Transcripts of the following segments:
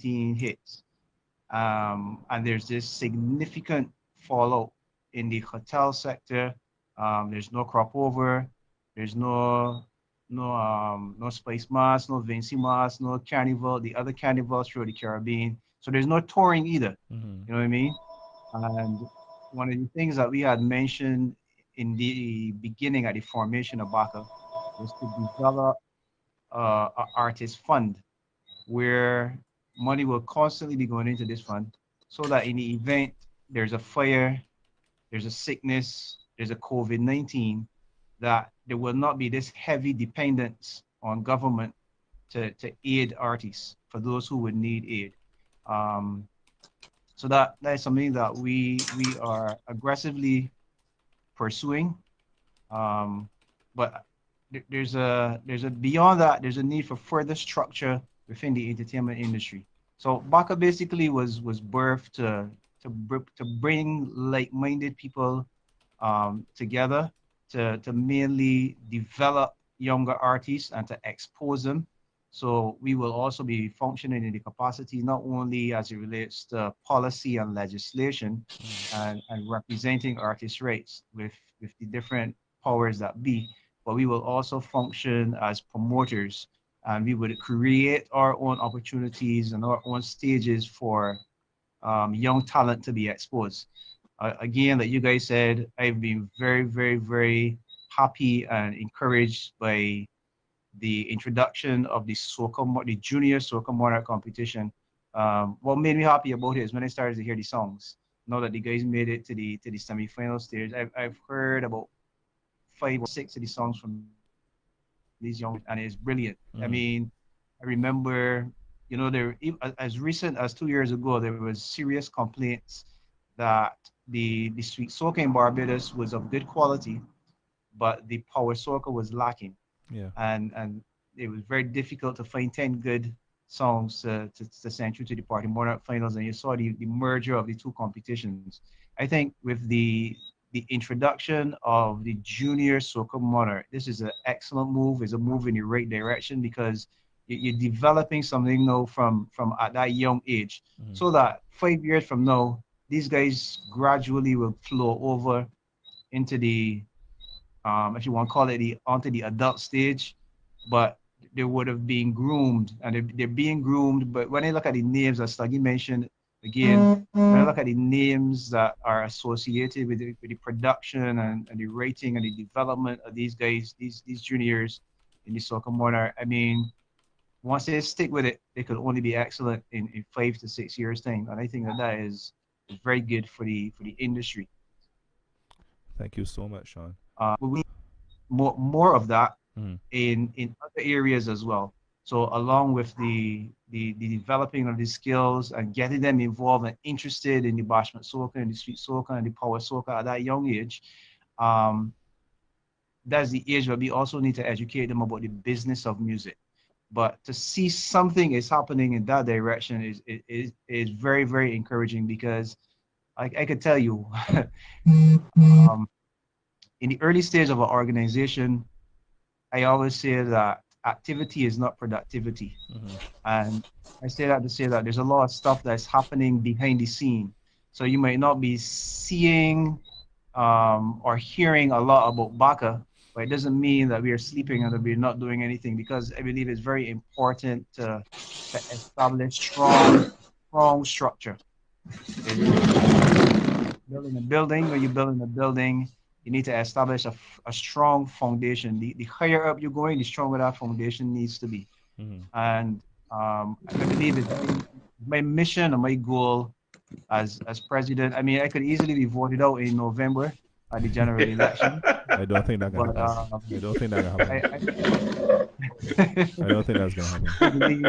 hits. And there's this significant fallout in the hotel sector. There's no crop over, there's no Spice Mass, no Vincy Mass, no Carnival, the other carnivals through the Caribbean. So there's no touring either. Mm-hmm. You know what I mean? And one of the things that we had mentioned in the beginning at the formation of BACA was to develop an artist fund where money will constantly be going into this fund so that in the event there's a fire, there's a sickness, there's a COVID-19, that there will not be this heavy dependence on government to aid artists for those who would need aid. Um, so that is something that we are aggressively pursuing. Um, but there's a beyond that, there's a need for further structure within the entertainment industry. So Baka basically was birthed to bring like-minded people together to mainly develop younger artists and to expose them. So we will also be functioning in the capacity not only as it relates to policy and legislation and representing artists' rights with the different powers that be, but we will also function as promoters and we would create our own opportunities and our own stages for young talent to be exposed. Again, like you guys said, I've been very, very, very happy and encouraged by the introduction of the junior soca monarch competition. What made me happy about it is when I started to hear the songs. Now that the guys made it to the semi-final stage, I've heard about 5 or 6 of the songs from these young, and it's brilliant. I Mm-hmm. mean, I remember, as recent as 2 years ago, there was serious complaints that the sweet soca in Barbados was of good quality, but the power soca was lacking, Yeah. and it was very difficult to find 10 good songs to send through to the party monarch finals, and you saw the merger of the two competitions. I think with the introduction of the junior soca monarch, this is an excellent move. It's a move in the right direction because you're developing something now from at that young age, Mm-hmm. so that 5 years from now, these guys gradually will flow over into the if you want to call it the onto the adult stage, but they would have been groomed and they're being groomed. But when I look at the names, as Sluggy mentioned again, when I look at the names that are associated with the production and the rating and the development of these guys, these juniors in the soccer monarch, I mean, once they stick with it, they could only be excellent in 5 to 6 years time, and I think that is very good for the industry. Thank you so much, Sean. We more of that Mm-hmm. in other areas as well. So along with the developing of these skills and getting them involved and interested in the bashment soca and the street soca and the power soca at that young age, um, that's the age where we also need to educate them about the business of music. But to see something is happening in that direction is very, very encouraging because I could tell you um, in the early stage of an organization, I always say that activity is not productivity. Mm-hmm. And I say that to say that there's a lot of stuff that's happening behind the scene. So you might not be seeing or hearing a lot about Baka, but it doesn't mean that we are sleeping and that we're not doing anything because I believe it's very important to establish strong structure. Building a building, when you're building a building, you need to establish a strong foundation. The higher up you're going, the stronger that foundation needs to be. Mm-hmm. And I believe it's my mission and my goal as president. I mean, I could easily be voted out in November at the general election, I don't think that can but happen. I don't think that can happen. I I don't think that's gonna happen. I believe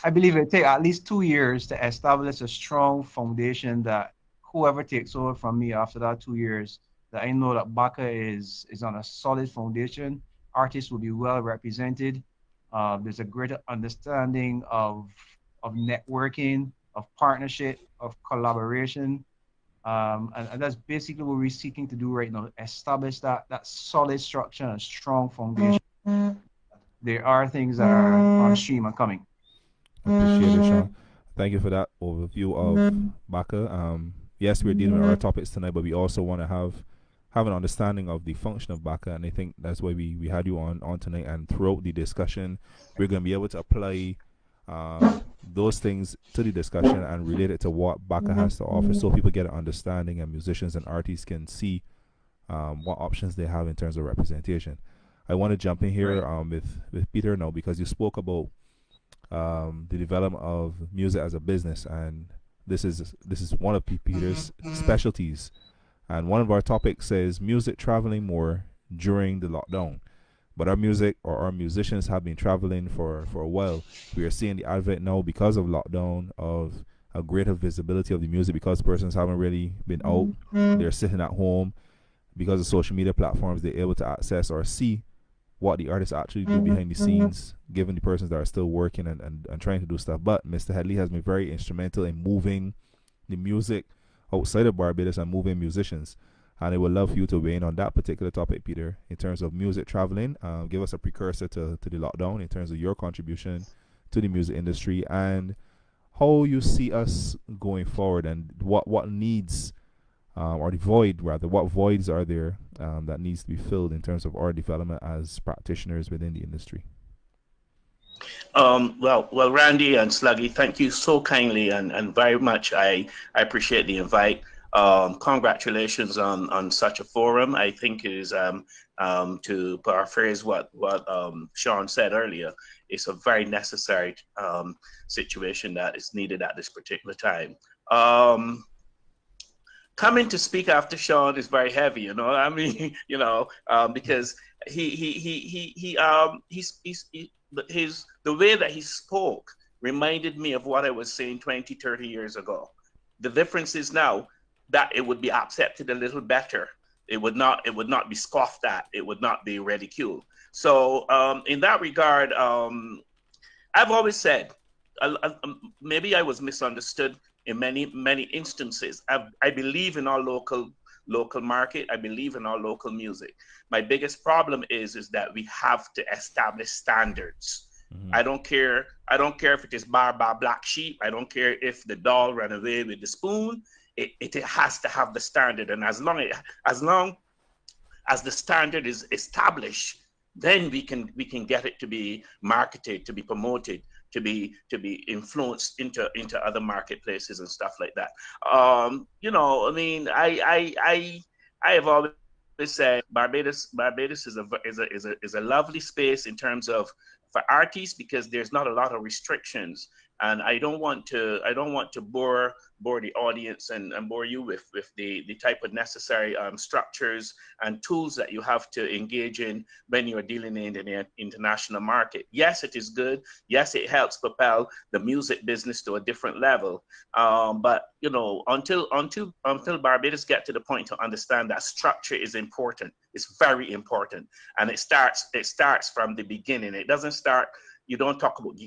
I believe it take at least 2 years to establish a strong foundation that whoever takes over from me after that 2 years, that I know that Baka is on a solid foundation. Artists will be well represented. There's a greater understanding of networking, of partnership, of collaboration. And that's basically what we're seeking to do right now, establish that solid structure and strong foundation. There are things that are on stream and coming. Appreciate it, Sean. Thank you for that overview of Baka. Yes, we're dealing with our topics tonight, but we also want to have an understanding of the function of Baka, and I think that's why we had you on tonight. And throughout the discussion, we're going to be able to apply those things to the discussion and relate it to what Baka has to offer, so people get an understanding, and musicians and artists can see what options they have in terms of representation. I want to jump in here with Peter now, because you spoke about the development of music as a business, and this is one of Peter's specialties. And one of our topics says music traveling more during the lockdown. But our music, or our musicians, have been traveling for a while. We are seeing the advent now, because of lockdown, of a greater visibility of the music, because persons haven't really been out. They're sitting at home. Because of social media platforms, they're able to access or see what the artists actually do behind the scenes, given the persons that are still working and trying to do stuff. But Mr. Headley has been very instrumental in moving the music outside of Barbados and moving musicians. And I would love for you to weigh in on that particular topic, Peter, in terms of music traveling. Give us a precursor to the lockdown in terms of your contribution to the music industry, and how you see us going forward, and what needs, or the void rather, what voids are there that needs to be filled in terms of our development as practitioners within the industry. Well, Randy and Sluggy, thank you so kindly and very much. I appreciate the invite. Congratulations on such a forum. I think it is, to paraphrase what Sean said earlier, it's a very necessary situation that is needed at this particular time. Coming to speak after Sean is very heavy, you know. I mean, you know, because the way that he spoke reminded me of what I was saying 20, 30 years ago. The difference is now that it would be accepted a little better. It would not be scoffed at. It would not be ridiculed. So in that regard, I've always said, maybe I was misunderstood in many instances. I believe in our local market. I believe in our local music. My biggest problem is that we have to establish standards. Mm-hmm. I don't care if it is bar black sheep. I don't care if the doll ran away with the spoon. It has to have the standard, and as long as the standard is established, then we can get it to be marketed, to be promoted, to be influenced into other marketplaces and stuff like that. You know, I mean, I have always said Barbados is a lovely space in terms of for artists, because there's not a lot of restrictions, and I don't want to bore the audience and bore you with the type of necessary structures and tools that you have to engage in when you're dealing in the international market. Yes, it is good. Yes, it helps propel the music business to a different level. But you know, until Barbados get to the point to understand that structure is important, it's very important, and it starts from the beginning. It doesn't start. You don't talk about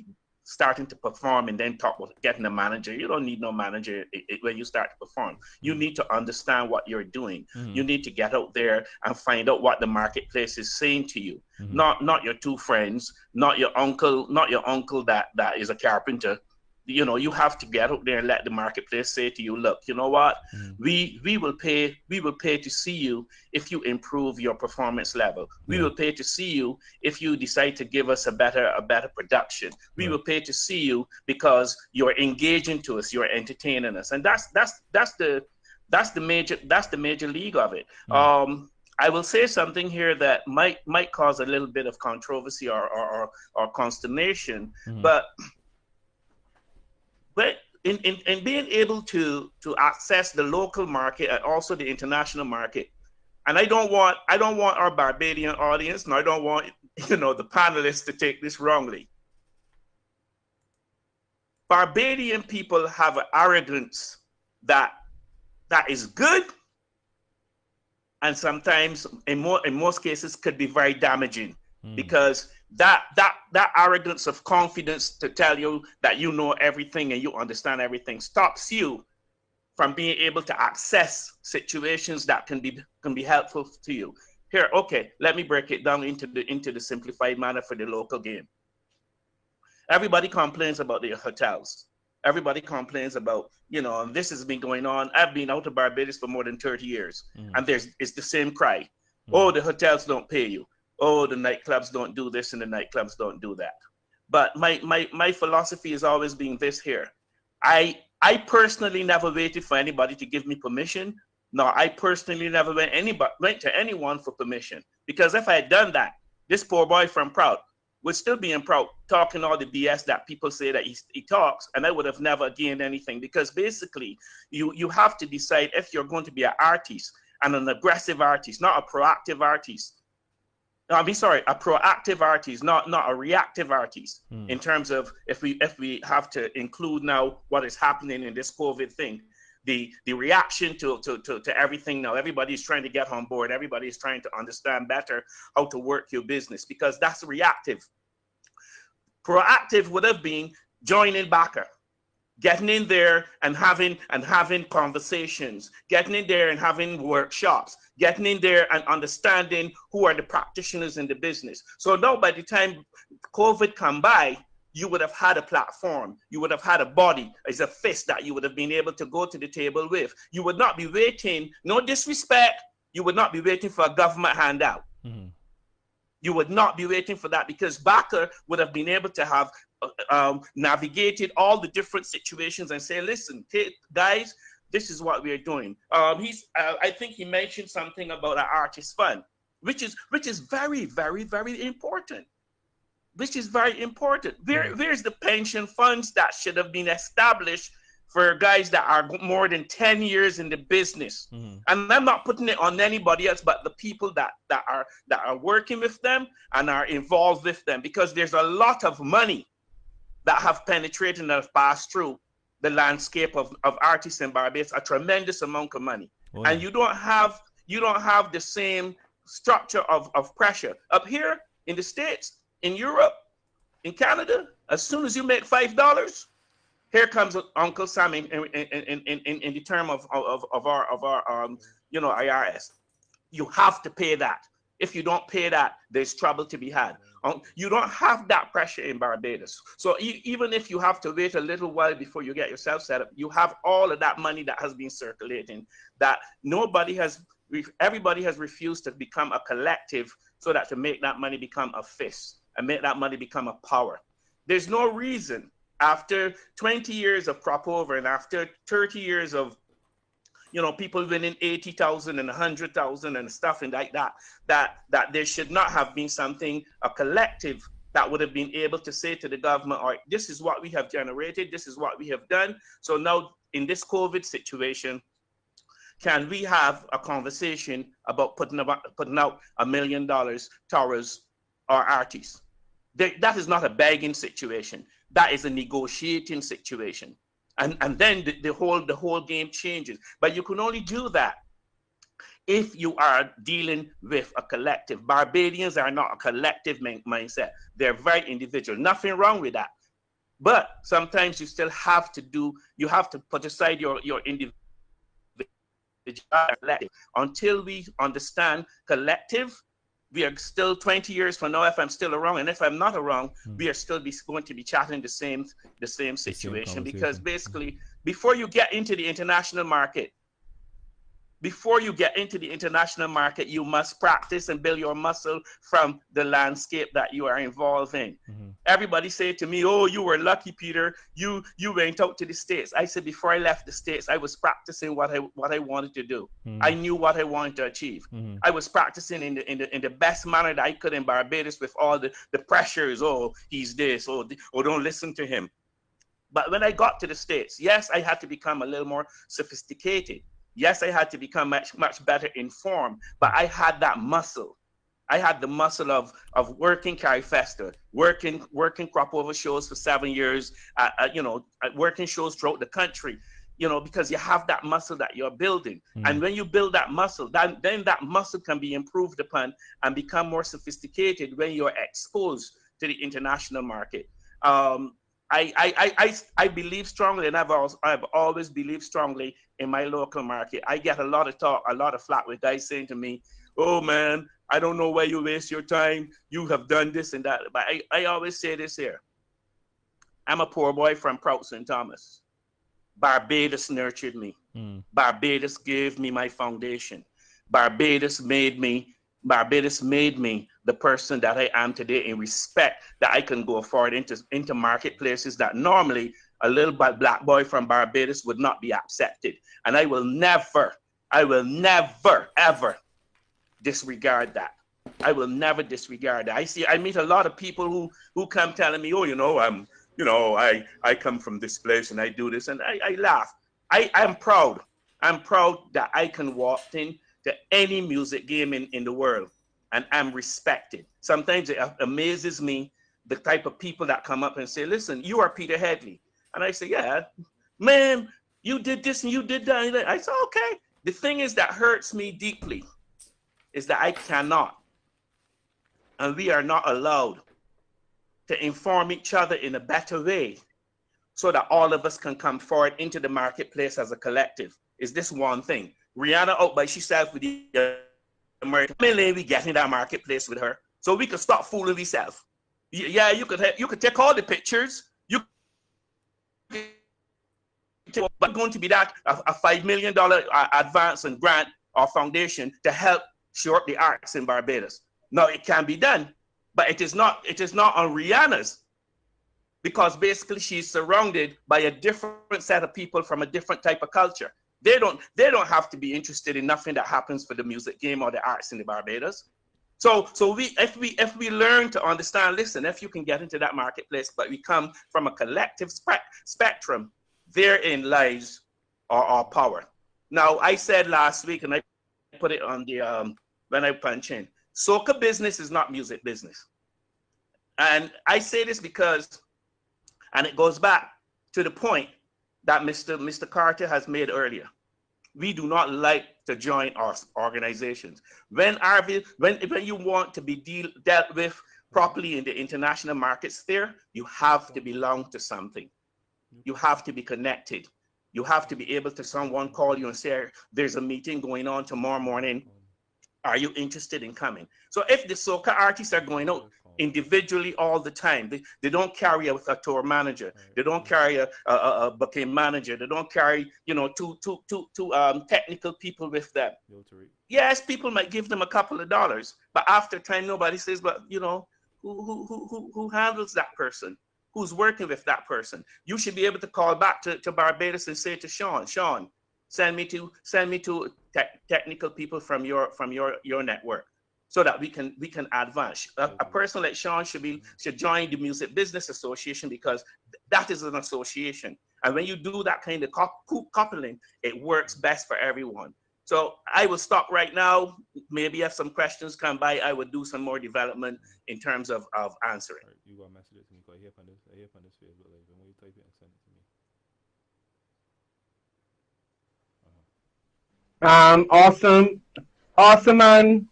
starting to perform and then talk about getting a manager. You don't need no manager when you start to perform. You need to understand what you're doing. Mm-hmm. You need to get out there and find out what the marketplace is saying to you. Mm-hmm. Not your two friends, not your uncle that is a carpenter. You know, you have to get out there and let the marketplace say to you, look, you know what, we will pay to see you if you improve your performance level. We will pay to see you if you decide to give us a better production. We will pay to see you because you're engaging to us, you're entertaining us, and that's the major league of it. I will say something here that might cause a little bit of controversy or consternation, but in being able to access the local market and also the international market, and I don't want our Barbadian audience, and I don't want the panelists to take this wrongly. Barbadian people have an arrogance that is good, and sometimes in most cases could be very damaging, because that arrogance of confidence to tell you that you know everything and you understand everything stops you from being able to access situations that can be helpful to you. Here, okay, let me break it down into the simplified manner for the local game. Everybody complains about their hotels. Everybody complains about, and this has been going on. I've been out of Barbados for more than 30 years, and it's the same cry. Oh, the hotels don't pay you. Oh, the nightclubs don't do this and the nightclubs don't do that. But my philosophy has always been this here. I personally never waited for anybody to give me permission. No, I personally never went to anyone for permission. Because if I had done that, this poor boy from Proud would still be in Proud talking all the BS that people say that he talks, and I would have never gained anything. Because basically, you have to decide if you're going to be an artist, and an aggressive artist, not a proactive artist. No, I mean, sorry, a proactive artist, not a reactive artist. In terms of if we have to include now what is happening in this COVID thing, the reaction to everything now. Everybody's trying to get on board. Everybody's trying to understand better how to work your business, because that's reactive. Proactive would have been joining Backer, getting in there and having conversations, getting in there and having workshops, getting in there and understanding who are the practitioners in the business. So now by the time COVID come by, you would have had a platform. You would have had a body as a fist that you would have been able to go to the table with. You would not be waiting, no disrespect, you would not be waiting for a government handout. You would not be waiting for that, because Backer would have been able to have navigated all the different situations and say, listen, guys, this is what we are doing. I think he mentioned something about an artist fund, which is very, very, very important. Which is very important. Where's the pension funds that should have been established for guys that are more than 10 years in the business? And I'm not putting it on anybody else but the people that are working with them and are involved with them, because there's a lot of money that have penetrated and have passed through the landscape of artists in Barbados, a tremendous amount of money. Wow. And you don't have the same structure of pressure. Up here in the States, in Europe, in Canada, as soon as you make $5, here comes Uncle Sam in the term of our IRS. You have to pay that. If you don't pay that, there's trouble to be had. You don't have that pressure in Barbados. So even if you have to wait a little while before you get yourself set up, you have all of that money that has been circulating, that everybody has refused to become a collective, so that to make that money become a fist and make that money become a power. There's no reason, after 20 years of crop over and after 30 years of people winning 80,000 and 100,000 and stuff and like that there should not have been a collective that would have been able to say to the government, all right, this is what we have generated, this is what we have done. So now in this COVID situation, can we have a conversation about putting out $1 million towards our artists? That is not a begging situation. That is a negotiating situation. And then the whole game changes. But you can only do that if you are dealing with a collective. Barbadians are not a collective mindset. They're very individual. Nothing wrong with that. But sometimes you still have to put aside your individual collective. Until we understand collective, we are still 20 years from now, if I'm still around, and if I'm not around, we are still going to be chatting the same situation. Because basically, before you get into the international market, you must practice and build your muscle from the landscape that you are involved in. Everybody say to me, oh, you were lucky, Peter. You went out to the States. I said, before I left the States, I was practicing what I wanted to do. I knew what I wanted to achieve. I was practicing in the best manner that I could in Barbados, with all the pressures. Oh, he's this. Oh, don't listen to him. But when I got to the States, yes, I had to become a little more sophisticated. Yes, I had to become much better informed, but I had that muscle. I had the muscle of working Carrie Fester, working crop over shows for 7 years, working shows throughout the country, because you have that muscle that you're building. And when you build that muscle, then that muscle can be improved upon and become more sophisticated when you're exposed to the international market. I believe strongly, and I've always believed strongly in my local market. I get a lot of flack with guys saying to me, oh man, I don't know why you waste your time. You have done this and that. But I always say this here. I'm a poor boy from Prout St. Thomas. Barbados nurtured me. Barbados gave me my foundation. Barbados made me Barbados made me the person that I am today in respect that I can go forward into marketplaces that normally a little black boy from Barbados would not be accepted. And I will never, ever disregard that. I will never disregard that. I meet a lot of people who come telling me, oh, I come from this place and I do this, and I laugh. I'm proud. I'm proud that I can walk in to any music game in the world and I'm respected. Sometimes it amazes me the type of people that come up and say, listen, you are Peter Headley. And I say, yeah, man, you did this and you did that. I said, okay. The thing is that hurts me deeply is that I cannot, and we are not allowed to inform each other in a better way so that all of us can come forward into the marketplace as a collective. Is this one thing? Rihanna out by herself with the American Millie, we get in that marketplace with her. So we can stop fooling ourselves. Yeah, you could take all the pictures. But going to be that a $5 million advance and grant or foundation to help shore up the arts in Barbados. Now it can be done, but it is not on Rihanna's, because basically she's surrounded by a different set of people from a different type of culture. They don't have to be interested in nothing that happens for the music game or the arts in the Barbados. So if we learn to understand, listen, if you can get into that marketplace, but we come from a collective spectrum, therein lies our power. Now, I said last week, and I put it on the when I punch in, soca business is not music business. And I say this because, and it goes back to the point that Mr. Carter has made earlier. We do not like to join our organizations. When you want to be dealt with properly in the international market sphere, you have to belong to something. You have to be connected. You have to be able to someone call you and say, there's a meeting going on tomorrow morning. Are you interested in coming? So if the soca artists are going out individually all the time, they don't carry a tour manager, they don't carry a booking manager, they don't carry two technical people with them. Yes, people might give them a couple of dollars, but after time nobody says, but who handles that person? Who's working with that person? You should be able to call back to Barbados and say to Sean, send me to technical people from your network, so that we can advance. A person like Sean should join the Music Business Association, because that is an association. And when you do that kind of coupling, it works best for everyone. So I will stop right now. Maybe if some questions come by, I would do some more development in terms of answering. Right, you got to message it to me, because I hear from this Facebook Live, and when you type it and send it to me. Awesome, man.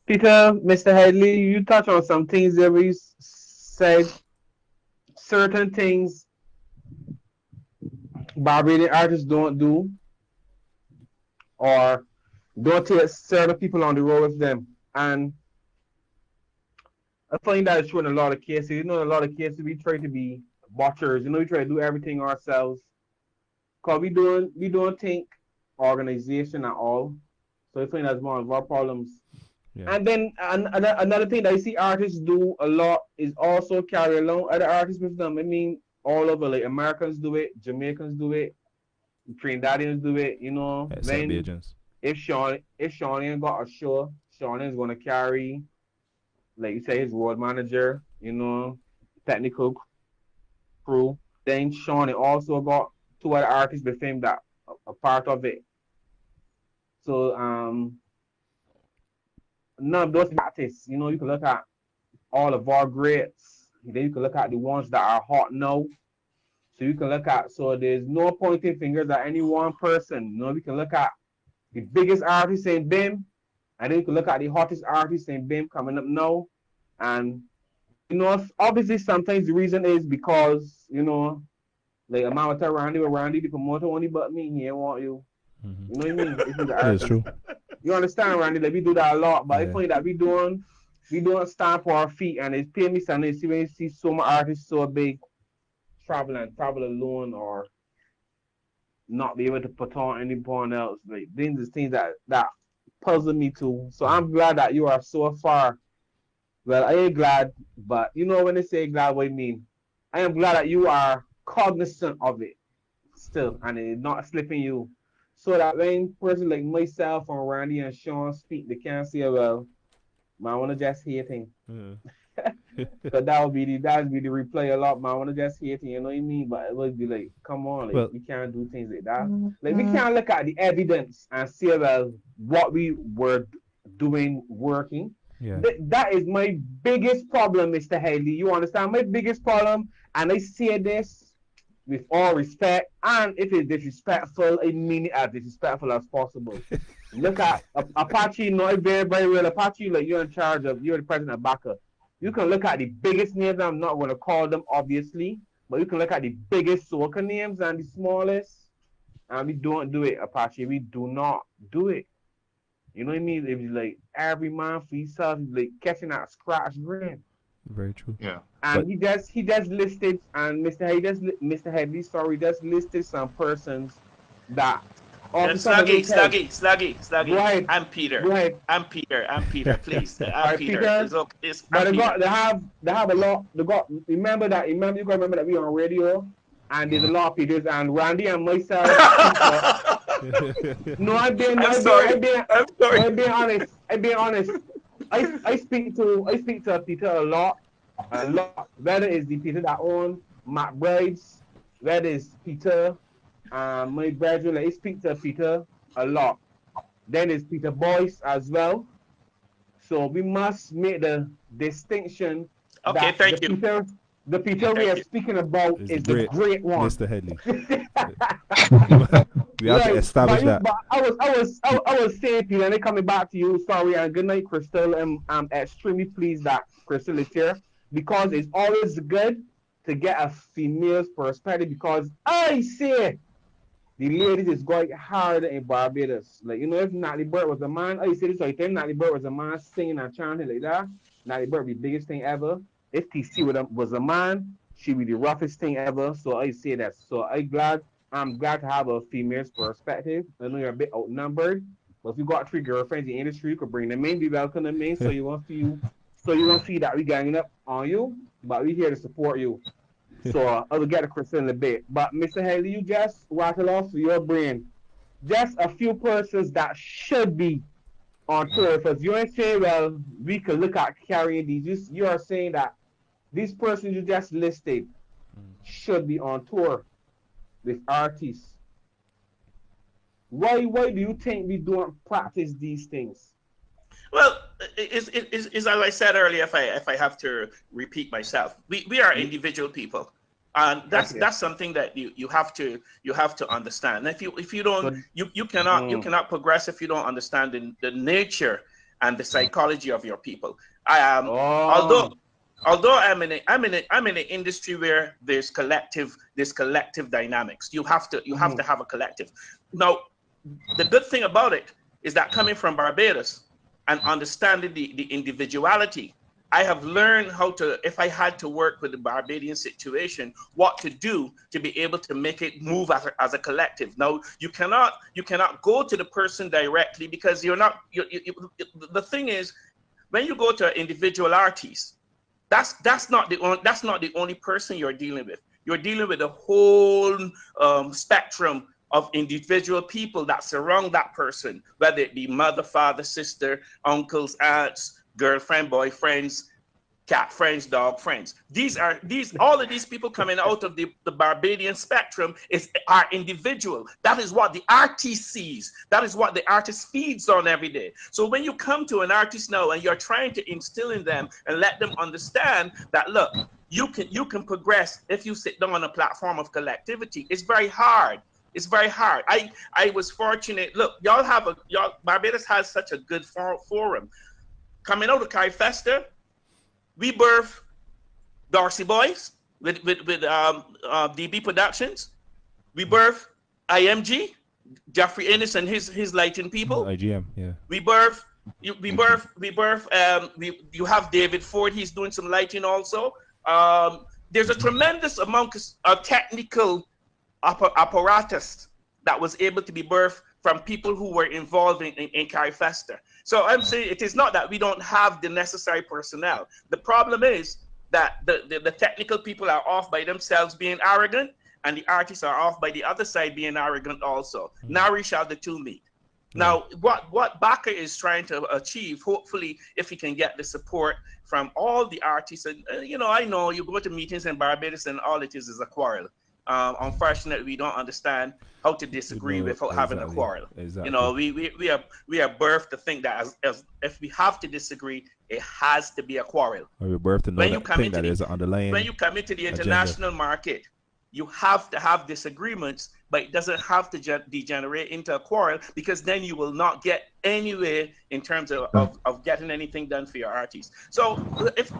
Peter, Mr. Headley, you touch on some things that we said. Certain things Barbadian artists don't do, or don't take certain people on the road with them. And I find that is true in a lot of cases. In a lot of cases we try to be butchers. We try to do everything ourselves, because we don't think organization at all. So I find that's one of our problems. Yeah. And then another thing that I see artists do a lot is also carry along other artists with them. I mean, all over, like Americans do it, Jamaicans do it, Trinidadians do it. Then if Sean ain't got a show, Sean is gonna carry, like you say, his road manager, technical crew. Then Sean also got two other artists with him that are part of it. So none of those artists, you can look at all of our greats. Then you can look at the ones that are hot now. So you can look at, so there's no pointing fingers at any one person. We can look at the biggest artist in BIM, and then you can look at the hottest artist in BIM coming up now. And obviously sometimes the reason is because, like a man will tell Randy, the promoter only but me, he ain't want you. Mm-hmm. You know what I mean? That's true. You understand, Randy? Like we do that a lot, but I find that we don't stand for our feet, and it's pain me something. See when you see so many artists so big, travel and travel alone or not be able to put on anyone else. Like these are things that puzzle me too. So I'm glad that you are so far. Well, I ain't glad, but you know when they say glad, what I mean. I am glad that you are cognizant of it still and it's not slipping you. So that when person like myself and Randy and Sean speak, they can't say, well, man, I wanna just hear things. Cause that would be the replay a lot, man. I wanna just hear things, you know what I mean? But it would be like, come on, like Well, we can't do things like that. Like we can't look at the evidence and say, well, what we were doing working. yeah. That is my biggest problem, Mr. Haley. You understand? My biggest problem, and I say this with all respect, and if it's disrespectful, I mean it as disrespectful as possible. Look at Apache, not very, very well. Apache, like you're in charge of, you're the president of Baka. You can look at the biggest names, I'm not going to call them, obviously, but you can look at the biggest soca names and the smallest, and we don't do it, Apache. We do not do it. You know what I mean? If you like every man for himself, like catching that scratch grain. Very true. Yeah. And But he does listed, and Mr. Headley, sorry, does listed some persons that all of a sudden Sluggy. Go ahead. I'm Peter. Go ahead. I'm Peter. Please. I'm Alright, Peter. Peter. It's okay. It's, But I'm Peter. they have a lot. They got remember you gotta remember that we on radio, and there's a lot of Peters and Randy and myself. No, I'm being honest. I speak to Peter a lot. Whether it's the Peter that own McBride's, whether it's Peter, my brethren, I speak to Peter a lot. Then it's Peter Boyce as well. So we must make the distinction. Okay, that thank you. The Peter we are speaking about is the great one. Mr. Headley. We have to establish that. But I was saying, Peter, and they coming back to you. Sorry, and good night, Crystal. I'm extremely pleased that Crystal is here because it's always good to get a female's perspective because I say the ladies is going harder in Barbados. Like, you know, if Natalie Burke was a man, I say this all the time, Natalie Burke was a man singing and chanting like that, Natalie Burke be the biggest thing ever. If TC was a man, she'd be the roughest thing ever. So I say that. So I'm glad to have a female's perspective. I know you're a bit outnumbered, but if you got 3 girlfriends in the industry, you could bring them in, be welcome them in. So you won't see that we ganging up on you, but we here to support you. So I will get to Chris in a bit. But Mr. Haley, you just rattle off your brain. Just a few persons that should be on tour. Because you ain't saying, well, we could look at carrying these. You are saying that these persons you just listed should be on tour with artists. Why do you think we don't practice these things? Well, it's as I said earlier, if I have to repeat myself, we are individual people, and that's something that you have to understand. And if you don't, you cannot progress if you don't understand the nature and the psychology of your people. Although I'm in an industry where there's collective dynamics. You have to have a collective. Now, the good thing about it is that coming from Barbados and understanding the individuality, I have learned how to, if I had to work with the Barbadian situation, what to do to be able to make it move as a collective. Now, you cannot go to the person directly because you're not. The thing is, when you go to an individual artist, that's not the only person you're dealing with. You're dealing with a whole spectrum of individual people that surround that person, whether it be mother, father, sister, uncles, aunts, girlfriend, boyfriends, cat friends, dog friends. All of these people coming out of the Barbadian spectrum are individual. That is what the artist sees. That is what the artist feeds on every day. So when you come to an artist now and you're trying to instill in them and let them understand that, look, you can progress if you sit down on a platform of collectivity. It's very hard. It's very hard. I was fortunate. Look, Barbados has such a good forum. Coming out of Kai Festa, we birthed Darcy Boys with DB Productions. We birthed IMG, Jeffrey Ennis and his lighting people. IGM, yeah. You have David Ford. He's doing some lighting also. there's a tremendous amount of technical apparatus that was able to be birthed from people who were involved in Carrie Fester. So I'm saying it is not that we don't have the necessary personnel. The problem is that the technical people are off by themselves being arrogant, and the artists are off by the other side being arrogant also. Nary shall the two meet. Now, what Baka is trying to achieve, hopefully, if he can get the support from all the artists, and I know you go to meetings in Barbados and all it is a quarrel. Unfortunately, we don't understand how to disagree without having a quarrel. Exactly. We are birthed to think that as if we have to disagree, it has to be a quarrel. We're birthed to know that there's an underlying. When you come into the international market, you have to have disagreements, but it doesn't have to degenerate into a quarrel, because then you will not get anywhere in terms of getting anything done for your artists. So as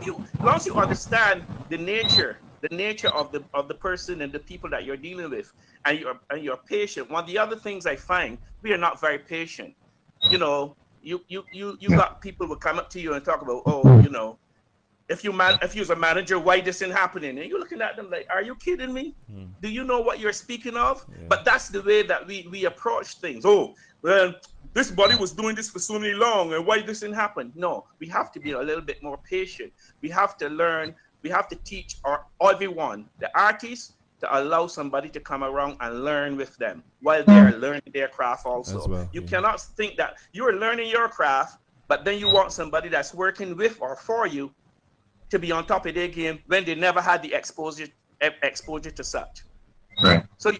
long as you understand the nature of the person and the people that you're dealing with, and you're patient. One of the other things I find, we are not very patient. You got people who come up to you and talk about, if you're a manager, why this isn't happening? And you're looking at them like, are you kidding me? Do you know what you're speaking of? Yeah. But that's the way that we approach things. Oh, well, this body was doing this for so long, and why this didn't happen? No, we have to be a little bit more patient. We have to learn. We have to teach everyone, the artists, to allow somebody to come around and learn with them while they are learning their craft also. Well, you cannot think that you are learning your craft, but then you want somebody that's working with or for you to be on top of their game when they never had the exposure to such. Right. So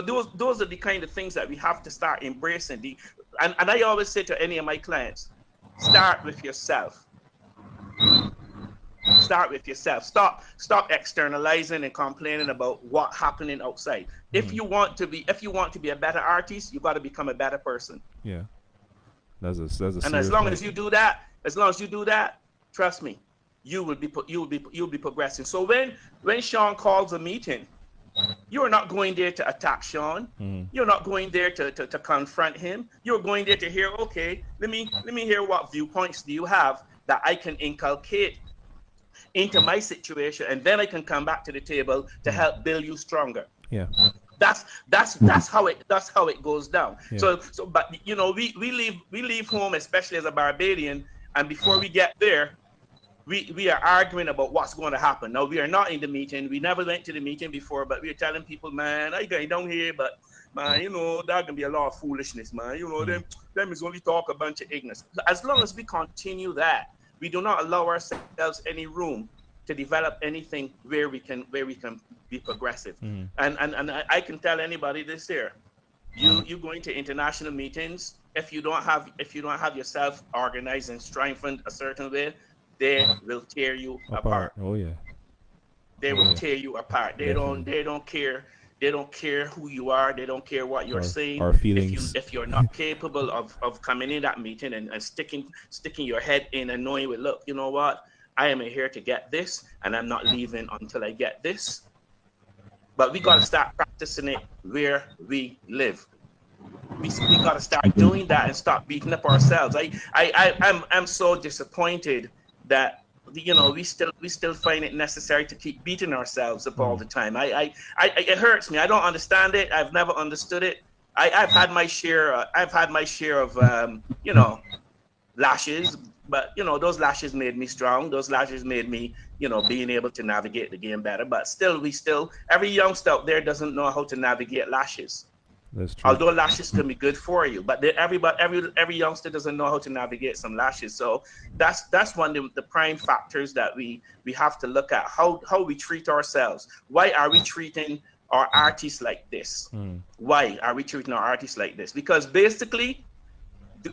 those are the kind of things that we have to start embracing. And I always say to any of my clients, start with yourself. Start with yourself. Stop externalizing and complaining about what's happening outside. If you want to be a better artist, you got to become a better person. Yeah. That's a and as long as you do that, trust me, you'll be progressing. So when Sean calls a meeting, you're not going there to attack Sean. You're not going there to confront him. You're going there to hear, okay, let me hear what viewpoints do you have that I can inculcate into my situation, and then I can come back to the table to help build you stronger. Yeah. That's how it goes down. Yeah. So but we leave home, especially as a Barbadian, and before we get there, we are arguing about what's going to happen. Now, we are not in the meeting. We never went to the meeting before, but we're telling people, man, I going down here, but man, that can be a lot of foolishness, man. Them is only talk a bunch of ignorance. As long as we continue that, we do not allow ourselves any room to develop anything where we can be progressive. And I can tell anybody this here: you going to international meetings, if you don't have yourself organized and strengthened a certain way, they will tear you apart. Oh yeah. They will tear you apart. They don't care. They don't care who you are. They don't care what you're saying. Our feelings. If you're not capable of coming in that meeting and sticking your head in and knowing, well, look, you know what? I am here to get this, and I'm not leaving until I get this. But we got to start practicing it where we live. We got to start doing that and stop beating up ourselves. I'm so disappointed that we still find it necessary to keep beating ourselves up all the time. It hurts me. I don't understand it. I've never understood it. I've had my share of lashes, but those lashes made me strong. Those lashes made me being able to navigate the game better. But still, every youngster out there doesn't know how to navigate lashes. That's true. Although lashes can be good for you, but every youngster doesn't know how to navigate some lashes. So that's one of the prime factors that we have to look at, how we treat ourselves. Why are we treating our artists like this? Why are we treating our artists like this? Because basically,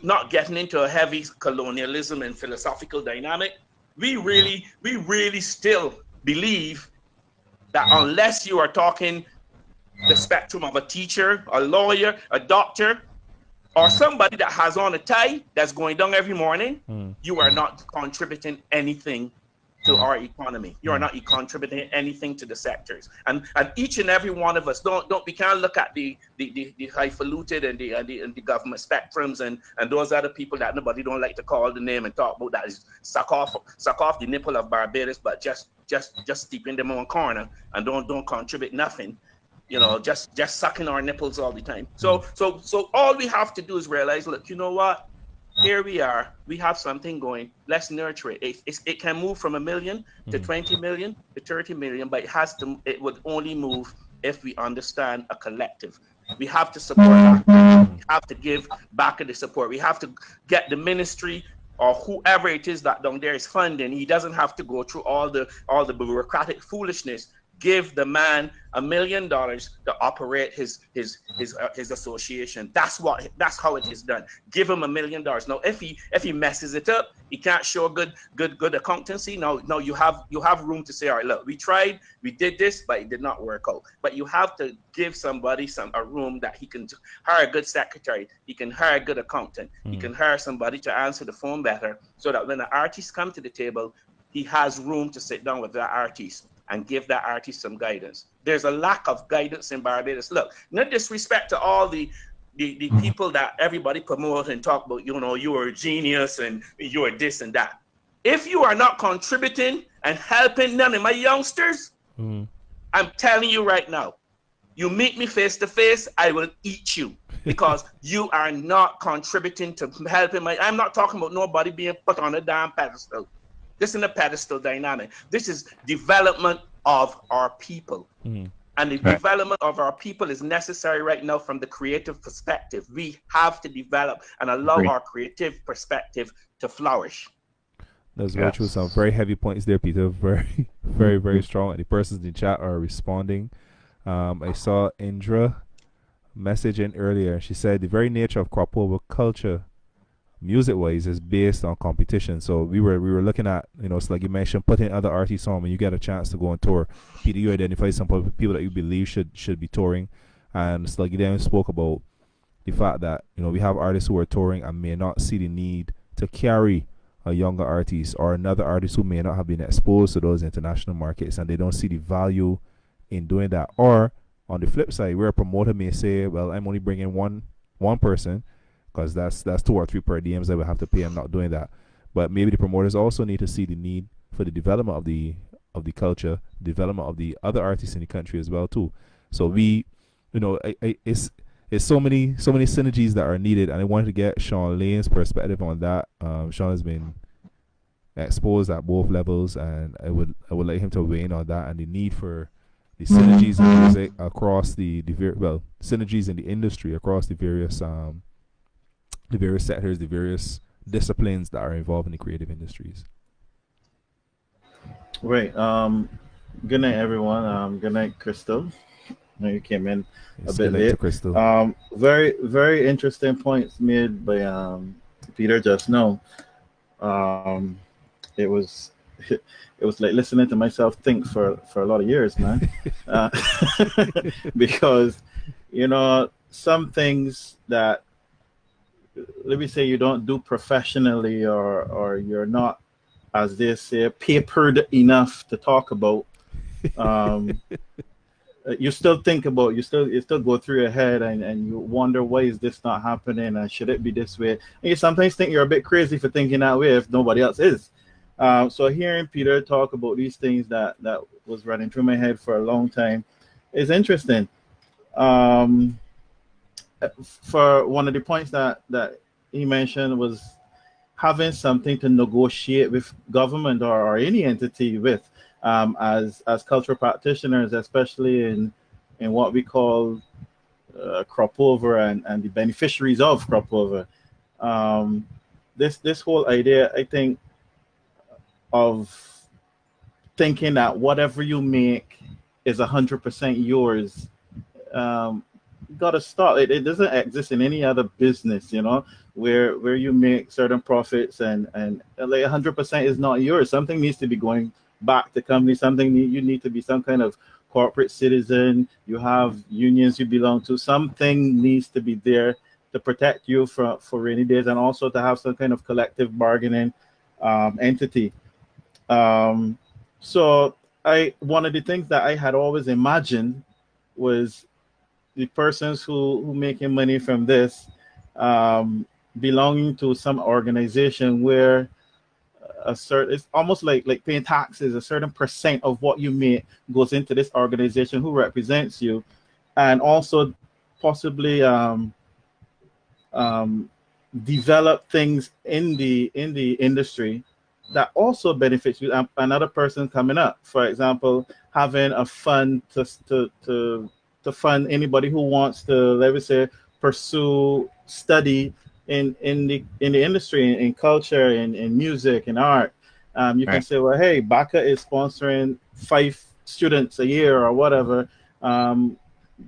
not getting into a heavy colonialism and philosophical dynamic, we really still believe that unless you are talking the spectrum of a teacher, a lawyer, a doctor, or somebody that has on a tie that's going down every morning, you are not contributing anything to our economy. You are not contributing anything to the sectors. And each and every one of us we can't look at the highfalutin and the government spectrums and those other people that nobody don't like to call the name and talk about, that is suck off the nipple of Barbados, but just steep in them on corner and don't contribute nothing. You know, just sucking our nipples all the time. So all we have to do is realize, look, you know what? Here we are. We have something going. Let's nurture it. It can move from 1 million to 20 million to 30 million, but it would only move if we understand a collective. We have to support that. We have to give back the support. We have to get the ministry or whoever it is that down there is funding. He doesn't have to go through all the bureaucratic foolishness. Give the man $1 million to operate his association. That's how it is done. Give him $1 million. Now, if he messes it up, he can't show good accountancy. No, you have room to say, all right, look, we tried, we did this, but it did not work out. But you have to give somebody a room that he can hire a good secretary, he can hire a good accountant, he can hire somebody to answer the phone better, so that when the artists come to the table, he has room to sit down with that artist and give that artist some guidance. There's a lack of guidance in Barbados. Look, no disrespect to all the people that everybody promote and talk about, you know, you are a genius and you are this and that. If you are not contributing and helping none of my youngsters, I'm telling you right now, you meet me face to face, I will eat you, because you are not contributing to helping I'm not talking about nobody being put on a damn pedestal. This isn't a pedestal dynamic. This is development of our people. And the development of our people is necessary right now from the creative perspective. We have to develop and allow our creative perspective to flourish. That's very true. Some very heavy points there, Peter. Very, very, very strong. And the persons in the chat are responding. I saw Indra messaging earlier. She said the very nature of crop over culture, music-wise, is based on competition. So we were looking at, you know, it's like you mentioned, putting other artists on when you get a chance to go on tour. Peter, you identify some people that you believe should be touring, and it's like you then spoke about the fact that, you know, we have artists who are touring and may not see the need to carry a younger artist or another artist who may not have been exposed to those international markets, and they don't see the value in doing that. Or on the flip side, where a promoter may say, well, I'm only bringing one person, because that's 2 or 3 per DMs that we have to pay. I'm not doing that. But maybe the promoters also need to see the need for the development of the culture, development of the other artists in the country as well too. So we, you know, it's so many synergies that are needed, and I wanted to get Sean Lane's perspective on that. Sean has been exposed at both levels, and I would like him to weigh in on that and the need for the synergies in music across synergies in the industry across the various sectors, the various disciplines that are involved in the creative industries. Right. Good night, everyone. Good night, Crystal. I know you came in a bit late. Crystal. Very, very interesting points made by Peter just now. It was like listening to myself think for a lot of years, man. Because, you know, some things that, let me say, you don't do professionally, or you're not, as they say, papered enough to talk about. You still think about, it still go through your head, and you wonder, why is this not happening, and should it be this way? And you sometimes think you're a bit crazy for thinking that way if nobody else is. So hearing Peter talk about these things that was running through my head for a long time is interesting. For one of the points that he mentioned was having something to negotiate with government or any entity with, as cultural practitioners, especially in what we call crop over and the beneficiaries of crop over. This whole idea, I think, of thinking that whatever you make is 100% yours, got to stop. It doesn't exist in any other business, you know, where you make certain profits and like 100% is not yours. Something needs to be going back to company. You need to be some kind of corporate citizen. You have unions you belong to. Something needs to be there to protect you for rainy days, and also to have some kind of collective bargaining entity. Um, so I one of the things that I had always imagined was the persons who making money from this um, belonging to some organization where a certain it's almost like paying taxes. A certain percent of what you make goes into this organization who represents you, and also possibly um, develop things in the industry that also benefits you. Another person coming up, for example, having a fund to fund anybody who wants to, let me say, pursue study in the industry, in culture, in music, in art. You can Right. say, well, hey, BACA is sponsoring 5 students a year or whatever. Um,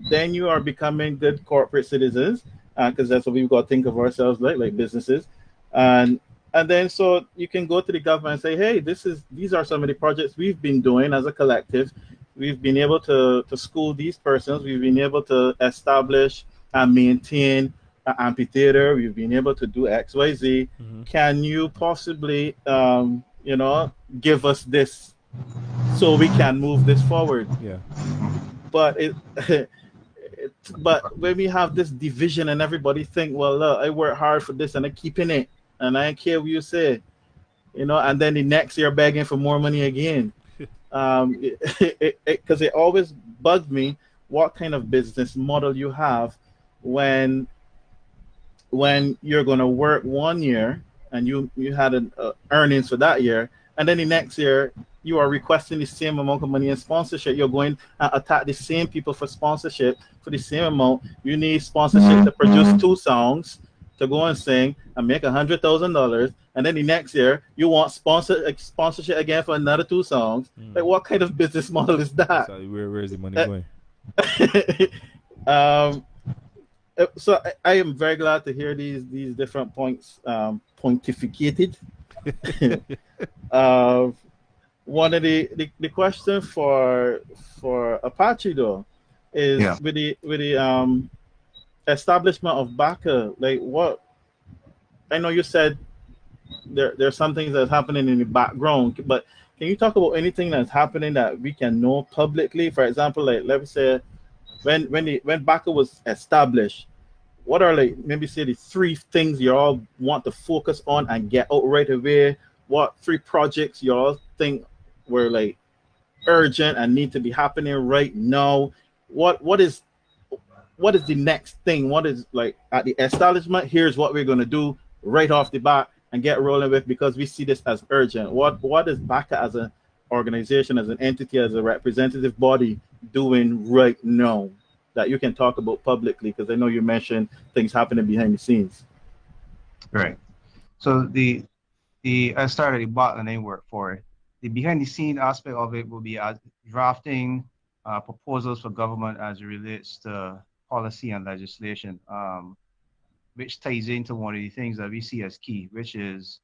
then you are becoming good corporate citizens, because that's what we've got to think of ourselves like businesses, and then so you can go to the government and say, hey, these are some of the projects we've been doing as a collective. We've been able to school these persons. We've been able to establish and maintain an amphitheater. We've been able to do XYZ. Mm-hmm. Can you possibly give us this so we can move this forward? Yeah. But but when we have this division and everybody think, well, look, I work hard for this and I keeping it, and I don't care what you say, and then the next year begging for more money again. Because it always bugged me what kind of business model you have when you're going to work one year and you had an earnings for that year, and then the next year you are requesting the same amount of money in sponsorship. You're going to attack the same people for sponsorship for the same amount. You need sponsorship to produce 2 songs to go and sing and make $100,000, and then the next year you want sponsorship again for another 2 songs. Like, what kind of business model is that? So where is the money going? um, so I am very glad to hear these different points pontificated. One of the question for Apache though is, Yeah. with the establishment of BACA, like, what I know you said there's some things that's happening in the background, but can you talk about anything that's happening that we can know publicly? For example, like, let me say, when BACA was established, what are, like, maybe say the 3 things you all want to focus on and get out right away? What 3 projects you all think were like urgent and need to be happening right now? What is the next thing? What is, like, at the establishment? Here's what we're gonna do right off the bat and get rolling with, because we see this as urgent. What is BACA as an organization, as an entity, as a representative body doing right now that you can talk about publicly? Because I know you mentioned things happening behind the scenes. Right. So I started the bottleneck work for it. The behind the scene aspect of it will be drafting proposals for government as it relates to policy and legislation, which ties into one of the things that we see as key, which is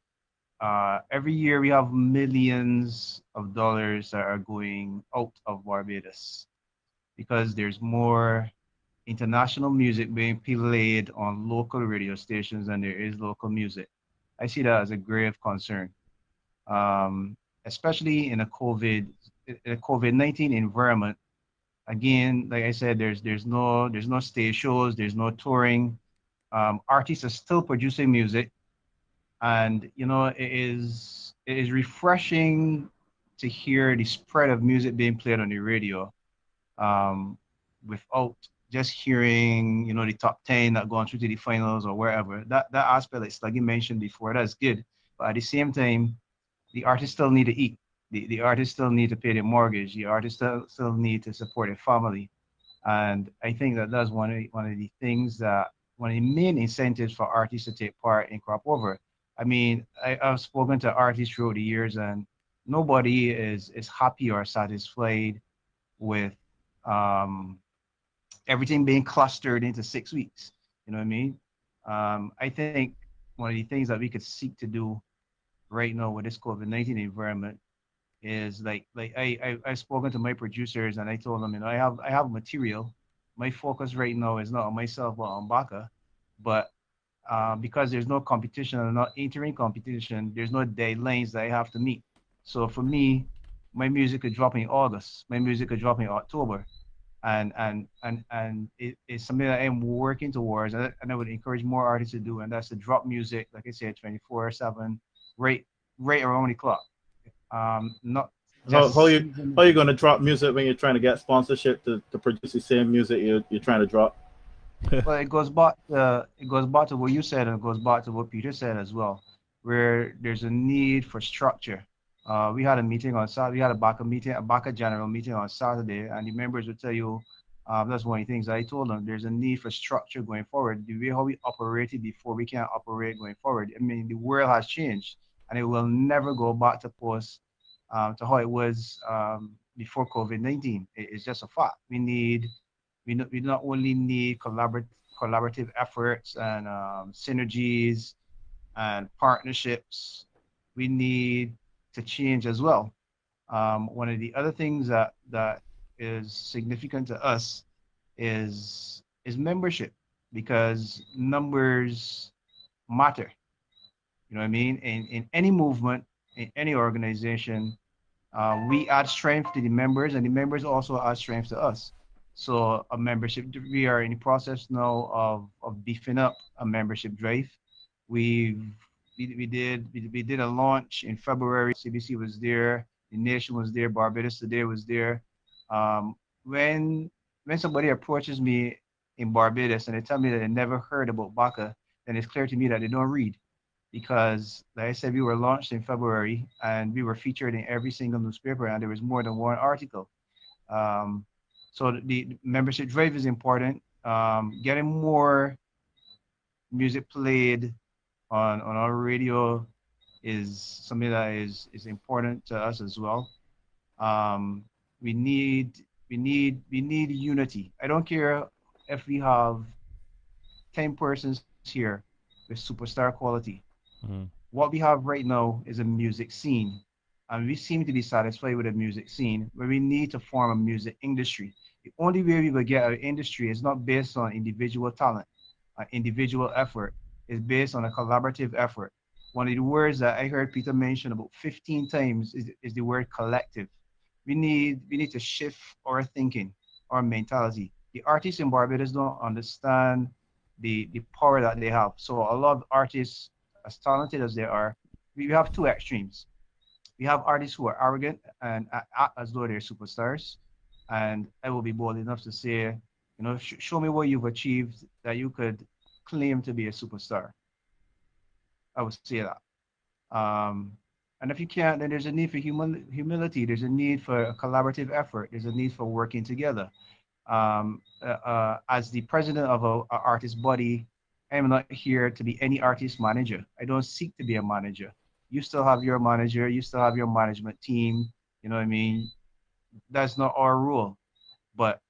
every year we have millions of dollars that are going out of Barbados because there's more international music being played on local radio stations than there is local music. I see that as a grave concern, um, especially in a COVID-19 environment. Again, like I said, there's no stage shows, there's no touring. Artists are still producing music, and it is refreshing to hear the spread of music being played on the radio, um, without just hearing, the top 10 that gone through to the finals or wherever. That aspect, like Sluggy mentioned before, that's good. But at the same time, the artists still need to eat. The artists still need to pay their mortgage. The artists still need to support their family. And I think that that's one of the things that one of the main incentives for artists to take part in crop over. I mean, I've spoken to artists throughout the years, and nobody is happy or satisfied with um, everything being clustered into 6 weeks. You know what I mean? I think one of the things that we could seek to do right now with this COVID-19 environment is like I've spoken to my producers and I told them, I have material. My focus right now is not on myself but on Baka. But because there's no competition and not entering competition, there's no deadlines that I have to meet. So for me, my music could drop in August, my music could drop in October, and it's something that I'm working towards, and I would encourage more artists to do, and that's to drop music, like I said, 24/7, right, right around the clock. Not How just you season. how you gonna drop music when you're trying to get sponsorship to produce the same music you're trying to drop? Well, it goes back to what you said, and it goes back to what Peter said as well, where there's a need for structure. We had a meeting on Saturday. We had a BACA meeting, a BACA general meeting on Saturday, and the members would tell you, that's one of the things I told them. There's a need for structure going forward. The way how we operated before, we can't operate going forward. I mean, the world has changed, and it will never go back to to how it was before COVID-19. It's just a fact. We not only need collaborative efforts and synergies and partnerships, we need to change as well. One of the other things that is significant to us is membership, because numbers matter. You know what I mean? In any movement, in any organization, we add strength to the members, and the members also add strength to us. So a membership, we are in the process now of beefing up a membership drive. We've we did a launch in February. CBC was there, the nation was there, Barbados today was there. Um, when when somebody approaches me in Barbados and they tell me that they never heard about BACA, then it's clear to me that they don't read, because, like I said, we were launched in February and we were featured in every single newspaper, and there was more than one article. Um, so the membership drive is important. Getting more music played on our radio is something that is important to us as well. Um, we need we need unity. I don't care if we have 10 persons here with superstar quality. Mhm. What we have right now is a music scene, and we seem to be satisfied with a music scene where we need to form a music industry. The only way we will get an industry is not based on individual talent, individual effort. It's based on a collaborative effort. One of the words that I heard Peter mention about 15 times is the word collective. We need to shift our thinking, our mentality. The artists in Barbados don't understand the power that they have. So a lot of artists, as talented as they are, we have two extremes. We have artists who are arrogant and act as though they're superstars. And I will be bold enough to say, show me what you've achieved that you could claim to be a superstar. I would say that. Um, and if you can't, then there's a need for humility. There's a need for a collaborative effort. There's a need for working together. As the president of a artist body, I'm not here to be any artist manager. I don't seek to be a manager. You still have your manager. You still have your management team. You know what I mean? That's not our role. But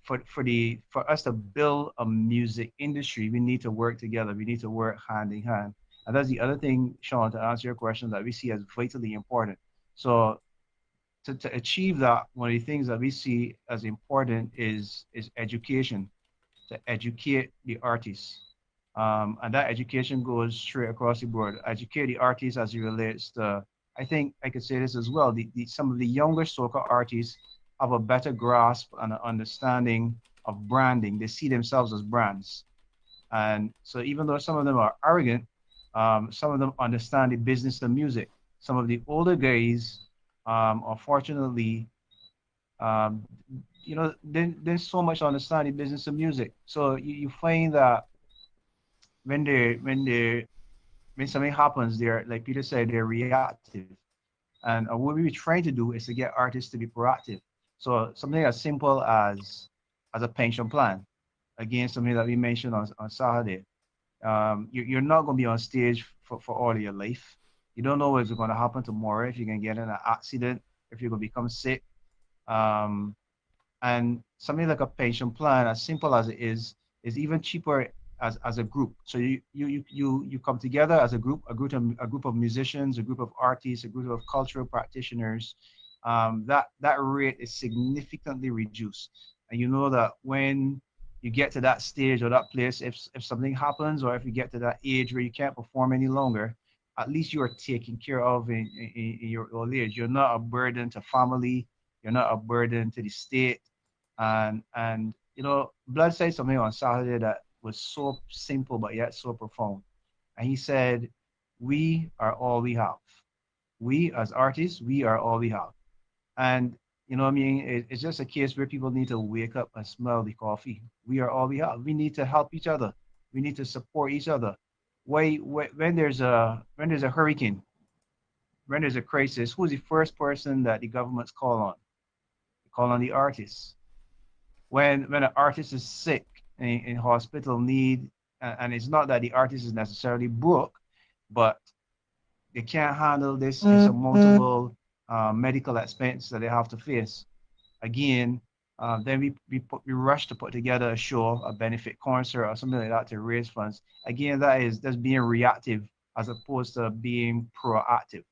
for us to build a music industry, we need to work together. We need to work hand in hand. And that's the other thing, Sean, to answer your question, that we see as vitally important. So to achieve that, one of the things that we see as important is education, to educate the artists. And that education goes straight across the board. Educate the artists as it relates to, I think I could say this as well, some of the younger soca artists have a better grasp and an understanding of branding. They see themselves as brands. And so even though some of them are arrogant, some of them understand the business of music. Some of the older guys, unfortunately, um, there's so much understanding business of music. So you find that when they when they when something happens, they're, like Peter said, they're reactive. And what we're trying to do is to get artists to be proactive. So something as simple as a pension plan. Again, something that we mentioned on Saturday. You're not going to be on stage for all of your life. You don't know what's going to happen tomorrow, if you can get in an accident, if you're going to become sick. Um, and something like a pension plan, as simple as it is even cheaper as a group. So you come together as a group of musicians, a group of artists, a group of cultural practitioners. That rate is significantly reduced, and you know that when you get to that stage or that place, if something happens, or if you get to that age where you can't perform any longer, at least you are taken care of in your old age. You're not a burden to family. You're not a burden to the state. And Blood said something on Saturday that was so simple but yet so profound. And he said, "We are all we have. We as artists, we are all we have." And what I mean? It's just a case where people need to wake up and smell the coffee. We are all we have. We need to help each other. We need to support each other. When there's a hurricane, when there's a crisis, who's the first person that the governments call on? They call on the artists. When an artist is sick in hospital need, and it's not that the artist is necessarily broke, but they can't handle this insurmountable medical expense that they have to face. Again, then we rush to put together a show, a benefit concert, or something like that to raise funds. Again, that's being reactive as opposed to being proactive.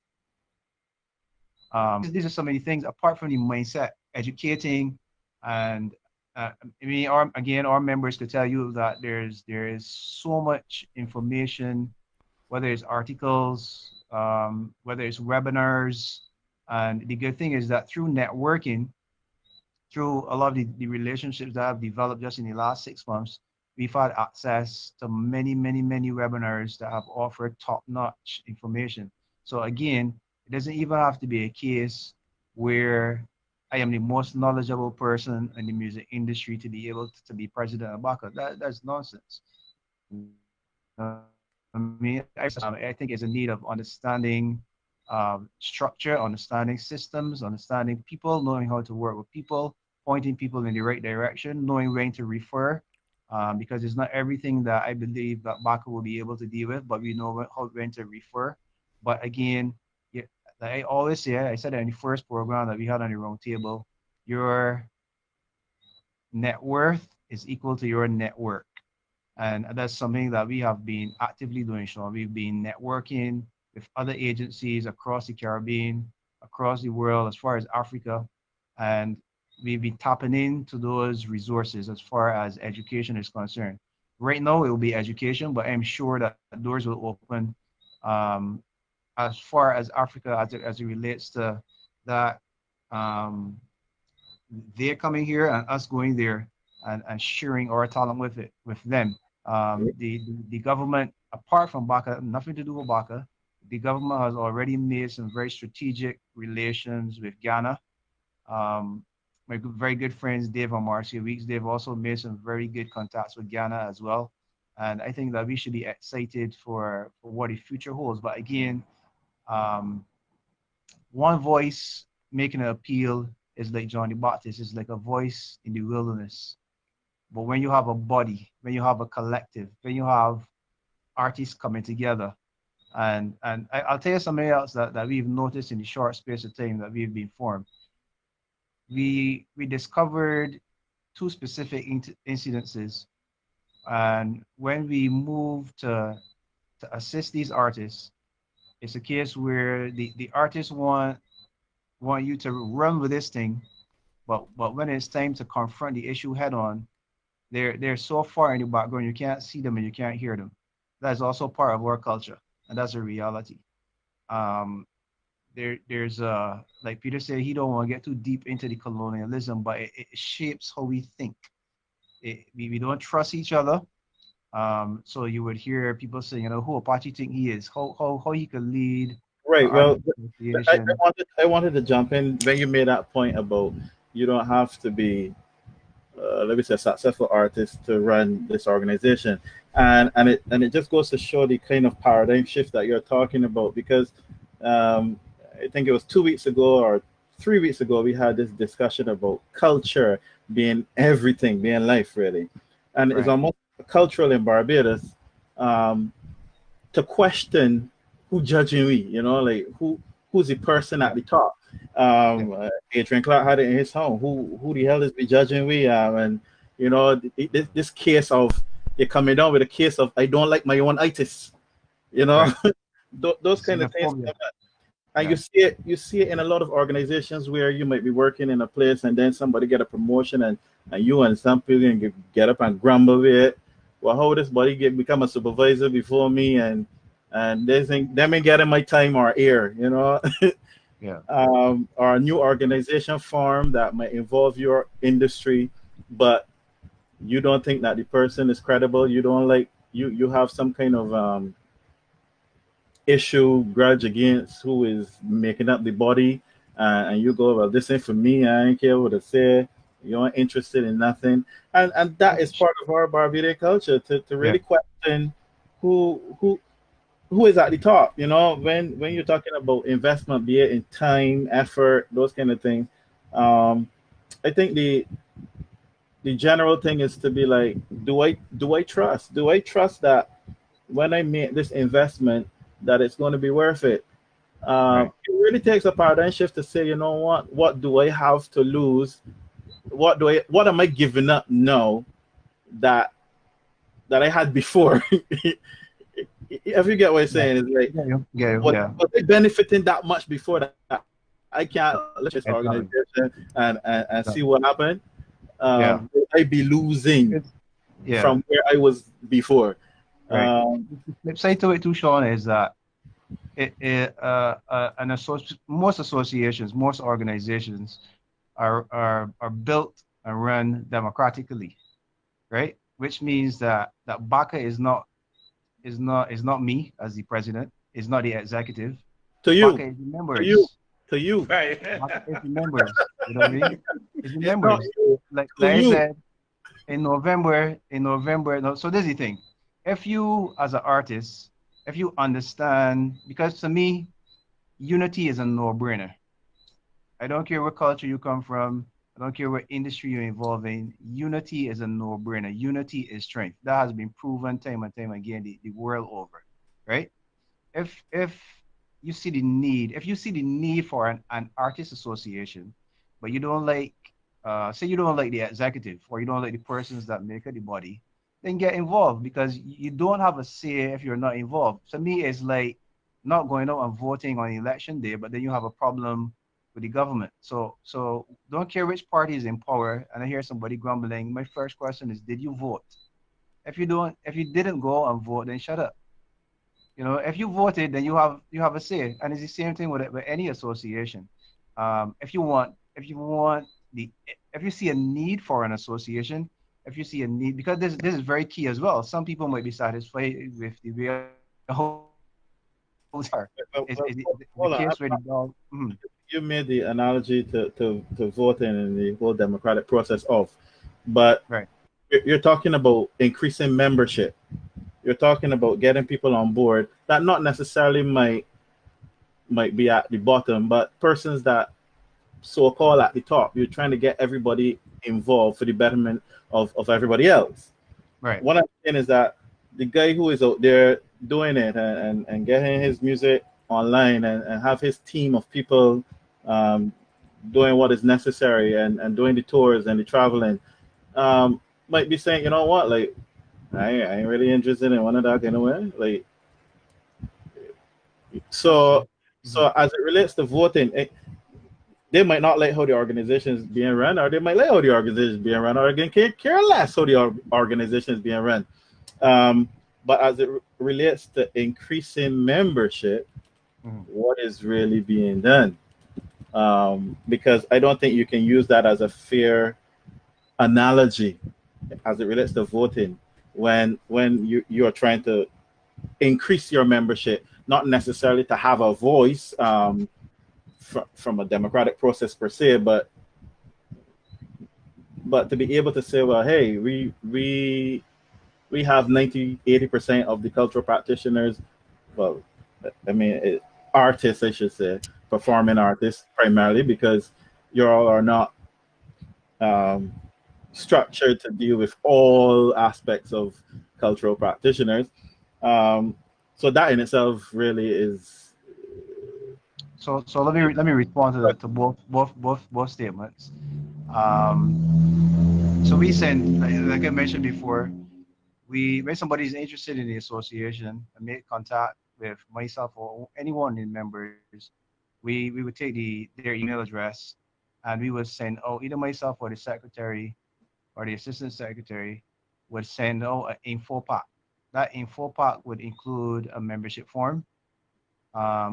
These are so many things apart from the mindset, educating, and our members could tell you that there is so much information, whether it's articles, whether it's webinars, and the good thing is that through networking, through a lot of the relationships that I've developed just in the last 6 months, we've had access to many, many, many webinars that have offered top-notch information. So again, it doesn't even have to be a case where I am the most knowledgeable person in the music industry to be able to be president of BACA. That's nonsense. I think it's a need of understanding structure, understanding systems, understanding people, knowing how to work with people, pointing people in the right direction, knowing when to refer, because it's not everything that I believe that BACA will be able to deal with, but we know when to refer. But again, yeah, like I always say, I said it in the first program that we had on the roundtable, your net worth is equal to your network. And that's something that we have been actively doing, Sean. We've been networking with other agencies across the Caribbean, across the world, as far as Africa. And we've been tapping into those resources as far as education is concerned. Right now, it will be education, but I'm sure that doors will open as far as Africa as it relates to that. They're coming here and us going there and sharing our talent with them. The government, apart from BACA, nothing to do with BACA, the government has already made some very strategic relations with Ghana. My very good friends, Dave and Marcia Weeks, they've also made some very good contacts with Ghana as well. And I think that we should be excited for what the future holds. But again, one voice making an appeal is like John the Baptist, is like a voice in the wilderness. But when you have a body, when you have a collective, when you have artists coming together, and I'll tell you something else that we've noticed in the short space of time that we've been formed. We discovered two specific incidences, and when we moved to assist these artists, it's a case where the artists want you to run with this thing, but when it's time to confront the issue head on, they're so far in the background you can't see them and you can't hear them. That's also part of our culture, and that's a reality. There's like Peter said, he don't want to get too deep into the colonialism, but it shapes how we think. We don't trust each other. So you would hear people saying, who Apache think he is, how he could lead. Right. Well, I wanted to jump in when you made that point about you don't have to be, let me say, a successful artist to run this organization, and it just goes to show the kind of paradigm shift that you're talking about. Because I think it was 2 weeks ago or 3 weeks ago we had this discussion about culture being everything, being life really, and it's almost cultural in Barbados to question who judging we, like who's the person at the top. Adrian Clark had it in his home. Who the hell is be judging we? And this case of you're coming down with a case of I don't like my own artists, those kind of things. And you see it in a lot of organizations where you might be working in a place and then somebody get a promotion and you and some people get up and grumble with it. Well, how this body become a supervisor before me, and and they think they may get in my time or ear, you know. Yeah. Or a new organization form that might involve your industry, but you don't think that the person is credible. You don't like you have some kind of issue, grudge against who is making up the body, and you go, well, this ain't for me. I ain't care what they say. You're not interested in nothing, and that is part of our Barbadian culture to Yeah. really question who is at the top. You know, when you're talking about investment, be it in time, effort, those kind of things. Um, I think the general thing is to be like, do I trust? Do I trust that when I make this investment, that it's going to be worth it? Right. It really takes a paradigm shift to say, you know what do I have to lose? What am I giving up now that I had before? If you get what I'm Yeah. saying, it's like, Yeah. Yeah. Yeah. was I benefiting that much before that I can't let this Exactly. organization and see Exactly. what happened? Yeah. Will I be losing It's, yeah. from where I was before? Right. Um, The flip side to it too, Sean, is that most associations, most organizations are built and run democratically, right? Which means that Baka is not me as the president, is not the executive. to you, Baka is the to you, members. to you. Right. Baka is the members. You know what I mean? It's the It's not members. you, to Like I you. said, in November, no, so this is the thing. If you as an artist, if you understand, because to me, unity is a no-brainer. I don't care what culture you come from. I don't care what industry you're involved in. Unity is a no-brainer. Unity is strength. That has been proven time and time again, the world over, right? If if you see the need for an artist association, but you don't like, say you don't like the executive or you don't like the persons that make up the body, then get involved because you don't have a say if you're not involved. To me, it's like not going out and voting on election day, but then you have a problem with the government. So don't care which party is in power. And I hear somebody grumbling. My first question is, did you vote? If you didn't go and vote, then shut up. If you voted, then you have a say, and it's the same thing with any association. If you see a need for an association, if you see a need, because this is very key as well. Some people might be satisfied with the way things are. Well, Is well, the hold on. case where the dog? You made the analogy to voting and the whole democratic process of, but Right. you're talking about increasing membership. You're talking about getting people on board that not necessarily might be at the bottom, but persons that so-called at the top. You're trying to get everybody involved for the betterment of everybody else. Right. What I'm saying is that the guy who is out there doing it and getting his music online and have his team of people um, doing what is necessary and doing the tours and the traveling might be saying, you know what, like I ain't really interested in one of that anyway. Like That's true. so Mhm. so as it relates to voting, they might not like how the organization is being run, or they might like how the organization is being run, or again care less how the organization is being run. Um, but as it relates to increasing membership, Mhm. what is really being done? Because I don't think you can use that as a fair analogy as it relates to voting when you're trying to increase your membership, not necessarily to have a voice from a democratic process per se, but to be able to say, well, hey, we have 90-80% of the cultural practitioners, well, I mean, artists, I should say, performing artists primarily, because you all are not um, structured to deal with all aspects of cultural practitioners. Um, so that in itself really is. So let me respond to both statements. So we send, like I mentioned before, when somebody is interested in the association and make contact with myself or anyone in members, we would take their email address and we would send out, either myself or the secretary or the assistant secretary would send out an info pack. that info pack would include a membership form.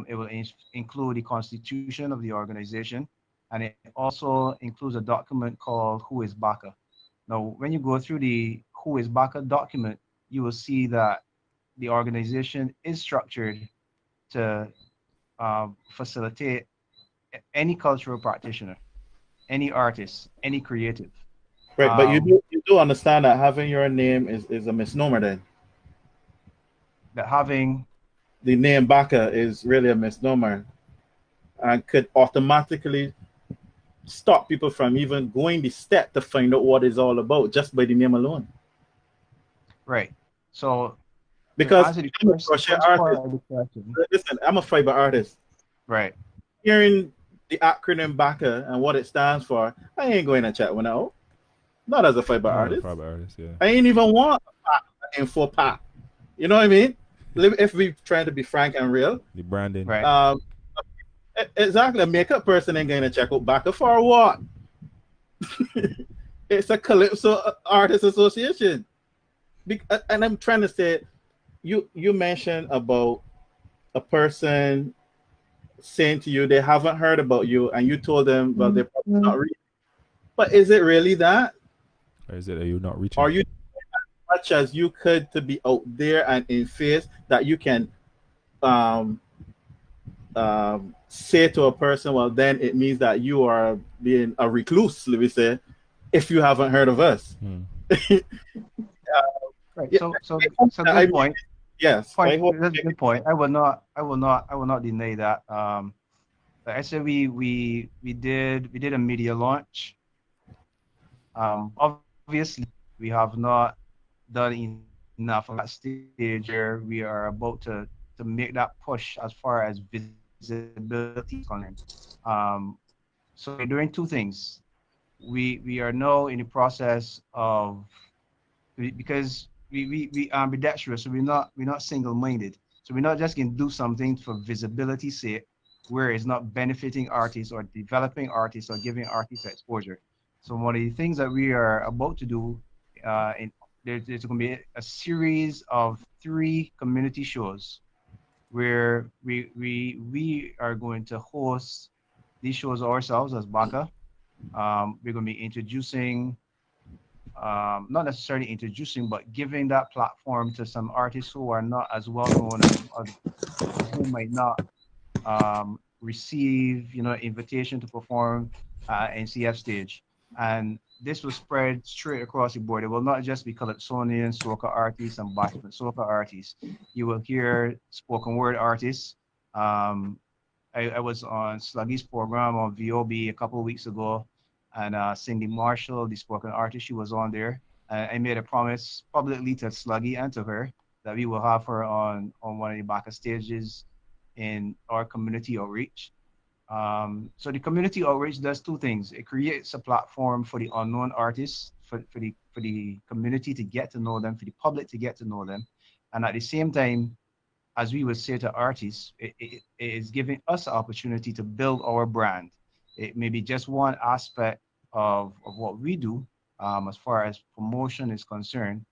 It will include the constitution of the organization, and it also includes a document called Who is Baka. Now, when you go through the Who is Baka document, you will see that the organization is structured to facilitate any cultural practitioner, any artist, any creative. Right, but Um, you do understand that having your name is a misnomer then. that having The name Baka is really a misnomer and could automatically stop people from even going the step to find out what it's all about just by the name alone. right. So to Because answer I'm a the crochet first part artist. of the question, Listen, I'm a fiber artist. right, Hearing the acronym Baka and what it stands for, I ain't going to chat one out. Not as a fiber Not a artist. private artist, yeah. I ain't even want an info pack. You know what I mean? If we trying to be frank and real. The branding. right. Exactly. A makeup person ain't going to check out Baka for what? It's a Calypso Artists Association. And I'm trying to say, you mentioned about a person saying to you they haven't heard about you, and you told them, well, they're probably not reading. But is it really that? Or is it that you're not reaching? Are you as much as you could to be out there and in face that you can um, say to a person, well, then it means that you are being a recluse, let me say, if you haven't heard of us. Right. Yeah, So good point. Yes, I hope. That's a good point. I will not deny that. Like I said, we did a media launch. Obviously, we have not done enough on that stage where we are about to make that push as far as visibility is concerned. So we're doing two things. We are now in the process of because we are ambidextrous, so we're not single-minded. So we're not just gonna do something for visibility sake, where it's not benefiting artists or developing artists or giving artists exposure. So one of the things that we are about to do, there's going to be a series of 3 community shows where we are going to host these shows ourselves as Baka. We're going to be introducing not necessarily introducing, but giving that platform to some artists who are not as well known as others, who might not receive, invitation to perform NCF stage. And this will spread straight across the board. It will not just be Calypsonian soca artists and bashment soca artists. You will hear spoken word artists. Um, I was on Sluggy's program on VOB a couple of weeks ago, and Cindy Marshall, the spoken artist, she was on there. I made a promise publicly to Sluggy and to her that we will have her on one of the back stages in our community outreach. So the community outreach does 2 things. It creates a platform for the unknown artists, for the community to get to know them, for the public to get to know them, and at the same time, as we would say to artists, it is giving us an opportunity to build our brand. It may be just one aspect of what we do as far as promotion is concerned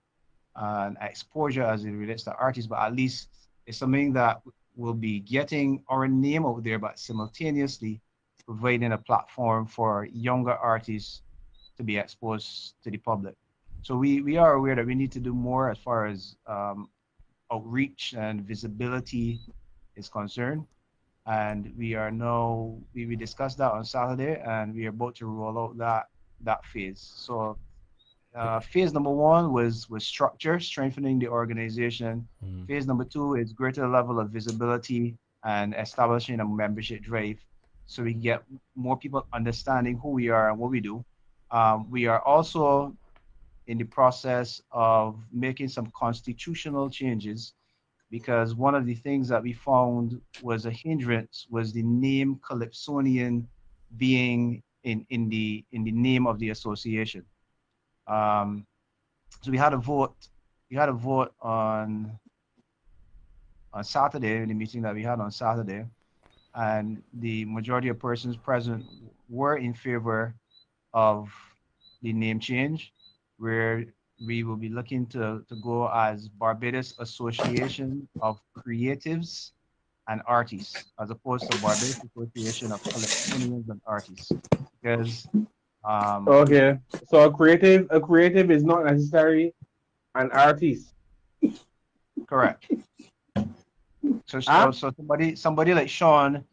and exposure as it relates to artists, but at least it's something that will be getting our name out there, but simultaneously providing a platform for younger artists to be exposed to the public. So we are aware that we need to do more as far as outreach and visibility is concerned. And we are now, we discussed that on Saturday, and we are about to roll out that phase. So phase number 1 was structure, strengthening the organization. Phase number 2 is greater level of visibility and establishing a membership drive, so we get more people understanding who we are and what we do. We are also in the process of making some constitutional changes, because one of the things that we found was a hindrance was the name Calypsonian being in the name of the association. Um, so we had a vote. We had a vote on Saturday in the meeting that we had on Saturday, and the majority of persons present were in favor of the name change, where we will be looking to go as Barbados Association of Creatives and Artists, as opposed to Barbados Association of Collectonians and Artists, because um, Okay. So a creative is not necessarily an artist. correct. Huh? So somebody like Sean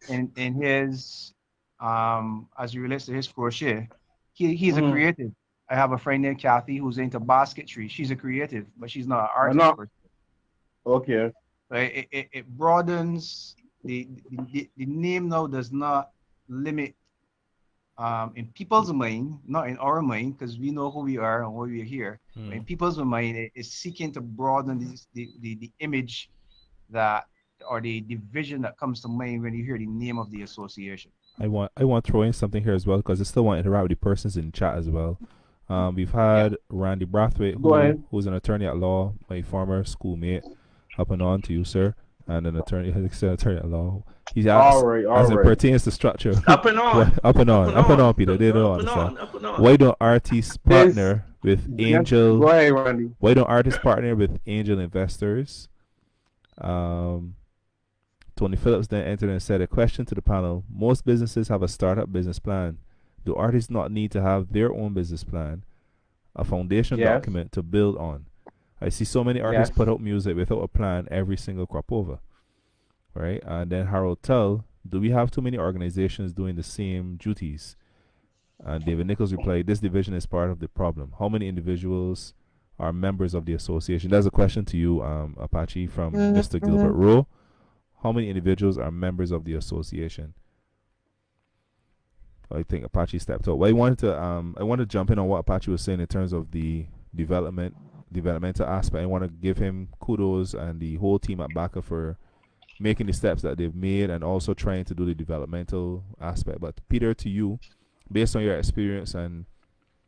in his as it relates to his crochet, he's a Mm-hmm. creative. I have a friend named Kathy who's into basketry. She's a creative, but she's not an But artist not per se. okay. Right? It broadens the name now does not limit in people's mind, not in our mind, because we know who we are and why we are here. But in people's mind, it is seeking to broaden the image that or the vision that comes to mind when you hear the name of the association. I want to throw in something here as well because I still want to interact with the persons in chat as well. We've Yeah. had Randy Brathwaite, Go ahead. who's an attorney at law, my former schoolmate, up and on to you, sir, and an attorney, he's an attorney at law. He's asked, All as it right. pertains to structure, Up and on. up and on, Peter. They don't Up and understand. on. Up and on. Why don't artists This partner with yes, go ahead, Randy. Why don't artists partner with angel investors? Um, Tony Phillips then entered and said, a question to the panel. Most businesses have a startup business plan. Do artists not need to have their own business plan, a foundation Yes. document to build on? I see so many artists Yes. put out music without a plan every single crop over, right? And then Harold Tell, do we have too many organizations doing the same duties? And David Nichols replied, this division is part of the problem. How many individuals are members of the association? That's a question to you, Apache, from Mr. Gilbert Rowe. How many individuals are members of the association? I think Apache stepped out. Well, I wanted to jump in on what Apache was saying in terms of the developmental aspect. I want to give him kudos and the whole team at BACA for making the steps that they've made and also trying to do the developmental aspect. But Peter, to you, based on your experience, and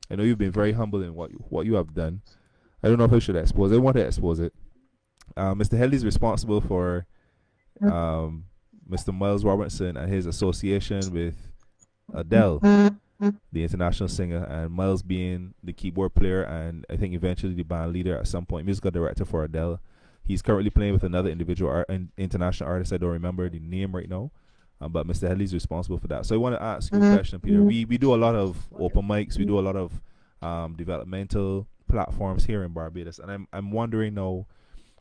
I know you've been very humble in what you have done. I don't know if I should expose it. I want to expose it. Mr. Headley is responsible for Mr. Miles Robertson and his association with Adele, the international singer, and Miles being the keyboard player and I think eventually the band leader at some point, musical director for Adele. He's currently playing with another individual international artist. I don't remember the name right now, but Mr. Headley is responsible for that. So I want to ask you a question, Peter. We do a lot of open mics. We do a lot of developmental platforms here in Barbados, and I'm wondering now,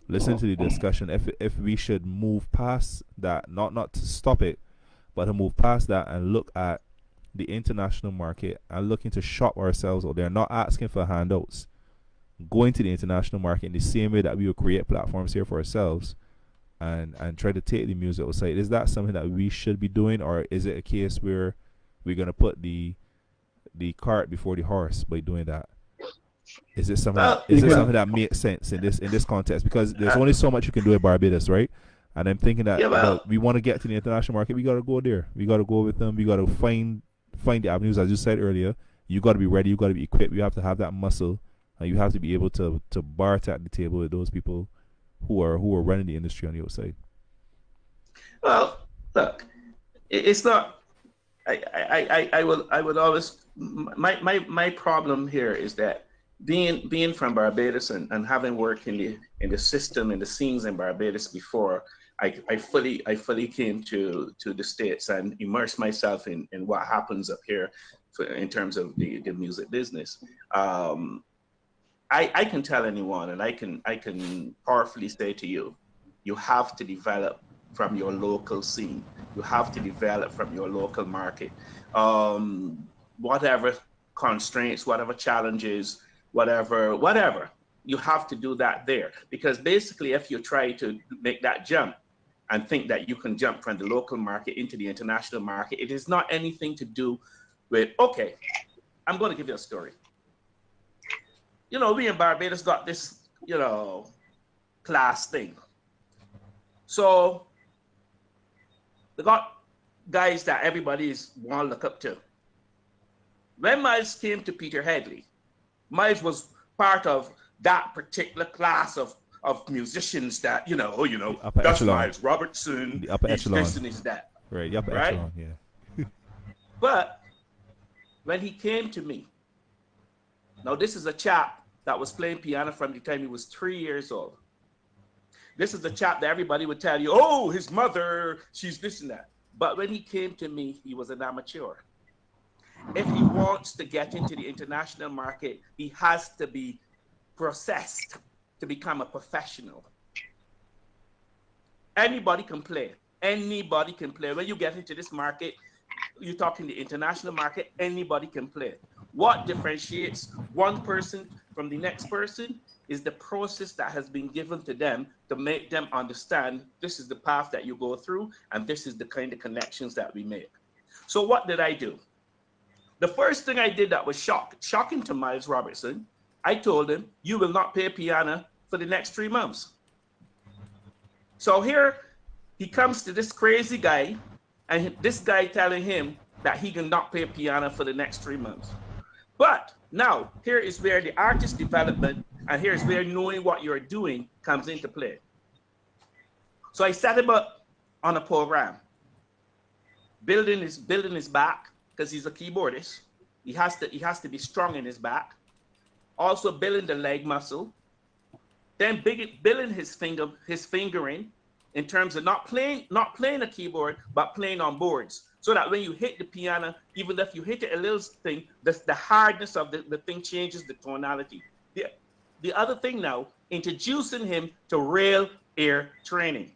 listen to the discussion, if we should move past that, not to stop it, but to move past that and look at the international market and looking to shop ourselves out there, not asking for handouts, going to the international market in the same way that we will create platforms here for ourselves and try to take the music outside. Is that something that we should be doing, or is it a case where we're going to put the cart before the horse by doing that? Is it something something that makes sense in this context? Because there's only so much you can do in Barbados, right? And I'm thinking that we want to get to the international market. We got to go there. We got to go with them. We got to find the avenues, as you said earlier. You got to be ready. You got to be equipped. You have to have that muscle, and you have to be able to barter at the table with those people who are running the industry on the outside. Well, look, it's not. I would always. My problem here is that being from Barbados and having worked in the system and the scenes in Barbados before, I fully came to the States and immersed myself in what happens up here in terms of the music business. I can tell anyone, and I can powerfully say to you, you have to develop from your local scene. You have to develop from your local market. Whatever constraints, whatever challenges, whatever, you have to do that there. Because basically, if you try to make that jump and think that you can jump from the local market into the international market, it is not anything to do with, okay, I'm going to give you a story. You know, we in Barbados got this, class thing. So they got guys that everybody's want to look up to. When Miles came to Peter Headley, Miles was part of that particular class of musicians that, that's echelon. Miles Robertson, the upper echelon. This and he's that. Right, the upper right? echelon, yeah. But when he came to me, now this is a chap that was playing piano from the time he was 3 years old. This is the chap that everybody would tell you, oh, his mother, she's this and that. But when he came to me, he was an amateur. If he wants to get into the international market, he has to be processed to become a professional. Anybody can play. Anybody can play. When you get into this market, you're talking the international market, anybody can play. What differentiates one person from the next person is the process that has been given to them to make them understand this is the path that you go through and this is the kind of connections that we make. So what did I do? The first thing I did that was shocking to Miles Robertson, I told him, you will not play piano for the next 3 months. So here he comes to this crazy guy, and this guy telling him that he cannot play piano for the next 3 months. But now, here is where the artist development, and here's where knowing what you're doing comes into play. So I set him up on a program, building his back, because he's a keyboardist. He has to be strong in his back. Also building the leg muscle. Then building his fingering in terms of not playing a keyboard, but playing on boards. So that when you hit the piano, even if you hit it a little thing, the hardness of the thing changes the tonality. The other thing now, introducing him to rail air training.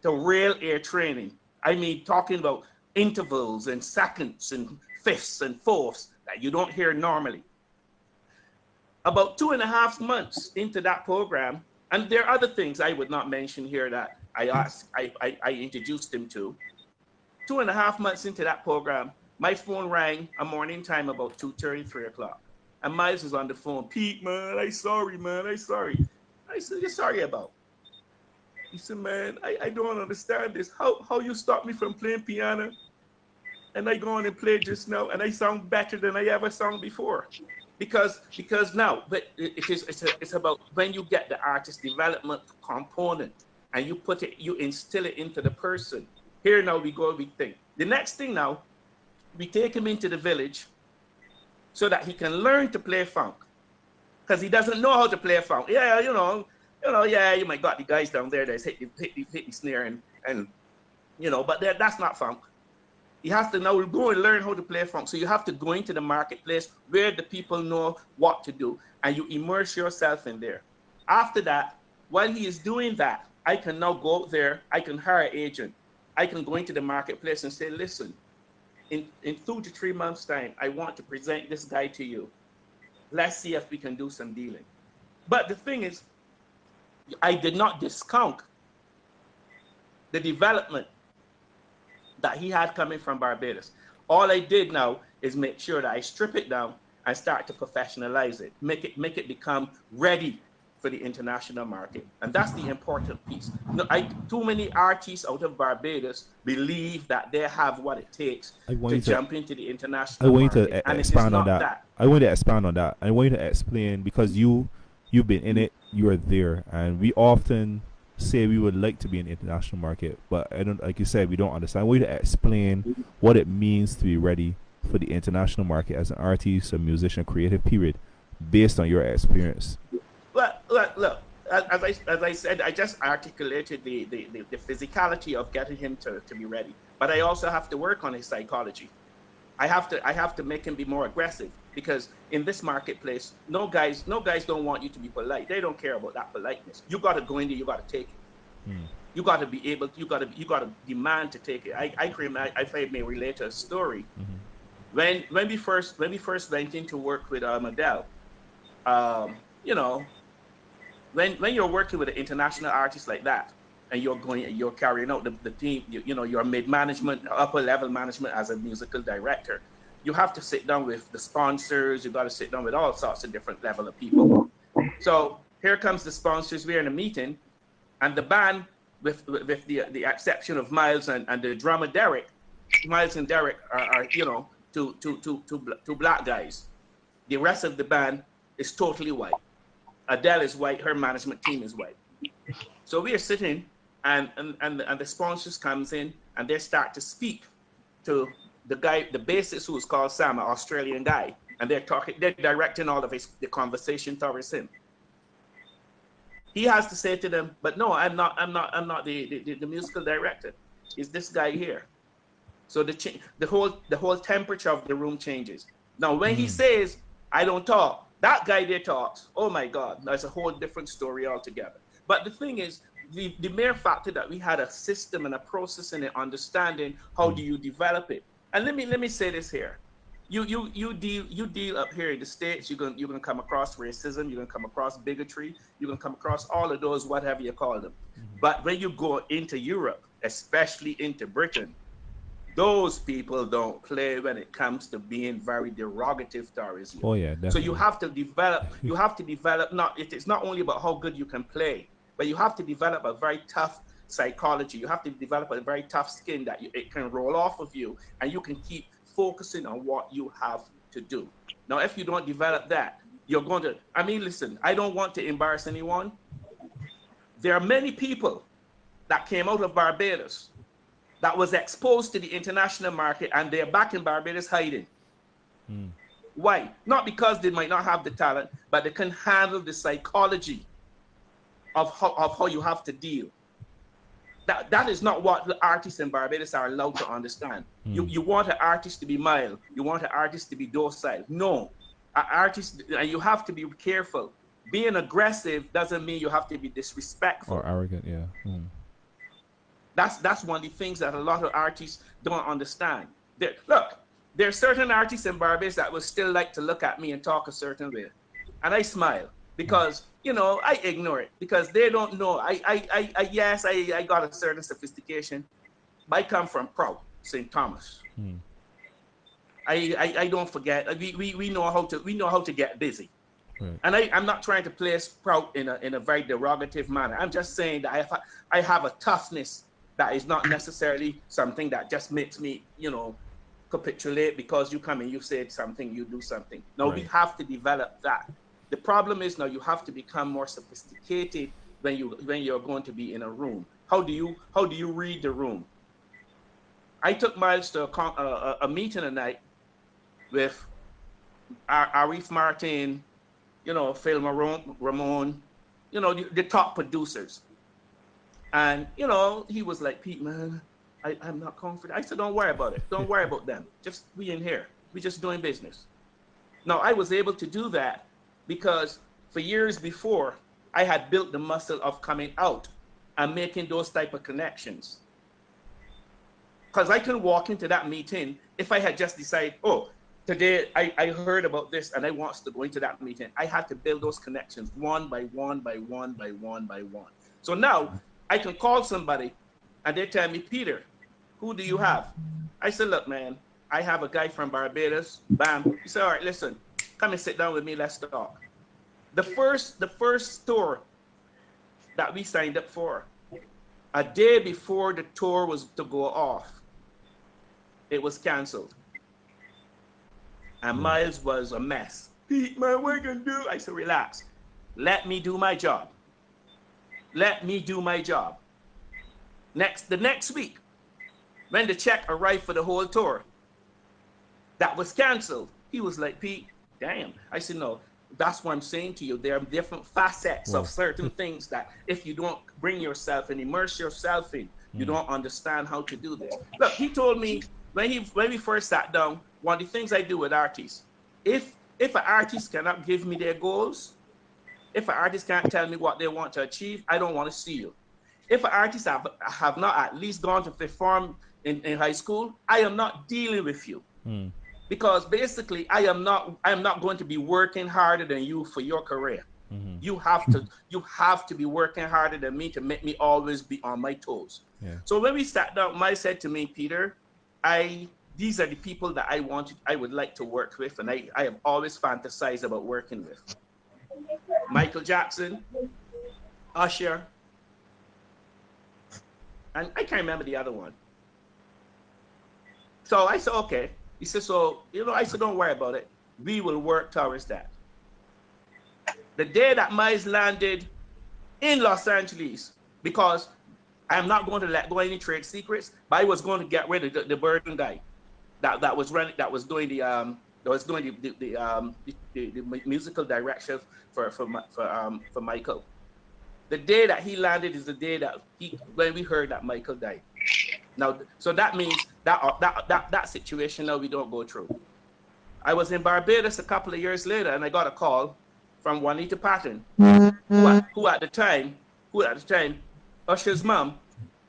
To rail air training. I mean, talking about intervals and seconds and fifths and fourths that you don't hear normally. About 2.5 months into that program, and there are other things I would not mention here that I introduced him to. 2.5 months into that program, my phone rang a morning time about 2:30, 3 o'clock. And Miles was on the phone. Pete, man, I'm sorry, man, I'm sorry. I said, you're sorry about? He said, man, I don't understand this. How you stop me from playing piano? And I go on and play just now, and I sound better than I ever sound before. Because now, but it's about when you get the artist development component and you instill it into the person. Here now we think. The next thing now, we take him into the village so that he can learn to play funk. Because he doesn't know how to play funk. Yeah, yeah, you might got the guys down there that hit the snare and but that's not funk. He has to now go and learn how to play funk. So you have to go into the marketplace where the people know what to do, and you immerse yourself in there. After that, while he is doing that, I can now go out there, I can hire an agent. I can go into the marketplace and say, listen, in 2 to 3 months' time, I want to present this guy to you. Let's see if we can do some dealing. But the thing is, I did not discount the development that he had coming from Barbados. All I did now is make sure that I strip it down and start to professionalize it, make it become ready for the international market. And that's the important piece. Too many artists out of Barbados believe that they have what it takes to jump into the international market. I want you to expand on that. I want you to expand on that. I want you to explain, because you've been in it, you are there, and we often say we would like to be in the international market, but I don't, like you said, we don't understand. I want you to explain what it means to be ready for the international market as an artist, a musician, creative period, based on your experience. Well, look, as I said, I just articulated the physicality of getting him to be ready, but I also have to work on his psychology. I have to make him be more aggressive, because in this marketplace, no guys don't want you to be polite. They don't care about that politeness. You got to go in there. You got to take it. You got to be able. You got to demand to take it. I may relate a story. When we first went into work with Adele, when you're working with an international artist like that, and you're carrying out the team, you're mid-management, upper level management as a musical director. You have to sit down with the sponsors. You got to sit down with all sorts of different level of people. So here comes the sponsors. We're in a meeting, and the band, with the exception of Miles and the drummer Derek, Miles and Derek are two black guys. The rest of the band is totally white. Adele is white. Her management team is white. So we are sitting. And the sponsors comes in, and they start to speak to the guy, the bassist, who is called Sam, an Australian guy, and they're directing all of the conversation towards him. He has to say to them, but no, I'm not the musical director. It's this guy here. So the whole temperature of the room changes. Now, when he says, I don't talk, that guy there talks. Oh my God, that's a whole different story altogether. But the thing is, the mere fact that we had a system and a process and an understanding, how do you develop it? And let me say this here. You deal up here in the States, you're gonna come across racism, you're gonna come across bigotry, you're gonna come across all of those, whatever you call them. But when you go into Europe, especially into Britain, those people don't play when it comes to being very derogative towards you. Oh yeah, definitely. So you have to develop, it's not only about how good you can play, but you have to develop a very tough psychology. You have to develop a very tough skin that it can roll off of you, and you can keep focusing on what you have to do. Now, if you don't develop that, you're going to, I mean, listen, I don't want to embarrass anyone. There are many people that came out of Barbados that was exposed to the international market, and they're back in Barbados hiding. Why? Not because they might not have the talent, but they can handle the psychology of how you have to deal. That is not what the artists in Barbados are allowed to understand. You want an artist to be mild. You want an artist to be docile. No, an artist, and you have to be careful. Being aggressive doesn't mean you have to be disrespectful or arrogant. Yeah. That's one of the things that a lot of artists don't understand. Look, there are certain artists in Barbados that will still like to look at me and talk a certain way, and I smile because I ignore it because they don't know. Yes, I got a certain sophistication, but I come from proud St. Thomas. I don't forget. We know how to get busy. Right. And I'm not trying to place proud in a very derogative manner. I'm just saying that I have a toughness that is not necessarily something that just makes me, capitulate because you come and you say something, you do something. No, right. We have to develop that. The problem is now you have to become more sophisticated when you're going to be in a room. How do you read the room? I took Miles to a meeting tonight with Arif Martin, Phil Ramon, the top producers. And, he was like, Pete, man, I'm not confident. I said, don't worry about it. Don't worry about them. Just we in here. We just doing business. Now, I was able to do that because for years before, I had built the muscle of coming out and making those type of connections. Because I couldn't walk into that meeting if I had just decided, today I heard about this and I want to go into that meeting. I had to build those connections one by one by one by one by one. So now I can call somebody and they tell me, Peter, who do you have? I said, look, man, I have a guy from Barbados. Bam. He said, all right, listen, come and sit down with me. Let's talk. The first tour that we signed up for, a day before the tour was to go off, it was canceled. And Miles was a mess. Pete, man, what are you gonna do? I said, relax. Let me do my job. Let me do my job. The next week, when the check arrived for the whole tour, that was canceled. He was like, Pete, damn. I said, no, that's what I'm saying to you. There are different facets of certain things that if you don't bring yourself and immerse yourself in, you don't understand how to do this. Look, he told me when we first sat down, one of the things I do with artists, if an artist cannot give me their goals, if an artist can't tell me what they want to achieve, I don't want to see you. If an artist have not at least gone to perform in high school, I am not dealing with you. Because basically I am not going to be working harder than you for your career. You have to be working harder than me to make me always be on my toes. Yeah. So when we sat down, Mike said to me, Peter, these are the people that I would like to work with, and I have always fantasized about working with. Michael Jackson, Usher, and I can't remember the other one. So I said, okay. He said, I said, don't worry about it. We will work towards that. The day that Miles landed in Los Angeles, because I'm not going to let go any trade secrets, but I was going to get rid of the Bergen guy that was doing that was doing the musical direction for Michael. The day that he landed is the day that when we heard that Michael died. Now, so that means that situation now we don't go through. I was in Barbados a couple of years later, and I got a call from Juanita Patton, who at the time, Usher's mom,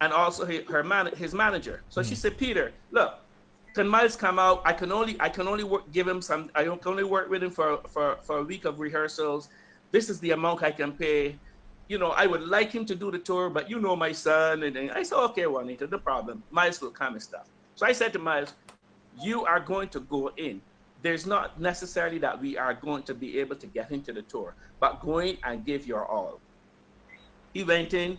and also his manager. So she said, Peter, look, can Miles come out? I can only give him some. I can only work with him for a week of rehearsals. This is the amount I can pay. You know, I would like him to do the tour, but you know my son. And I said, okay, Juanita, no problem. Miles will come and stuff. So I said to Miles, you are going to go in. There's not necessarily that we are going to be able to get into the tour, but go in and give your all. He went in.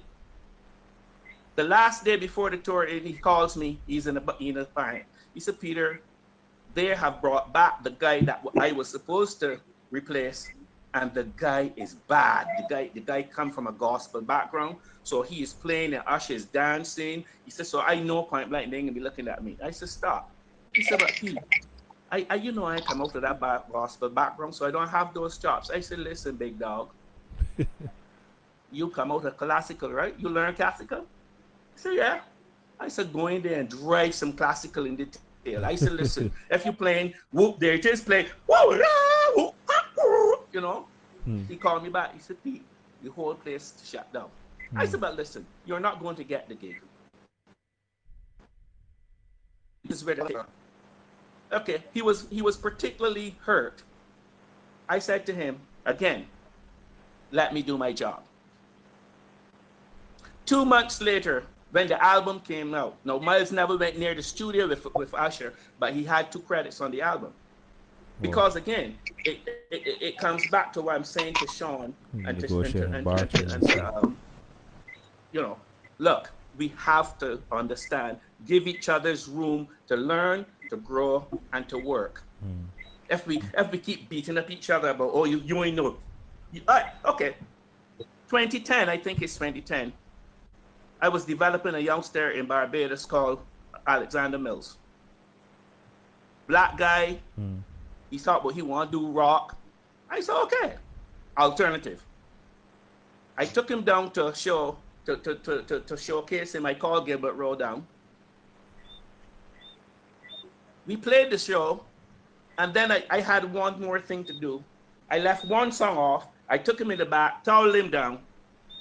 The last day before the tour, and he calls me. He's in a fine. He said, Peter, they have brought back the guy that I was supposed to replace, and the guy is bad. The guy come from a gospel background, so he is playing and Usher is dancing. He said, so I know point blank they're gonna be looking at me. I said, stop. He said, but Pete, I come out of that gospel background, so I don't have those chops. I said, listen, big dog, you come out of classical, right? You learn classical? I said, yeah. I said, go in there and drive some classical in detail. I said, listen, if you're playing, whoop, there it is, play, whoa, whoop, you know. He called me back. He said, Pete, the whole place shut down. I said, but listen, you're not going to get the gig. Okay, he was particularly hurt. I said to him, again, let me do my job. 2 months later, when the album came out, now Miles never went near the studio with Usher, but he had 2 credits on the album. Because again, it comes back to what I'm saying to Sean and you know, look, we have to understand, give each other's room to learn, to grow, and to work. If we keep beating up each other about, oh, you ain't know. Okay. 2010, I think it's 2010. I was developing a youngster in Barbados called Alexander Mills. Black guy. He thought, well, he want to do rock. I said, okay, alternative. I took him down to a show, to showcase him. I called Gilbert Rowe down. We played the show, and then I had one more thing to do. I left one song off. I took him in the back, toweled him down.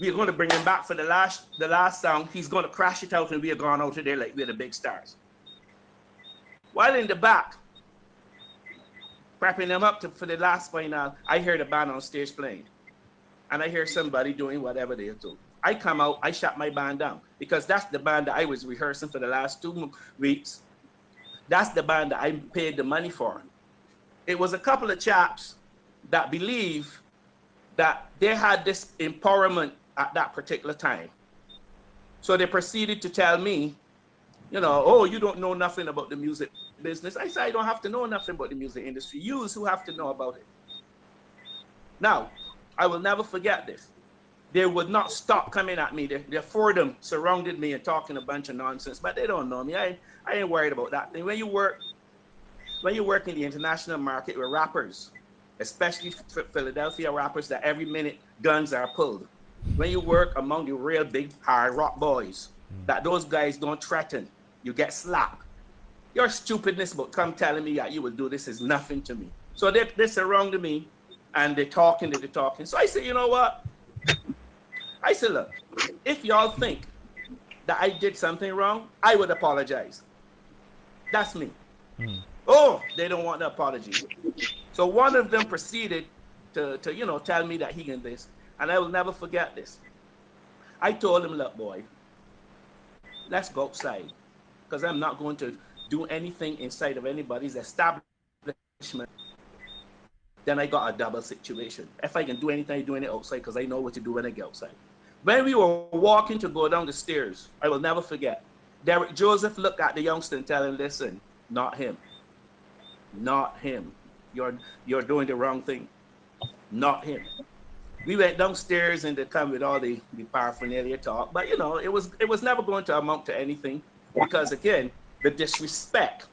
We are going to bring him back for the last song. He's going to crash it out, and we are going out there like we're the big stars. While in the back, prepping them up for the last final, I hear the band on stage playing. And I hear somebody doing whatever they do. I come out, I shut my band down, because that's the band that I was rehearsing for the last 2 weeks. That's the band that I paid the money for. It was a couple of chaps that believe that they had this empowerment at that particular time. So they proceeded to tell me, you know, oh, you don't know nothing about the music business. I said, I don't have to know nothing about the music industry. Yous who have to know about it. Now, I will never forget this. They would not stop coming at me. The 4 of them surrounded me and talking a bunch of nonsense, but they don't know me. I ain't worried about that thing. When you work in the international market with rappers, especially Philadelphia rappers, that every minute guns are pulled. When you work among the real big hard rock boys, that those guys don't threaten, you get slapped. Your stupidness about come telling me that you will do this is nothing to me. So they surrounded me and they're talking. So I said, you know what? I said, look, if y'all think that I did something wrong, I would apologize. That's me. Oh, they don't want the apology. So one of them proceeded to tell me that he can this. And I will never forget this. I told him, look, boy, let's go outside. Because I'm not going to do anything inside of anybody's establishment. Then I got a double situation. If I can do anything, I'm doing it outside because I know what to do when I get outside. When we were walking to go down the stairs, I will never forget. Derek Joseph looked at the youngster and tell him, listen, not him. Not him. You're doing the wrong thing. Not him. We went downstairs and they come with all the paraphernalia talk, but it was never going to amount to anything because again, the disrespect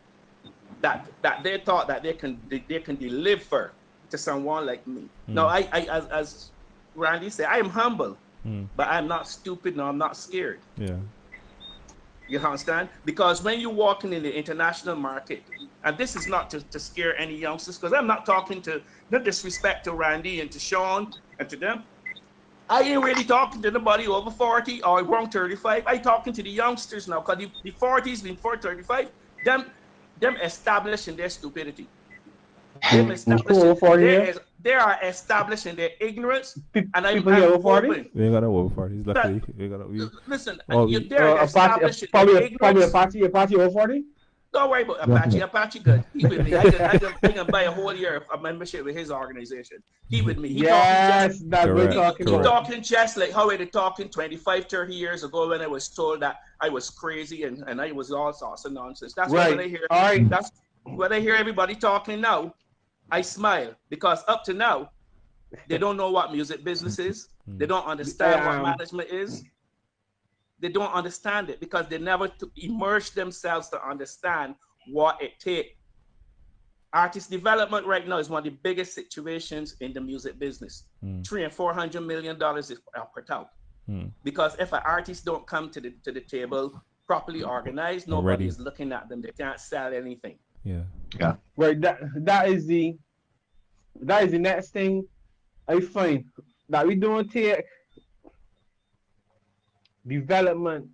that they thought that they can deliver to someone like me. Now, I as Randy said, I am humble, but I'm not stupid. No, I'm not scared. Yeah. You understand? Because when you're walking in the international market, and this is not to scare any youngsters, because I'm not talking to, no disrespect to Randy and to Sean and to them. I ain't really talking to nobody over 40 or around 35. I talking to the youngsters now, because the 40s before 35, them establishing their stupidity. Them establishing, they are establishing their ignorance, and I'm hoping. We ain't got no over 40s. Luckily, we got no. Listen, they're establishing their ignorance. Apache over 40? Don't worry about Apache. Apache good. He with me. I can buy a whole year of membership with his organization. He with me. He yes, that's what we're talking about. He talking just like how they talking 25, 30 years ago when I was told that I was crazy and I was all sorts of nonsense. That's right. What I hear. All right. That's what I hear everybody talking now. I smile because up to now, they don't know what music business is. They don't understand what management is. They don't understand it because they never immerse themselves to understand what it takes. Artist development right now is one of the biggest situations in the music business. $300 and $400 million is put out. Because if an artist don't come to the table properly organized, nobody is looking at them. They can't sell anything. Yeah. Right. That is the next thing I find that we don't take development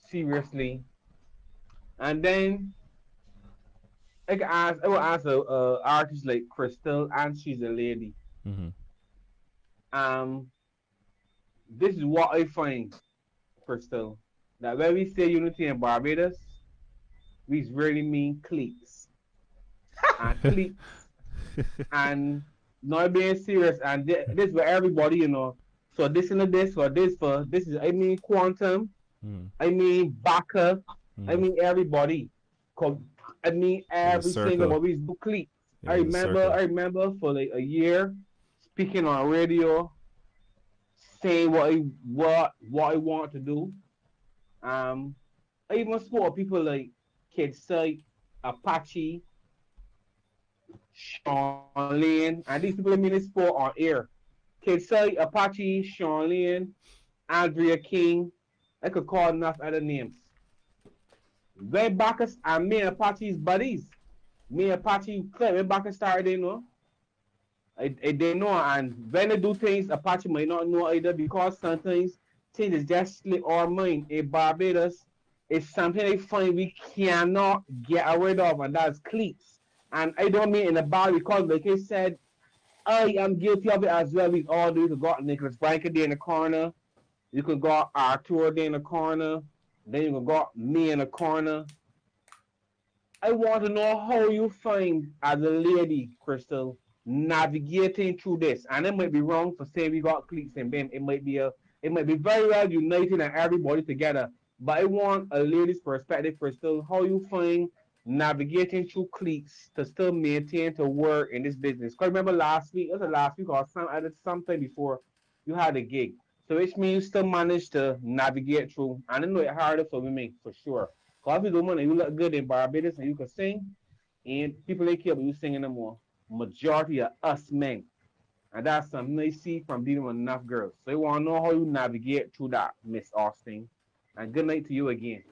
seriously, and then I will ask a artist like Crystal, and she's a lady. This is what I find, Crystal, that when we say unity in Barbados, we really mean cliques. And cliques. And not being serious. And this for everybody, you know. So this and this for this is, I mean, Quantum. I mean, Baka. I mean, everybody. I mean, every single one. We do cliques. I remember for like a year speaking on radio, saying what I want to do. I even spoke to people like Kid Sight, Apache, Sean Lane, and these people in sport on air. Kid Sight, Apache, Sean Lane, Andrea King. I could call enough other names. When Bacchus and me and Apache's buddies. Me and Apache, when Bacchus started, they know. They know, and when they do things, Apache might not know either, because sometimes things just slip our mind. In Barbados, it's something they find we cannot get rid of, and that's cliques. And I don't mean in a bad, because like I said, I am guilty of it as well. We all do. You could got Nicholas Branker there in the corner. You could got Arturo there in the corner. Then you could got me in the corner. I want to know how you find, as a lady, Crystal, navigating through this. And it might be wrong for saying we got cliques and them. It might be very well united and everybody together. But I want a lady's perspective, Crystal, how you find navigating through cliques to still maintain to work in this business. Because remember last week or sometime before, you had a gig. So which means you still managed to navigate through. And I know it's harder for women, for sure. Because if you do money, you look good in Barbados and you can sing, and people ain't care about you singing no more. Majority of us men. And that's something they see from dealing with enough girls. So they want to know how you navigate through that, Miss Austin. And good night to you again.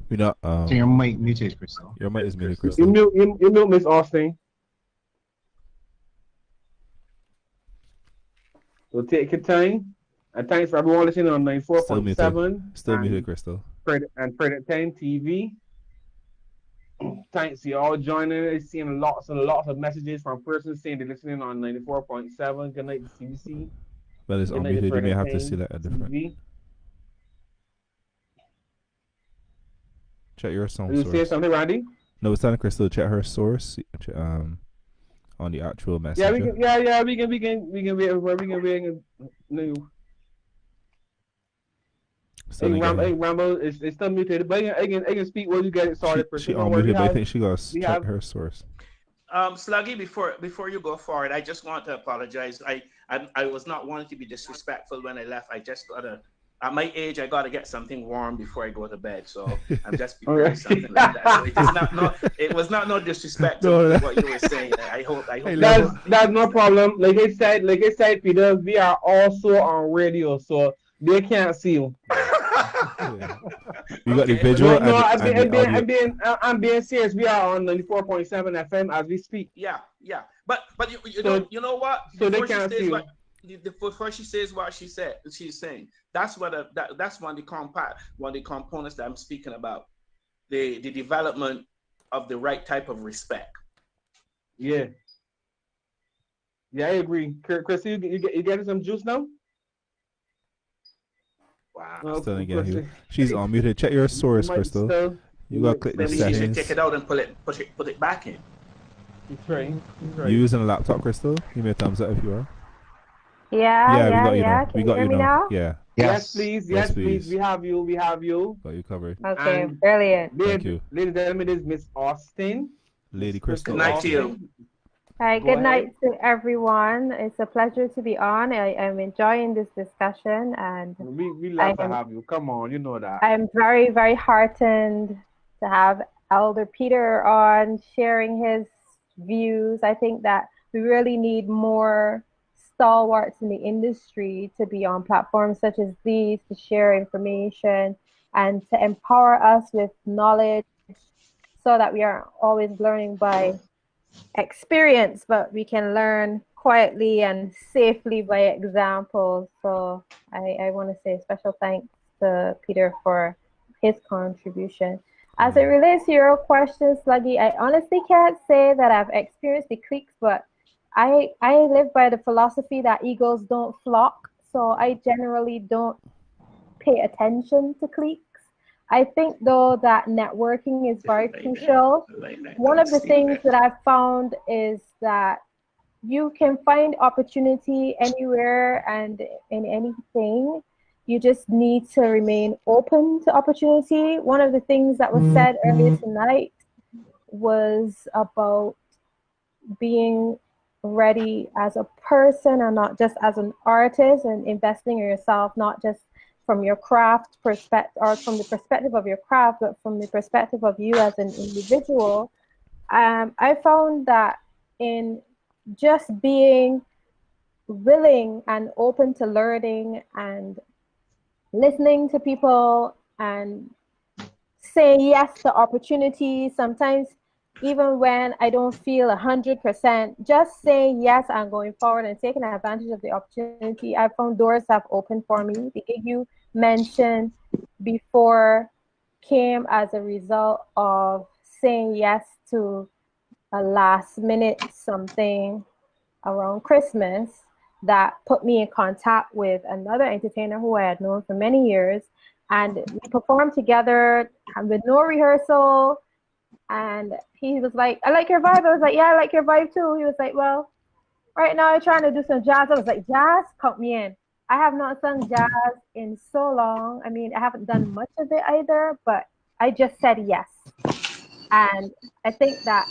We not. So your mic muted, Crystal. Your mic is muted, Crystal. You mute Miss Austin. So take your time. And thanks for everyone listening on 94.7. Still muted, Crystal. And Credit 10 TV. Thanks to you all joining. I'm seeing lots of messages from persons saying they're listening on 94.7. Good night to CBC. Well, it's unmuted. You may have to select a different. TV. Check your sound Did you source. say something, Randy? No, it's telling Crystal to check her source on the actual message. Yeah, we can no. Rambo is still muted, but I can speak while you get it started. She unmuted, but I think she got to check her source. Sluggy, before you go forward, I just want to apologize. I was not wanting to be disrespectful when I left. I just gotta, at my age, I gotta get something warm before I go to bed. So I'm just preparing something like that. So it is not no, it was not no disrespect to what you were saying. I hope that's no problem. Like I said, Peter, we are also on radio, so they can't see you. Yeah. You got the Okay. visual No, and the audio. I'm being serious. We are on 94.7 FM as we speak. Yeah, yeah. But So- you know what? so they Before she can't says see what before she says what she's saying. That's that's one of the components that I'm speaking about. The development of the right type of respect. Yeah. Yeah, I agree. Chris, you getting some juice now? Wow. No, Still didn't get you. Crystal. She's on mute. Check your source, might Crystal. still- You gotta click the Maybe she should settings. take it out and put it back in. He's trying. You using a laptop, Crystal? Give me a thumbs up if you are. Yeah, we got you now. Can We you got hear you me now. now? Yeah, Yes, please. Yes, Yes, please. please. We have you. We have you. got you covered. Okay, And- brilliant. Thank you. Ladies and gentlemen, this is Miss Austin. Lady Miss Crystal. Good night to Austin. you. Hi, Go good ahead. night to everyone. It's a pleasure to be on. I'm enjoying this discussion, and We love to am- have you. Come on, you know that. I'm very, very heartened to have Elder Peter on sharing his views. I think that we really need more stalwarts in the industry to be on platforms such as these to share information and to empower us with knowledge so that we are always learning by experience, but we can learn quietly and safely by example. So I want to say special thanks to Peter for his contribution. As it relates to your question, Sluggy, I honestly can't say that I've experienced the cliques, but I live by the philosophy that eagles don't flock. So I generally don't pay attention to cliques. I think though that networking is very crucial. One of the things that I've found is that you can find opportunity anywhere and in anything. You just need to remain open to opportunity. One of the things that was said earlier tonight was about being ready as a person and not just as an artist, and investing in yourself, not just from your craft perspective or from the perspective of your craft, but from the perspective of you as an individual. I found that in just being willing and open to learning and listening to people and saying yes to opportunities, sometimes even when I don't feel 100%, just saying yes and going forward and taking advantage of the opportunity, I found doors have opened for me. The gig you mentioned before came as a result of saying yes to a last minute something around Christmas that put me in contact with another entertainer who I had known for many years. And we performed together with no rehearsal. And he was like, I like your vibe. I was like, yeah, I like your vibe too. He was like, well, right now I'm trying to do some jazz. I was like, jazz? Count me in. I have not sung jazz in so long. I mean, I haven't done much of it either, but I just said yes. And I think that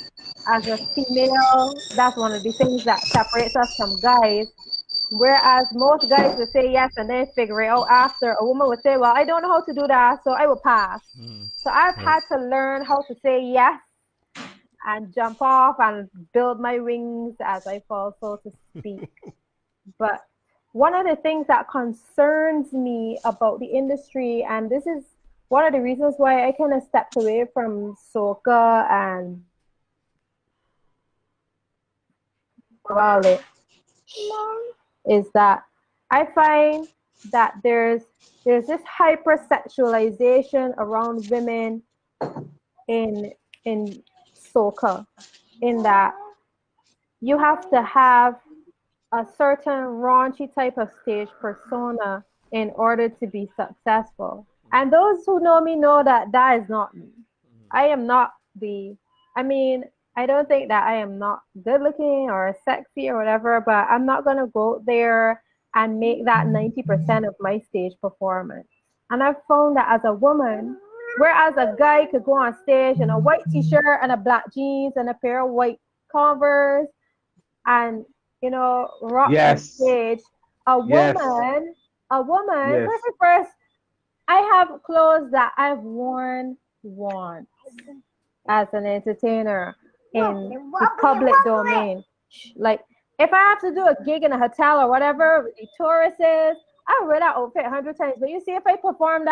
as a female, that's one of the things that separates us from guys. Whereas most guys would say yes and then figure it out after. A woman would say, well, I don't know how to do that, so I will pass. So I've had to learn how to say yes and jump off and build my wings as I fall, so to speak. But one of the things that concerns me about the industry, and this is one of the reasons why I kind of stepped away from soca and is that I find that there's this hypersexualization around women in soca, in that you have to have a certain raunchy type of stage persona in order to be successful. And those who know me know that that is not me. I am not I don't think that I am not good looking or sexy or whatever, but I'm not going to go there and make that 90% of my stage performance. And I've found that as a woman, whereas a guy could go on stage in a white t-shirt and a black jeans and a pair of white Converse, and rock the Yes. stage. A Yes. woman, Yes. first, I have clothes that I've worn once as an entertainer in the public domain. Like, if I have to do a gig in a hotel or whatever with the tourists, I wear that outfit 100 times. But you see, if I perform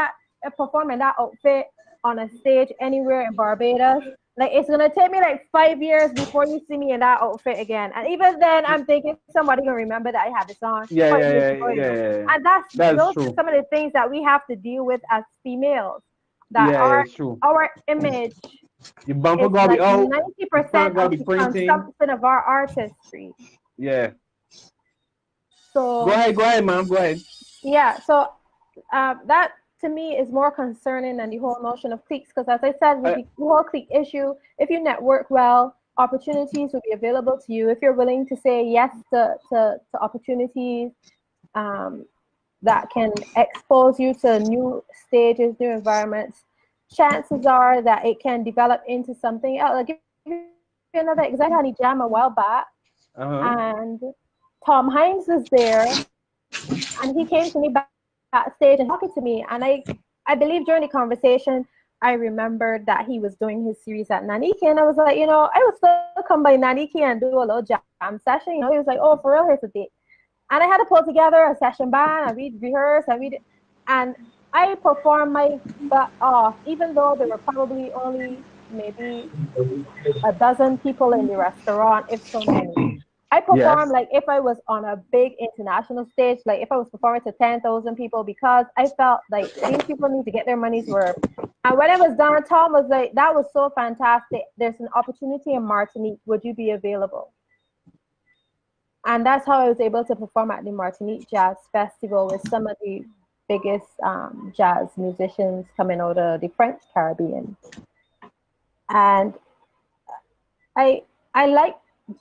in that outfit on a stage anywhere in Barbados, like, it's gonna take me like 5 years before you see me in that outfit again. And even then, I'm thinking somebody gonna remember that I had this on Yeah, 5 years ago. yeah. And those are true. some of the things that we have to deal with as females. That Yeah, it's true. our image Your bumper is gotta like be out. 90% gotta of be the printing. consumption of our artistry. Yeah. So Go ahead, ma'am. Go ahead. yeah, so that to me is more concerning than the whole notion of cliques, because as I said, with the whole clique issue, if you network well, opportunities will be available to you. If you're willing to say yes to opportunities that can expose you to new stages, new environments, chances are that it can develop into something else. I'll give you another example. I had a jam a while back, and Tom Hines was there, and he came to me backstage and talking to me, and I believe during the conversation I remembered that he was doing his series at Naniki, and I was like, I would still come by Naniki and do a little jam session. He was like, oh, for real, here's a date. And I had to pull together a session band, and we'd rehearse, and I performed my butt off, even though there were probably only maybe a dozen people in the restaurant, if so many. I performed like if I was on a big international stage, like if I was performing to 10,000 people, because I felt like these people need to get their money's worth. And when it was done, Tom was like, that was so fantastic. There's an opportunity in Martinique. Would you be available? And that's how I was able to perform at the Martinique Jazz Festival with some of the biggest jazz musicians coming out of the French Caribbean. And I like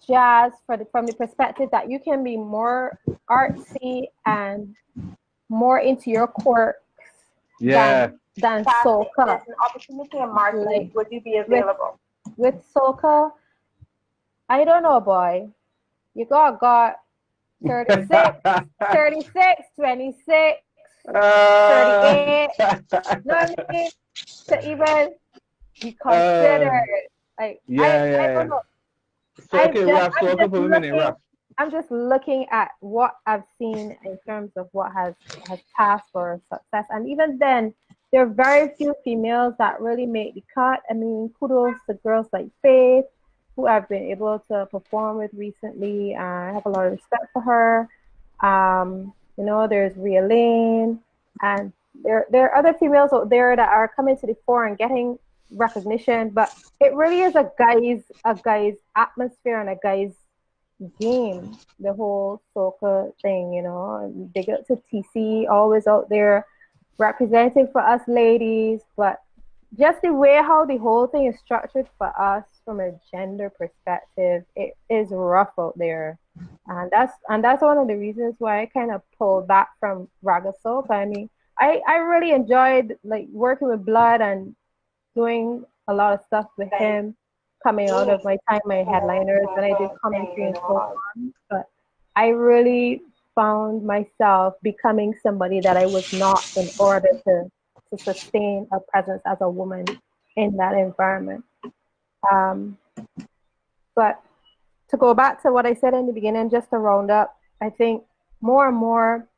jazz from the perspective that you can be more artsy and more into your quirks than soca. An opportunity in Martinique. Would you be available? With soca, I don't know, boy. You got 36, 36, 26, 38. No, I mean, to even be considered. I don't know. I'm just looking at what I've seen in terms of what has passed for success. And even then, there are very few females that really make the cut. I mean, kudos to girls like Faith, who I've been able to perform with recently. I have a lot of respect for her. There's Rhea Lane, and there are other females out there that are coming to the fore and getting recognition, but it really is a guy's atmosphere and a guy's game, the whole soca thing, and big up to TC, always out there representing for us ladies. But just the way how the whole thing is structured for us from a gender perspective, it is rough out there, and that's one of the reasons why I kind of pulled back from Raga Soca. I mean, I really enjoyed like working with Blood and doing a lot of stuff with him, coming out of my time, my headliners, when I did commentary and so on. But I really found myself becoming somebody that I was not in order to sustain a presence as a woman in that environment. But to go back to what I said in the beginning, just to round up, I think more and more,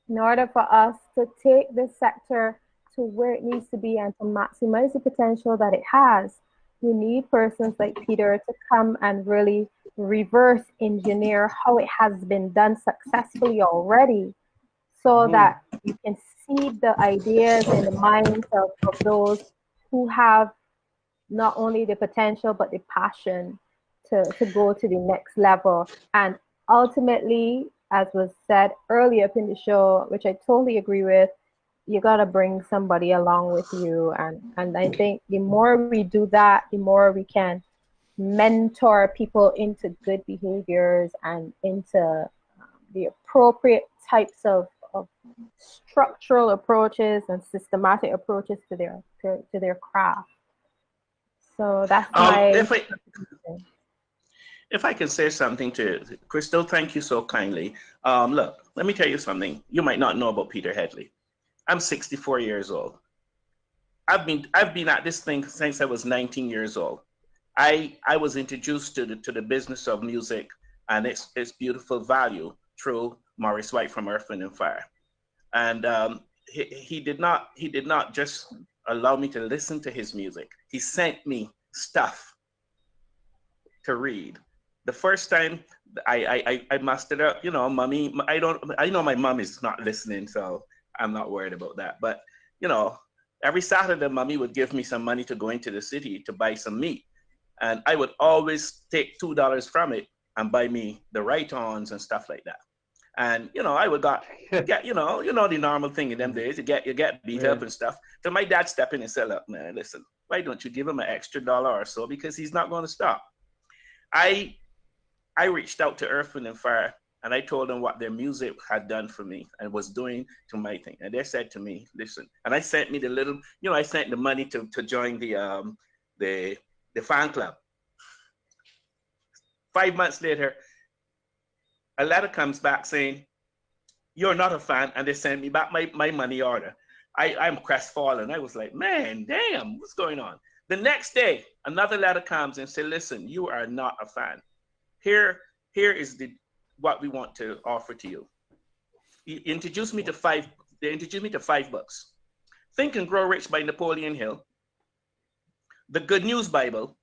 in order for us to take this sector to where it needs to be and to maximize the potential that it has, you need persons like Peter to come and really reverse engineer how it has been done successfully already, so that you can see the ideas and the minds of those who have not only the potential but the passion to go to the next level. And ultimately, as was said earlier up in the show, which I totally agree with, you got to bring somebody along with you. And I think the more we do that, the more we can mentor people into good behaviors and into the appropriate types of structural approaches and systematic approaches to their craft. So that's my... if I can say something to Crystal, thank you so kindly. Look, let me tell you something. You might not know about Peter Headley. I'm 64 years old. I've been at this thing since I was 19 years old. I was introduced to the business of music and its beautiful value through Maurice White from Earth, Wind and Fire. And he did not just allow me to listen to his music. He sent me stuff to read. The first time I mustered up, you know, mommy, I know my mom is not listening, so I'm not worried about that. But, you know, every Saturday, mommy would give me some money to go into the city to buy some meat. And I would always take $2 from it and buy me the right-ons and stuff like that. And, you know, I would get, you know the normal thing in them days, you get beat up and stuff. So my dad stepped in and said, look, man, listen, why don't you give him an extra $1 or so, because he's not going to stop. I reached out to Earth, Wind and Fire, and I told them what their music had done for me and was doing to my thing. And they said to me, listen, and I sent me the little, you know, I sent the money to join the fan club. 5 months later, a letter comes back saying, you're not a fan, and they send me back my money order. I'm crestfallen. I was like, man, damn, what's going on? The next day, another letter comes and says, listen, you are not a fan. Here is what we want to offer to you. They introduced me to five books. Think and Grow Rich by Napoleon Hill, The Good News Bible,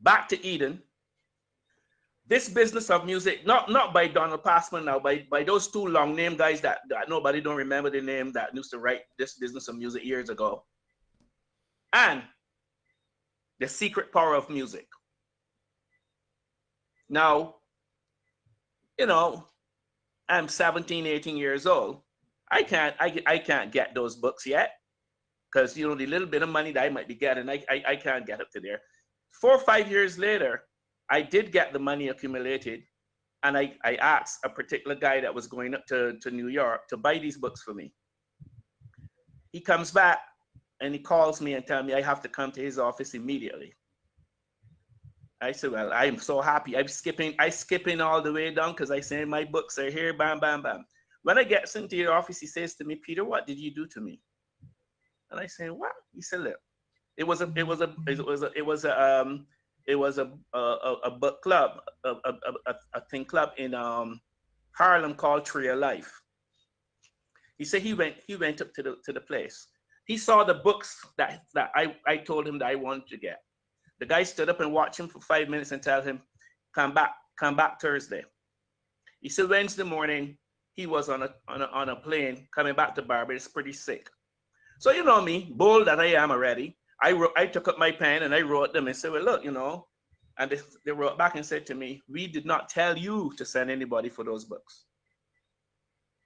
Back to Eden, This Business of Music, not by Donald Passman now, by those two long name guys that nobody don't remember the name that used to write This Business of Music years ago, and The Secret Power of Music. Now, you know, I'm 17, 18 years old. I can't get those books yet because, you know, the little bit of money that I might be getting, I can't get up to there. 4 or 5 years later, I did get the money accumulated, and I asked a particular guy that was going up to New York to buy these books for me. He comes back and he calls me and tells me I have to come to his office immediately. I said, well, I'm so happy. I'm skipping all the way down because I say my books are here, bam, bam, bam. When I get into your office, he says to me, Peter, what did you do to me? And I say, what? He said, look, it was a book club, a thing club in Harlem called Tree of Life. He said he went up to the place. He saw the books that I told him that I wanted to get. The guy stood up and watched him for 5 minutes and tell him, come back Thursday. He said Wednesday morning, he was on a plane coming back to Barbados, pretty sick. So you know me, bold that I am already, I took up my pen and I wrote them and said, well, look, you know, and they wrote back and said to me, we did not tell you to send anybody for those books.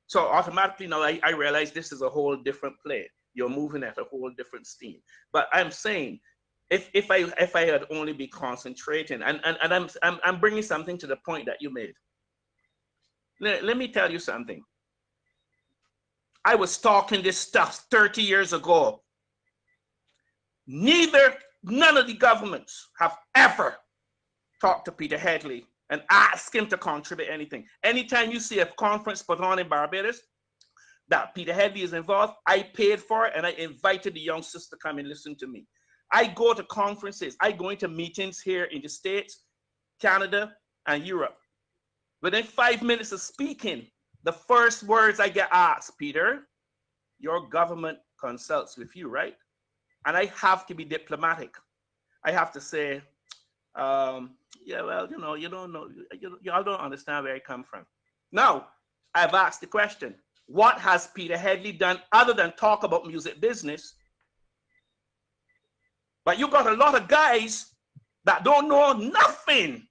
So automatically now I realized this is a whole different play. You're moving at a whole different steam. But I'm saying, if I had only been concentrating, and I'm bringing something to the point that you made. Let me tell you something. I was talking this stuff 30 years ago. None of the governments have ever talked to Peter Headley and asked him to contribute anything. Anytime you see a conference put on in Barbados that Peter Headley is involved, I paid for it and I invited the young sister to come and listen to me. I go to conferences, I go into meetings here in the States, Canada, and Europe. Within 5 minutes of speaking, the first words I get asked, Peter, your government consults with you, right? And I have to be diplomatic. I have to say, yeah, well, you know, you don't know, y'all don't understand where I come from. Now, I've asked the question, what has Peter Headley done other than talk about music business? But you got a lot of guys that don't know nothing,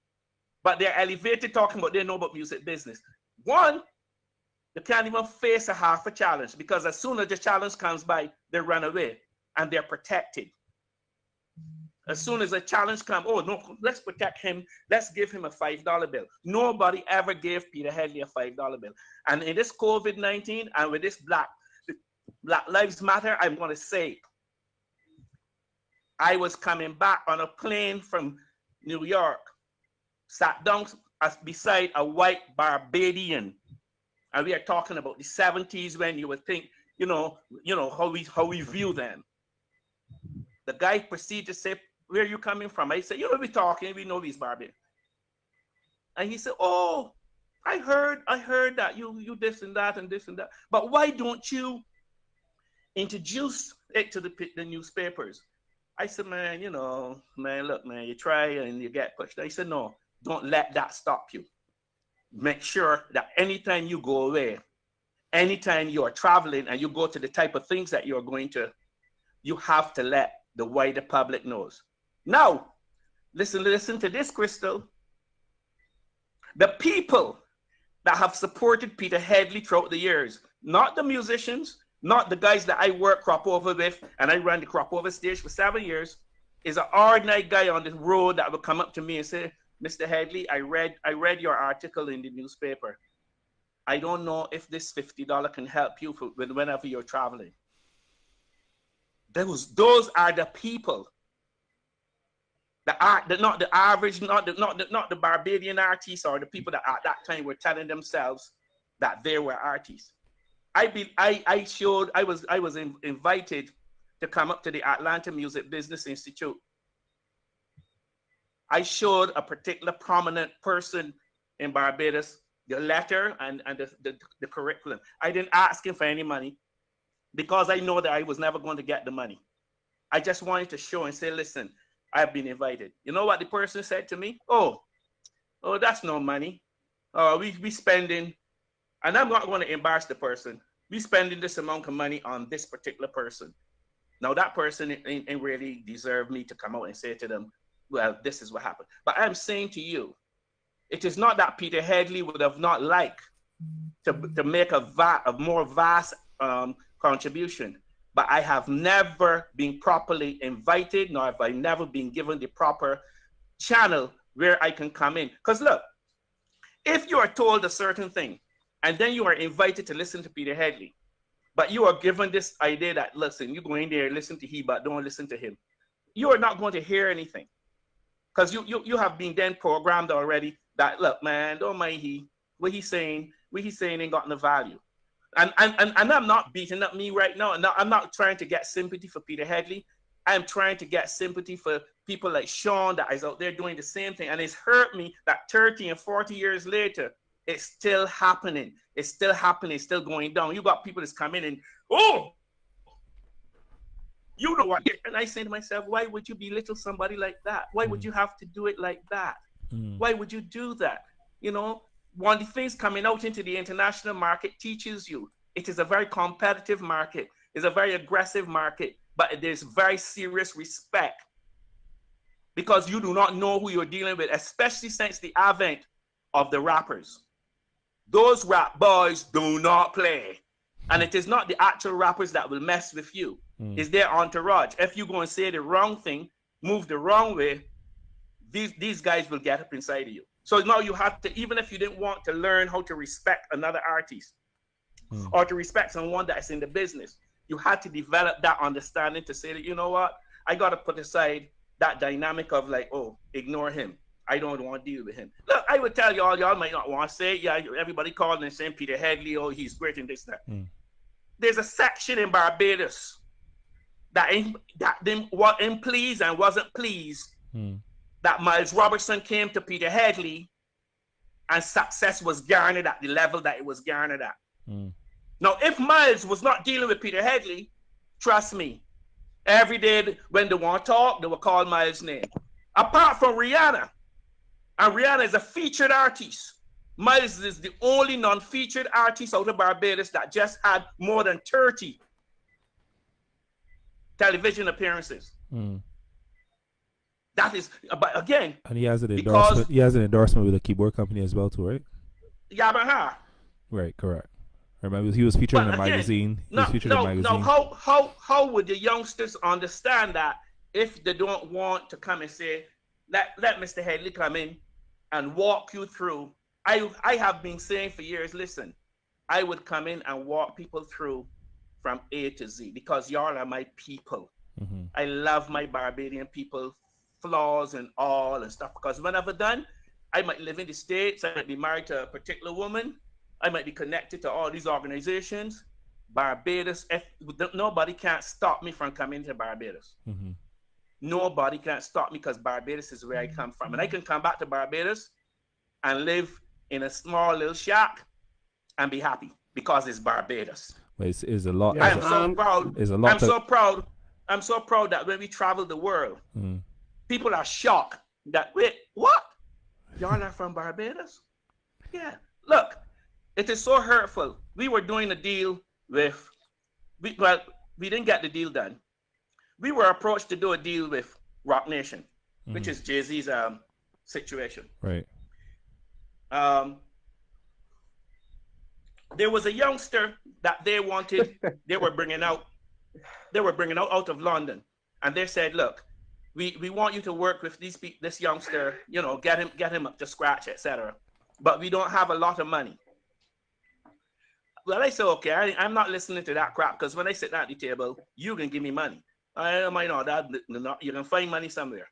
but they're elevated talking about they know about music business. One, they can't even face a half a challenge because as soon as the challenge comes by, they run away and they're protected. As soon as a challenge comes, oh no, let's protect him. Let's give him a $5 bill. Nobody ever gave Peter Headley a $5 bill. And in this COVID-19 and with this Black Lives Matter, I'm going to say, I was coming back on a plane from New York sat down beside a white Barbadian, and we are talking about the 70s when you would think, how we view them. The guy proceeded to say, "Where are you coming from?" I said, "We talking, we know these Barbadians." And he said, "Oh, I heard that you this and that and this and that. But why don't you introduce it to the newspapers?" I said, "Man, man, look, man, you try and you get pushed." He said, "No, don't let that stop you. Make sure that anytime you go away, anytime you are traveling and you go to the type of things that you're going to, you have to let the wider public knows." Now, listen to this, Crystal. The people that have supported Peter Headley throughout the years, not the musicians, not the guys that I work crop over with, and I ran the crop over stage for 7 years, is an ordinary guy on the road that would come up to me and say, "Mr. Headley, I read your article in the newspaper. I don't know if this $50 can help you whenever you're traveling." Those are the people not the average, not the Barbadian artists, or the people that at that time were telling themselves that they were artists. I was invited to come up to the Atlanta Music Business Institute. I showed a particular prominent person in Barbados the letter and the curriculum. I didn't ask him for any money because I know that I was never going to get the money. I just wanted to show and say, "Listen, I've been invited." You know what the person said to me? Oh, that's no money. We spending, and I'm not going to embarrass the person. We spending this amount of money on this particular person. Now that person ain't really deserve me to come out and say to them, "Well, this is what happened." But I'm saying to you, it is not that Peter Headley would have not liked to make a more vast contribution. But I have never been properly invited, nor have I never been given the proper channel where I can come in. Because look, if you are told a certain thing, and then you are invited to listen to Peter Headley, but you are given this idea that, listen, you go in there and listen to him, but don't listen to him, you are not going to hear anything. Because you have been then programmed already that, look, man, don't mind what he's saying ain't got no value. And I'm not beating up me right now. And I'm not trying to get sympathy for Peter Headley. I'm trying to get sympathy for people like Sean that is out there doing the same thing. And it's hurt me that 30 and 40 years later, it's still happening. It's still happening. It's still going down. You got people that's coming in, "Oh, you know what?" And I say to myself, why would you belittle somebody like that? Why would you have to do it like that? Why would you do that? One of the things coming out into the international market teaches you it is a very competitive market. It's a very aggressive market, but there's very serious respect because you do not know who you're dealing with, especially since the advent of the rappers. Those rap boys do not play. And it is not the actual rappers that will mess with you. It's their entourage. If you go and say the wrong thing, move the wrong way, these guys will get up inside of you. So now you have to, even if you didn't want to learn how to respect another artist or to respect someone that's in the business, you had to develop that understanding to say that, you know what, I got to put aside that dynamic of like, oh, ignore him. I don't want to deal with him. Look, I would tell y'all might not want to say, yeah, everybody calling and saying Peter Headley, oh, he's great and this, that. There's a section in Barbados that wasn't pleased and wasn't pleased that Miles Robertson came to Peter Headley and success was garnered at the level that it was garnered at. Now, if Miles was not dealing with Peter Headley, trust me, every day when they want to talk, they will call Miles' name. Apart from Rihanna, and Rihanna is a featured artist, Miles is the only non-featured artist out of Barbados that just had more than 30 television appearances. That is, but again, and he has an endorsement. He has an endorsement with a keyboard company as well, too, right? Yamaha. Right, correct. I remember he was featured in a magazine. He was featured in a magazine. Now, how would the youngsters understand that if they don't want to come and say, let Mr. Headley come in and walk you through? I have been saying for years, listen, I would come in and walk people through from A to Z because y'all are my people. I love my Barbadian people, flaws and all and stuff, because when I've done, I might live in the States. I might be married to a particular woman. I might be connected to all these organizations. Barbados, nobody can't stop me from coming to Barbados. Mm-hmm. Nobody can't stop me because Barbados is where I come from. And I can come back to Barbados and live in a small little shack and be happy because it's Barbados. But it's a lot. Yeah, I am so proud. It's a lot. I'm so proud. I'm so proud that when we travel the world, people are shocked that, wait, what? Y'all are from Barbados? Yeah. Look, it is so hurtful. We were doing a deal with, we didn't get the deal done. We were approached to do a deal with Rock Nation, which is Jay-Z's situation. Right. There was a youngster that they wanted, they were bringing out of London. And they said, look, we want you to work with this youngster, you know, get him up to scratch, etc. But we don't have a lot of money. Well, I said, okay, I'm not listening to that crap, because when I sit down at the table, you can give me money. I might know that you can find money somewhere.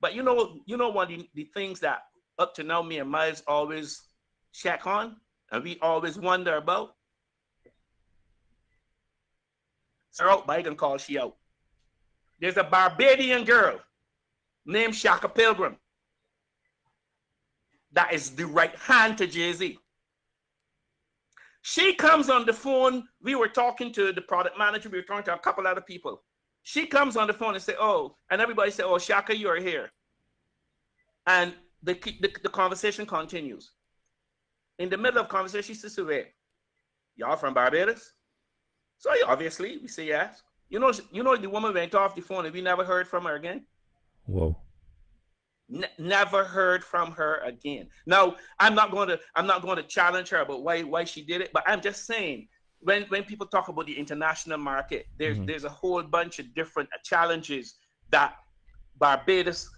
But you know one of the things that up to now me and Miles always check on and we always wonder about? Sir out, but I can call she out. There's a Barbadian girl named Shaka Pilgrim that is the right hand to Jay-Z. She comes on the phone. We were talking to the product manager. We were talking to a couple other people. She comes on the phone and say, oh, and everybody say, oh, Shaka, you're here. And the conversation continues. In the middle of conversation, she says, wait, y'all from Barbados? So obviously, we say yes. You know, the woman went off the phone and we never heard from her again. Whoa. Never heard from her again. Now, I'm not going to challenge her about why she did it, but I'm just saying, when people talk about the international market, there's a whole bunch of different challenges that Barbados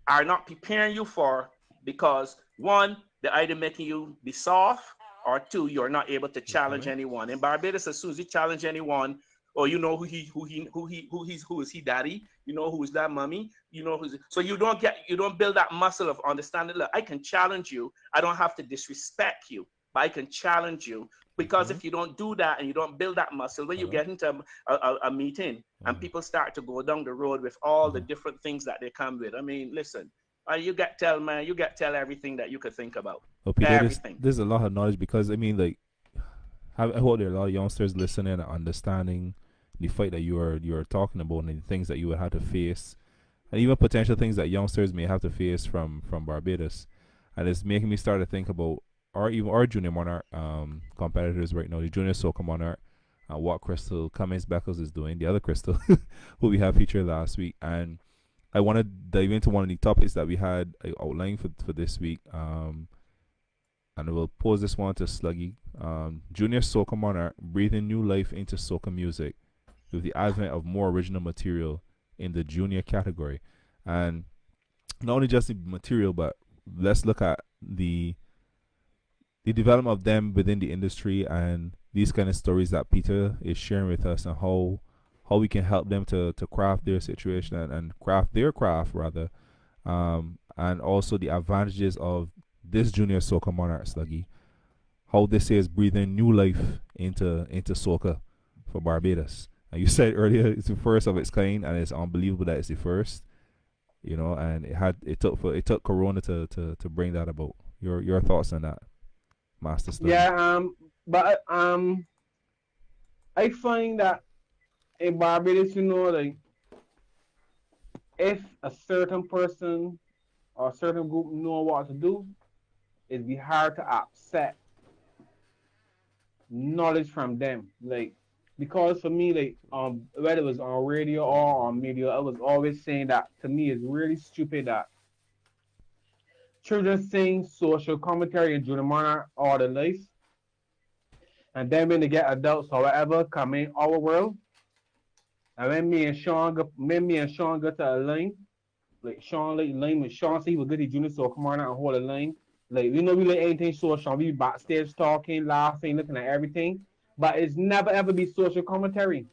are not preparing you for, because one, they're either making you be soft, or two, you're not able to challenge anyone. In Barbados, as soon as you challenge anyone, or you know who is he daddy, you know who is that mommy, you know who's, so you don't build that muscle of understanding. Look, I can challenge you. I don't have to disrespect you, but I can challenge you. Because if you don't do that and you don't build that muscle, when you get into a meeting and people start to go down the road with all the different things that they come with. I mean, listen, you get tell everything that you could think about. Well, Peter, everything. There's a lot of knowledge, because I mean, like, I hope there are a lot of youngsters listening and understanding the fight that you are talking about and the things that you would have to face, and even potential things that youngsters may have to face from Barbados. And it's making me start to think about our junior monarch competitors right now, the junior soca monarch, what Crystal Cummings Beckles is doing, the other Crystal who we have featured last week. And I want to dive into one of the topics that we had outlined for this week, and I will pose this one to Sluggy. Junior soca monarch breathing new life into soca music with the advent of more original material in the junior category. And not only just the material, but let's look at the development of them within the industry and these kind of stories that Peter is sharing with us, and how we can help them to craft their situation and craft their craft rather, and also the advantages of this junior soca monarch, Sluggy, how this is breathing new life into soca for Barbados. And you said earlier it's the first of its kind, and it's unbelievable that it's the first, you know, and it took Corona to bring that about. Your thoughts on that, Master Sluggy? Yeah, but I find that in Barbados, you know, like, if a certain person or a certain group know what to do, it'd be hard to accept knowledge from them. Like, because for me, like, whether it was on radio or on media, I was always saying that to me it's really stupid that children sing social commentary in junior monarch all their life, and then when they get adults or whatever come in our world, and when me and Sean go to a line, like Sean like line with Sean say he was good at junior, so come on out and hold a line. Like, we know we like anything social, we be backstage talking, laughing, looking at everything, but it's never ever be social commentary.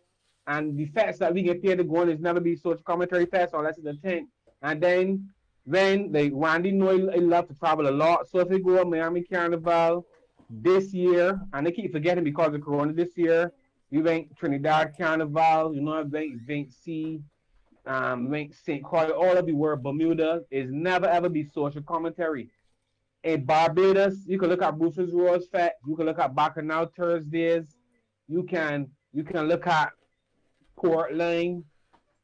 And the facts that we get paid to go on is never be social commentary facts unless it's a tent. And then Then like Randy know he love to travel a lot. So if he go to Miami Carnival this year, and they keep forgetting because of Corona this year, we went Trinidad Carnival, you know, went see went St. Croix, all everywhere. Bermuda is never ever be social commentary. In Barbados, you can look at Bruce's Rose Fest, you can look at Bacchanal Thursdays, you can look at Portland.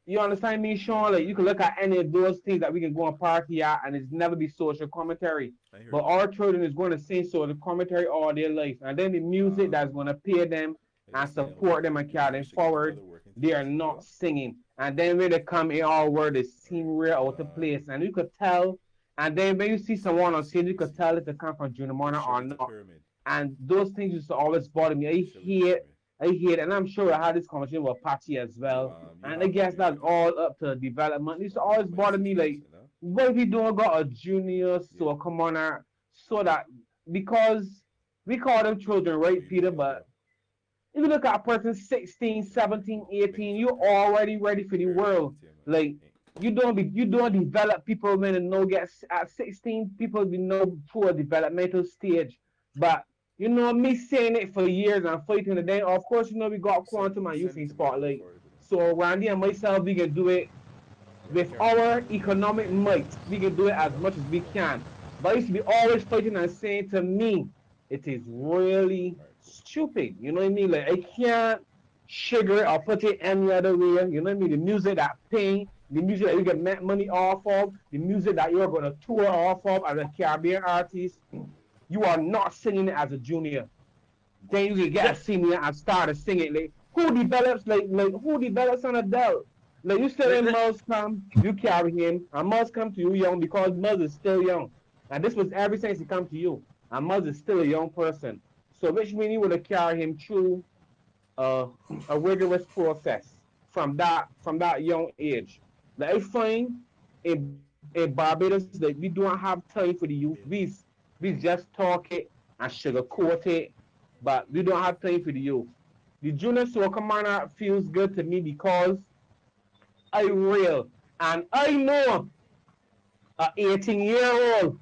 You understand me, Sean? Like you can look at any of those things that we can go and party at, and it's never be social commentary. But our children is going to sing social commentary all their life, and then the music that's going to pay them and support them and carry them forward, they are not singing. And then when they come in, all word they seem real out of place, and you could tell. And then when you see someone on stage, you could tell if they come from Junior Morning or not. And those things used to always bother me. I hate, and I'm sure I had this conversation with Patty as well. And I guess that's all up to development. It used to always bother me, like, what if you don't got a junior, so come on out, so that, because we call them children, right, Peter? But if you look at a person 16, 17, 18, you're already ready for the world. Like, you don't develop people when they know get at 16, people be know through a developmental stage. But you know, me saying it for years and fighting the day. Of course, you know, we got Quantum and Youth in Spotlight. So Randy and myself, we can do it with our economic might. We can do it as much as we can. But I used to be always fighting and saying to me, it is really stupid. You know what I mean? Like I can't sugar it or put it any other way. You know what I mean? The music that pay, the music that you can make money off of, the music that you're going to tour off of as a Caribbean artist. You are not singing it as a junior. Then you can get a senior and start to sing it. Like who develops an adult? Like you still in Muz come, you carry him, and Muz come to you young because Muz is still young. And this was ever since he come to you. And Muz is still a young person. So which means you would have carried him through a rigorous process from that young age. Like I find in Barbados that we don't have time for the youth. We just talk it and sugarcoat it, but we don't have time for the youth. The junior soccer man feels good to me because I real and I know a 18-year-old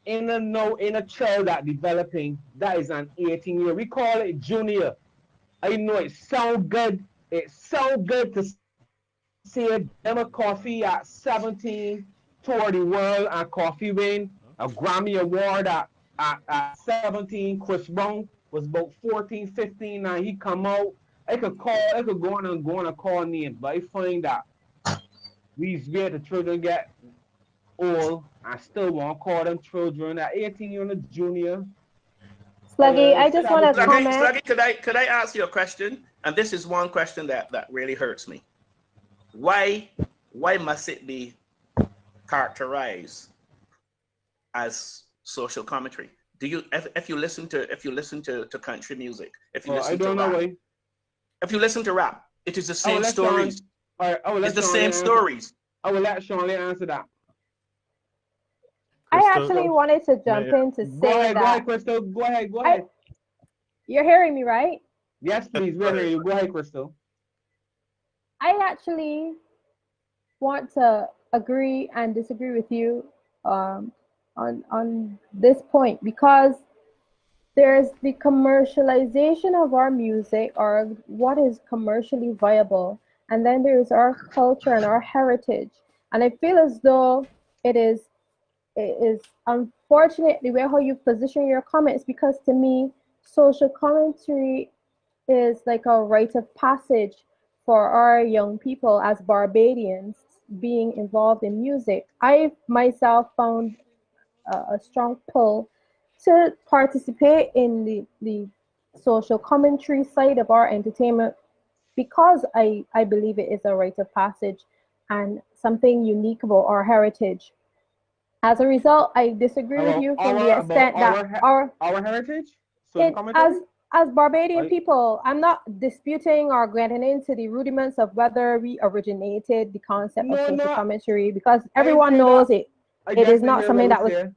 in a child that developing that is an 18-year. We call it junior. I know it sound good. It sound good to see them a coffee at 17 tour the world and coffee win a Grammy Award at 17. Chris Brown was about 14, 15, and he come out. I could go on and call names, but I find that we where the children get old, I still want to call them children. At 18, you're a junior. Sluggy, I just want to comment. Sluggy, could I ask you a question? And this is one question that really hurts me. Why must it be characterized as social commentary? Do you if you listen to country music, if you listen to rap, if you listen to rap, it is the same stories. It's the same stories. I will let Sean answer that. I actually wanted to jump in to say that. Go ahead, Crystal. Go ahead. You're hearing me, right? Yes, please. We're hearing you. Go ahead, Crystal. I actually want to agree and disagree with you on this point, because there's the commercialization of our music, or what is commercially viable, and then there's our culture and our heritage. And I feel as though it is unfortunate the way how you position your comments, because to me, social commentary is like a rite of passage for our young people as Barbadians being involved in music. I myself found a strong pull to participate in the social commentary side of our entertainment, because I believe it is a rite of passage and something unique about our heritage. As a result, I disagree with you from the extent that our heritage. As Barbadian people, I'm not disputing or getting into the rudiments of whether we originated the concept of social commentary, because everyone knows it. It is not something that was.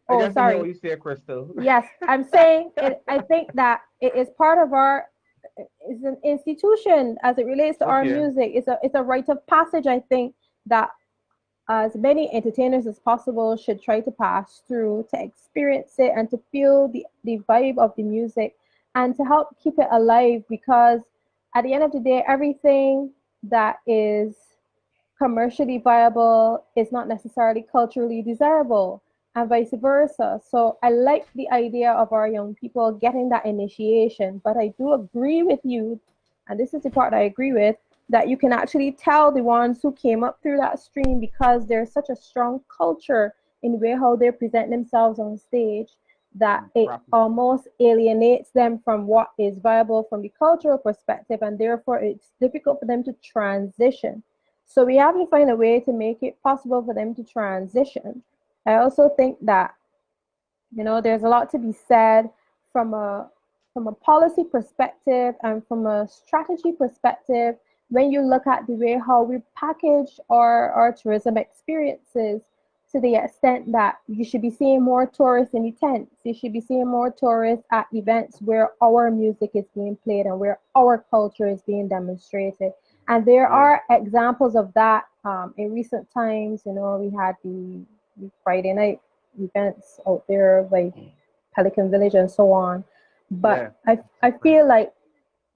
Oh, sorry. What you say, Crystal. Yes, I'm saying it. I think that it is part of our. It's an institution as it relates to our music. It's a rite of passage. I think that as many entertainers as possible should try to pass through to experience it and to feel the vibe of the music and to help keep it alive, because at the end of the day, everything that is commercially viable is not necessarily culturally desirable, and vice versa. So I like the idea of our young people getting that initiation, but I do agree with you, and this is the part I agree with, that you can actually tell the ones who came up through that stream, because there's such a strong culture in the way how they present themselves on stage that it almost alienates them from what is viable from the cultural perspective, and therefore it's difficult for them to transition. So we have to find a way to make it possible for them to transition. I also think that, there's a lot to be said from a policy perspective and from a strategy perspective when you look at the way how we package our tourism experiences, to the extent that you should be seeing more tourists in the tents. You should be seeing more tourists at events where our music is being played and where our culture is being demonstrated. And there are examples of that in recent times. We had the Friday night events out there, like Pelican Village and so on. But I feel like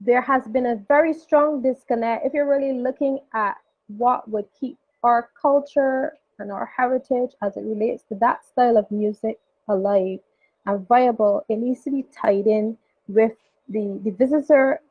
there has been a very strong disconnect if you're really looking at what would keep our culture and our heritage as it relates to that style of music alive and viable. It needs to be tied in with the visitor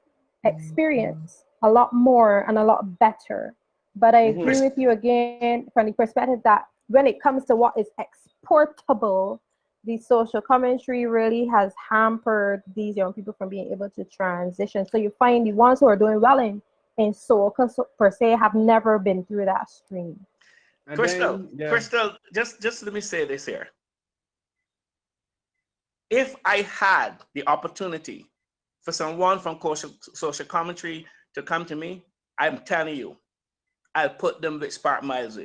experience a lot more and a lot better. But I agree with you again from the perspective that when it comes to what is exportable, the social commentary really has hampered these young people from being able to transition. So you find the ones who are doing well in soca per se have never been through that stream. Crystal, Crystal, just let me say this here. If I had the opportunity for someone from social commentary to come to me, I'm telling you, I'll put them with Spark Miles.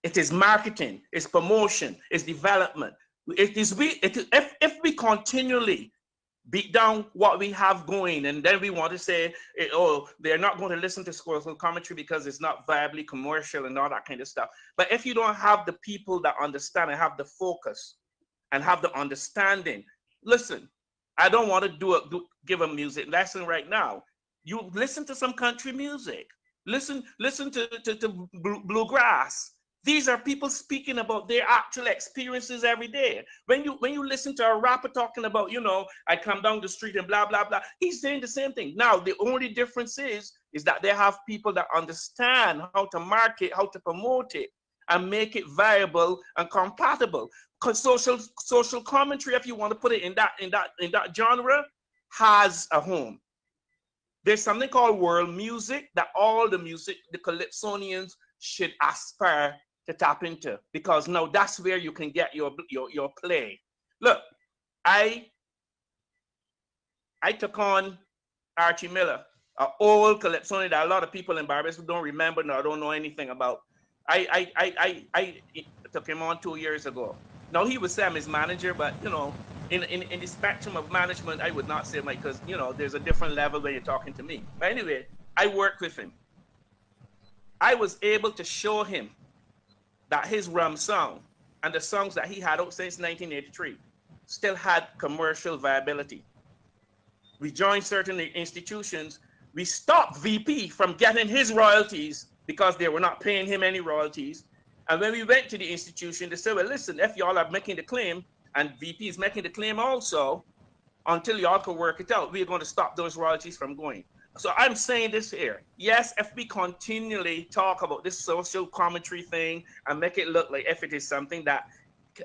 It is marketing, it's promotion, it's development. If we continually beat down what we have going, and then we want to say, oh, they're not going to listen to social commentary because it's not viably commercial and all that kind of stuff. But if you don't have the people that understand and have the focus and have the understanding, listen, I don't want to give a music lesson right now. You listen to some country music, listen to bluegrass. These are people speaking about their actual experiences every day. When you listen to a rapper talking about, I come down the street and blah, blah, blah, he's saying the same thing. Now, the only difference is that they have people that understand how to market, how to promote it, and make it viable and compatible. Because social commentary, if you want to put it in that genre, has a home. There's something called world music that all the Calypsonians should aspire to tap into, because now that's where you can get your play. Look, I took on Archie Miller, an old Calypsonian that a lot of people in Barbados don't remember nor don't know anything about. I took him on 2 years ago. Now he would say I'm his manager, but in the spectrum of management, I would not say because there's a different level when you're talking to me. But anyway, I worked with him. I was able to show him that his rum song and the songs that he had out since 1983 still had commercial viability. We joined certain institutions. We stopped VP from getting his royalties because they were not paying him any royalties. And when we went to the institution, they said, well, listen, if y'all are making the claim and VP is making the claim also, until y'all can work it out, we're going to stop those royalties from going. So I'm saying this here. Yes, if we continually talk about this social commentary thing and make it look like if it is something that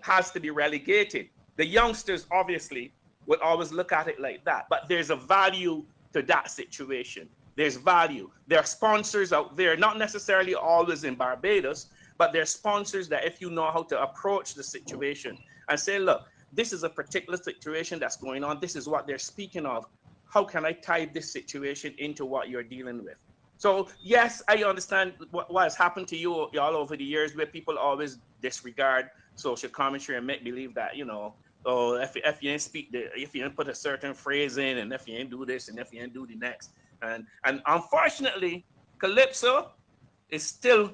has to be relegated, the youngsters obviously would always look at it like that. But there's a value to that situation. There's value. There are sponsors out there, not necessarily always in Barbados, but there are sponsors that if you know how to approach the situation and say, look, this is a particular situation that's going on. This is what they're speaking of. How can I tie this situation into what you're dealing with? So yes, I understand what has happened to you all over the years, where people always disregard social commentary and make believe that, oh, if you didn't if you didn't put a certain phrase in, and if you didn't do this, and if you didn't do the next. And unfortunately, Calypso is still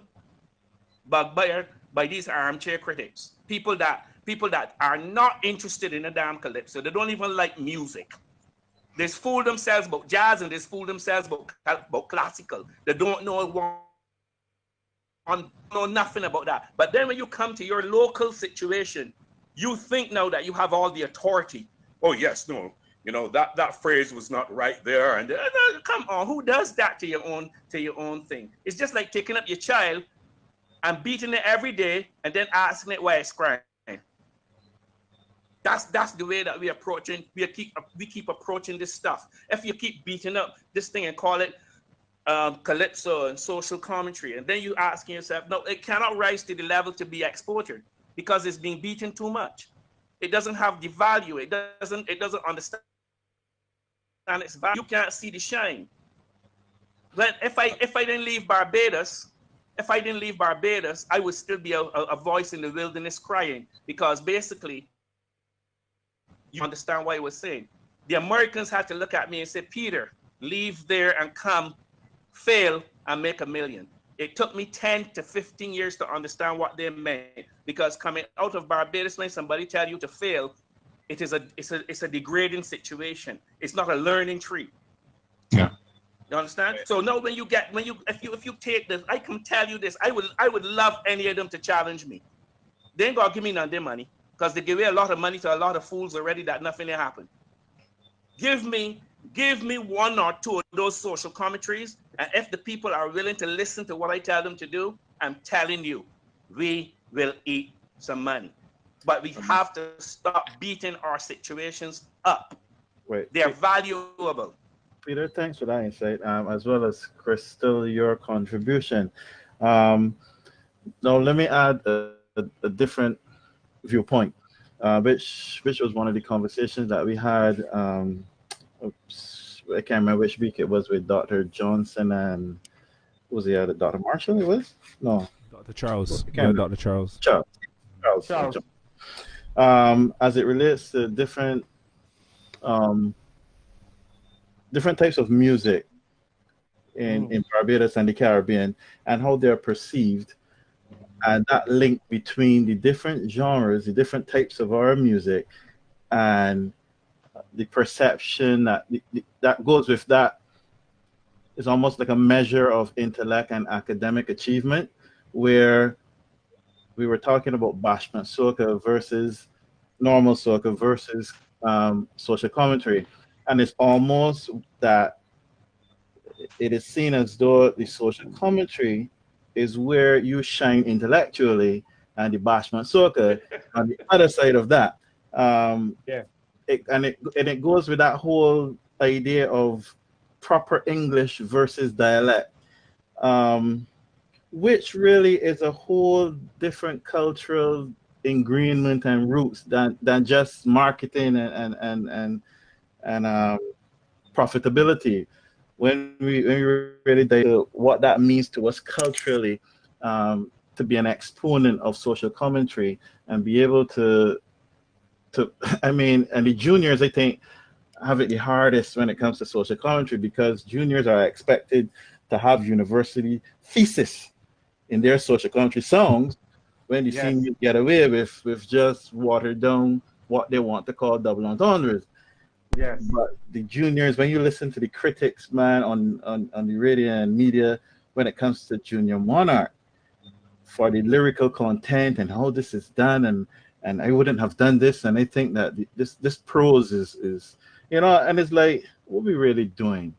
but by these armchair critics, people that are not interested in a damn calypso. They don't even like music. They fool themselves about jazz and they fool themselves about classical. They don't know nothing about that. But then when you come to your local situation, you think now that you have all the authority. Oh yes, no, that phrase was not right there. And come on, who does that to your own thing? It's just like taking up your child and beating it every day and then asking it why it's crying. That's the way that we keep approaching this stuff. If you keep beating up this thing and call it calypso and social commentary, and then you asking yourself, no, it cannot rise to the level to be exported because it's being beaten too much. It doesn't have the value. It doesn't understand its value. You can't see the shine. But if I didn't leave Barbados, I would still be a voice in the wilderness crying, because basically you understand what I was saying. The Americans had to look at me and say, Peter, leave there and come, fail, and make $1 million. It took me 10 to 15 years to understand what they meant, because coming out of Barbados, when somebody tell you to fail, it's a degrading situation. It's not a learning tree. Yeah. You understand? So now if you take this, I can tell you this, I would love any of them to challenge me. They ain't gonna give me none of their money, because they give away a lot of money to a lot of fools already that nothing will happen. Give me one or two of those social commentaries, and if the people are willing to listen to what I tell them to do, I'm telling you, we will eat some money. But we have to stop beating our situations up. Wait, They're valuable. Peter, thanks for that insight, as well as Crystal, your contribution. Now, let me add a different viewpoint, which was one of the conversations that we had. I can't remember which week it was, with Dr. Johnson and who was the other, Dr. Marshall? It was no, Dr. Charles. Yeah, Dr. Charles. Charles. As it relates to different types of music in Barbados and the Caribbean, and how they're perceived, and that link between the different genres, the different types of our music, and the perception that goes with that is almost like a measure of intellect and academic achievement, where we were talking about bashment soca versus normal soca versus social commentary. And it's almost that it is seen as though the social commentary is where you shine intellectually, and the bashment soca on the other side of that. It goes with that whole idea of proper English versus dialect, which really is a whole different cultural ingredient and roots than just marketing and profitability. When we really dive into what that means to us culturally, to be an exponent of social commentary and be able to and the juniors, I think, have it the hardest when it comes to social commentary, because juniors are expected to have university thesis in their social commentary songs, when the seniors get away with just watered down what they want to call double entendres. Yes. But the juniors, when you listen to the critics, man, on the radio and media, when it comes to Junior Monarch, for the lyrical content and how this is done, and I wouldn't have done this, and I think that this prose is and it's like, what are we really doing?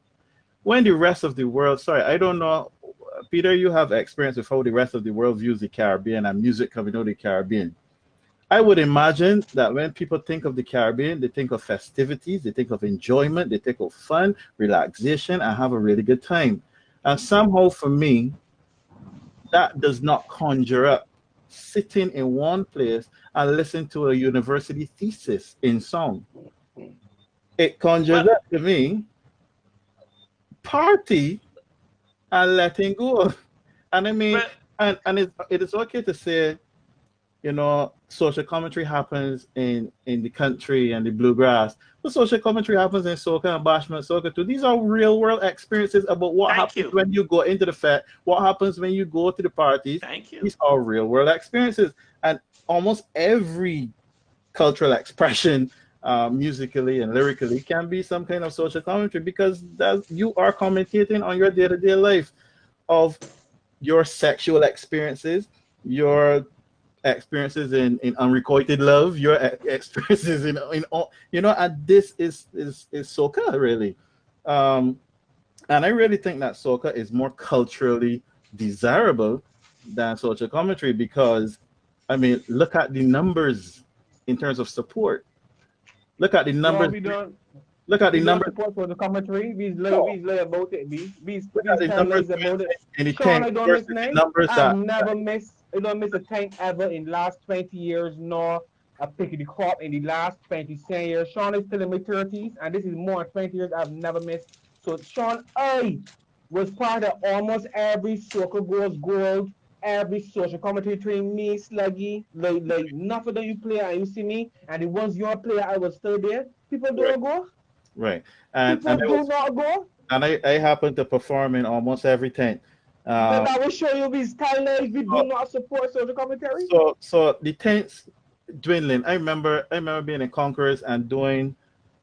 When the rest of the world, sorry, I don't know, Peter, you have experience with how the rest of the world views the Caribbean and music coming out of the Caribbean. I would imagine that when people think of the Caribbean, they think of festivities, they think of enjoyment, they think of fun, relaxation, and have a really good time. And somehow for me, that does not conjure up sitting in one place and listen to a university thesis in song. It conjures up to me party and letting go. And I mean, and it is okay to say, social commentary happens in the country and the bluegrass, but social commentary happens in soca and bashment soca too. These are real world experiences about what Thank happens you. when you go into the fete, what happens when you go to the parties. Thank you. These are real world experiences, and almost every cultural expression, musically and lyrically, can be some kind of social commentary, because you are commentating on your day-to-day life of your sexual experiences, your experiences in unrequited love, your experiences in all, and this is soca really. um and I really think that soca is more culturally desirable than social commentary, because I mean, look at the numbers in terms of support. Look at the No, numbers. we don't. Look at the We don't numbers. support for the commentary. No, We lay about it. look at We the tell numbers lies about it. in the Sean, tank I don't versus miss the name. numbers I've that. never missed. I don't miss a tank ever in the last 20 years, nor a pick of the crop in the last 27 years. Sean is still in my 30s, and this is more than 20 years I've never missed. So, Sean, I was part of almost every Soccer Goes Gold, every social commentary between me, Sluggy, like nothing that you play and you see me, and the ones you don't play, I was still there. People Right, don't go. right. and People and I do was not go. and I happen to perform in almost every tent. Then um I will show you these timelines. We do so not support social commentary. so the tents dwindling. I remember being in Conquerors and doing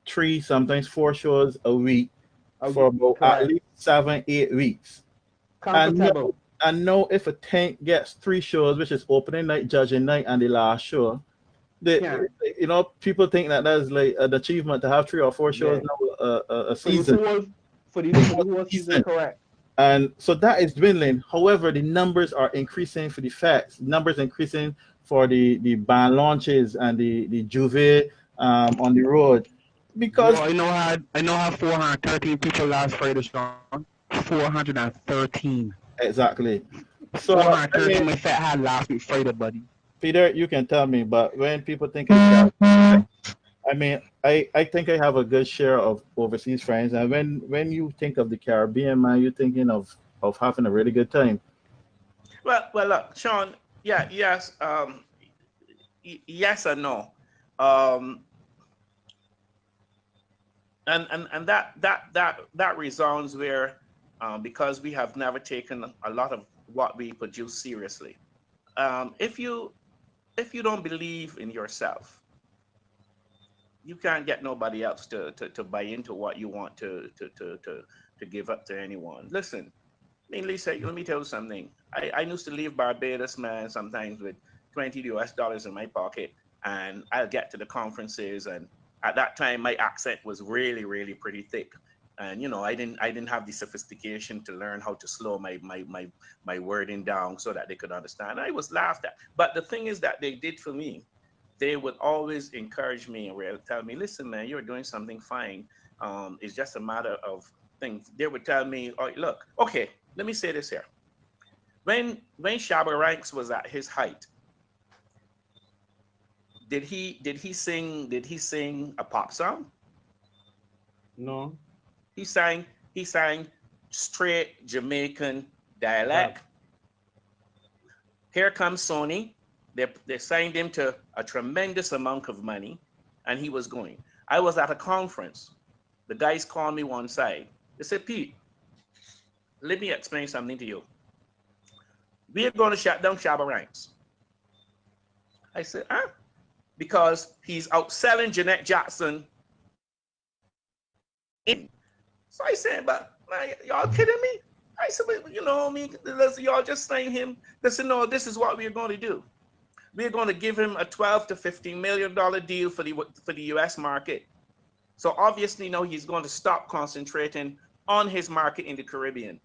3, sometimes 4 shows a week for Okay, about at correct. least 7, 8 weeks. And know, Comfortable. and know if a tent gets 3 shows, which is opening night, judging night, and the last show, Can't. people think that that's like an achievement to have 3 or 4 shows Yeah. now a For the season. whole for the whole season, correct. And so that is dwindling. However, the numbers are increasing for the facts. Numbers increasing for the band launches and the Juve on the road, Bro, because I know how 413 people last Friday, Sean. 413. exactly. So I 413 mean, my fat had last week Friday, buddy. Peter, you can tell me, but when people think of Caribbean, I mean, I think I have a good share of overseas friends, and when you think of the Caribbean, man, you're thinking of having a really good time. Well, look, Sean. Yeah, yes, yes and no. Um, and that resounds where, because we have never taken a lot of what we produce seriously. If you don't believe in yourself, you can't get nobody else to buy into what you want to give up to anyone. Listen, I mean, Lisa, let me tell you something. I used to leave Barbados, man, sometimes with $20 in my pocket, and I'll get to the conferences, and at that time my accent was really, really pretty thick. And I didn't have the sophistication to learn how to slow my wording down so that they could understand. I was laughed at. But the thing is that they did for me, they would always encourage me and would tell me, listen, man, you're doing something fine. It's just a matter of things. They would tell me, oh, look, okay, let me say this here. When Shabba Ranks was at his height, did he sing a pop song? No. He sang straight Jamaican Rap. dialect. Here comes Sony. They signed him to a tremendous amount of money, and he was going. I was at a conference. The guys called me one side. They said, Pete, let me explain something to you. We are going to shut down Shabba Ranks. I said, huh? Because he's outselling Jeanette Jackson. So I said, but man, y'all kidding me? I said, but, I mean, y'all just saying him. They said, no, this is what we're going to do. We're going to give him a 12 to $15 million deal for the U.S. market. So obviously now he's going to stop concentrating on his market in the Caribbean.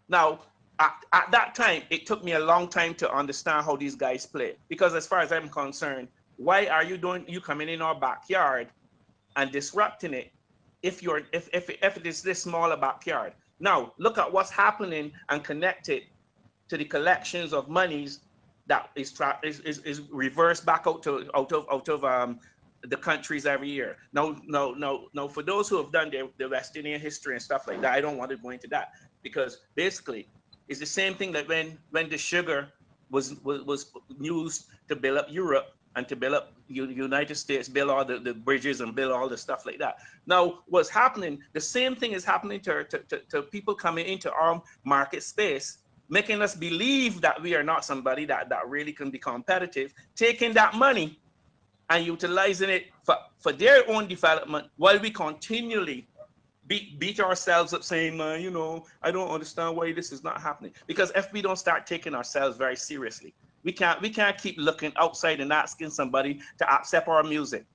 Now, at that time, it took me a long time to understand how these guys play. Because as far as I'm concerned, why are you coming in our backyard and disrupting it if it is this small a backyard? Now, look at what's happening and connect it to the collections of monies that is reversed back out of the countries every year. No. For those who have done the West Indian history and stuff like that, I don't want to go into that, because basically it's the same thing that when the sugar was used to build up Europe and to build up United States, build all the bridges and build all the stuff like that. Now, what's happening, the same thing is happening to people coming into our market space, making us believe that we are not somebody that really can be competitive, taking that money and utilizing it for their own development while we continually beat ourselves up saying, man, you know, I don't understand why this is not happening. Because if we don't start taking ourselves very seriously, we can't keep looking outside and asking somebody to accept our music.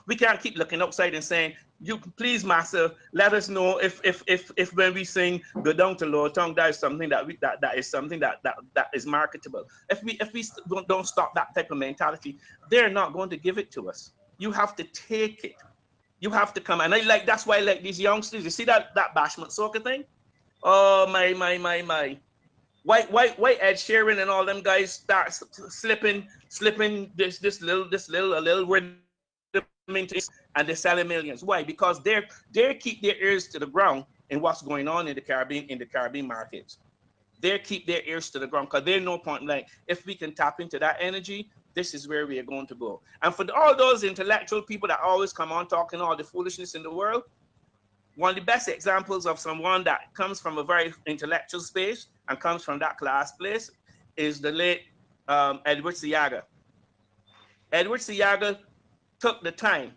We can't keep looking outside and saying, you please, master, let us know if when we sing go down to lower tongue, that is something that is something that is marketable. If we don't stop that type of mentality, they're not going to give it to us. You have to take it. You have to come. And that's why I like these youngsters. You see that bashment soca thing? Oh my. Why Ed Sheeran and all them guys start slipping this little rhythm into, and they're selling millions. Why? Because they keep their ears to the ground in what's going on in the Caribbean markets. They keep their ears to the ground because they know point blank, if we can tap into that energy, this is where we are going to go. And for all those intellectual people that always come on talking all the foolishness in the world, one of the best examples of someone that comes from a very intellectual space and comes from that class place is the late Edward Siaga. Edward Siaga took the time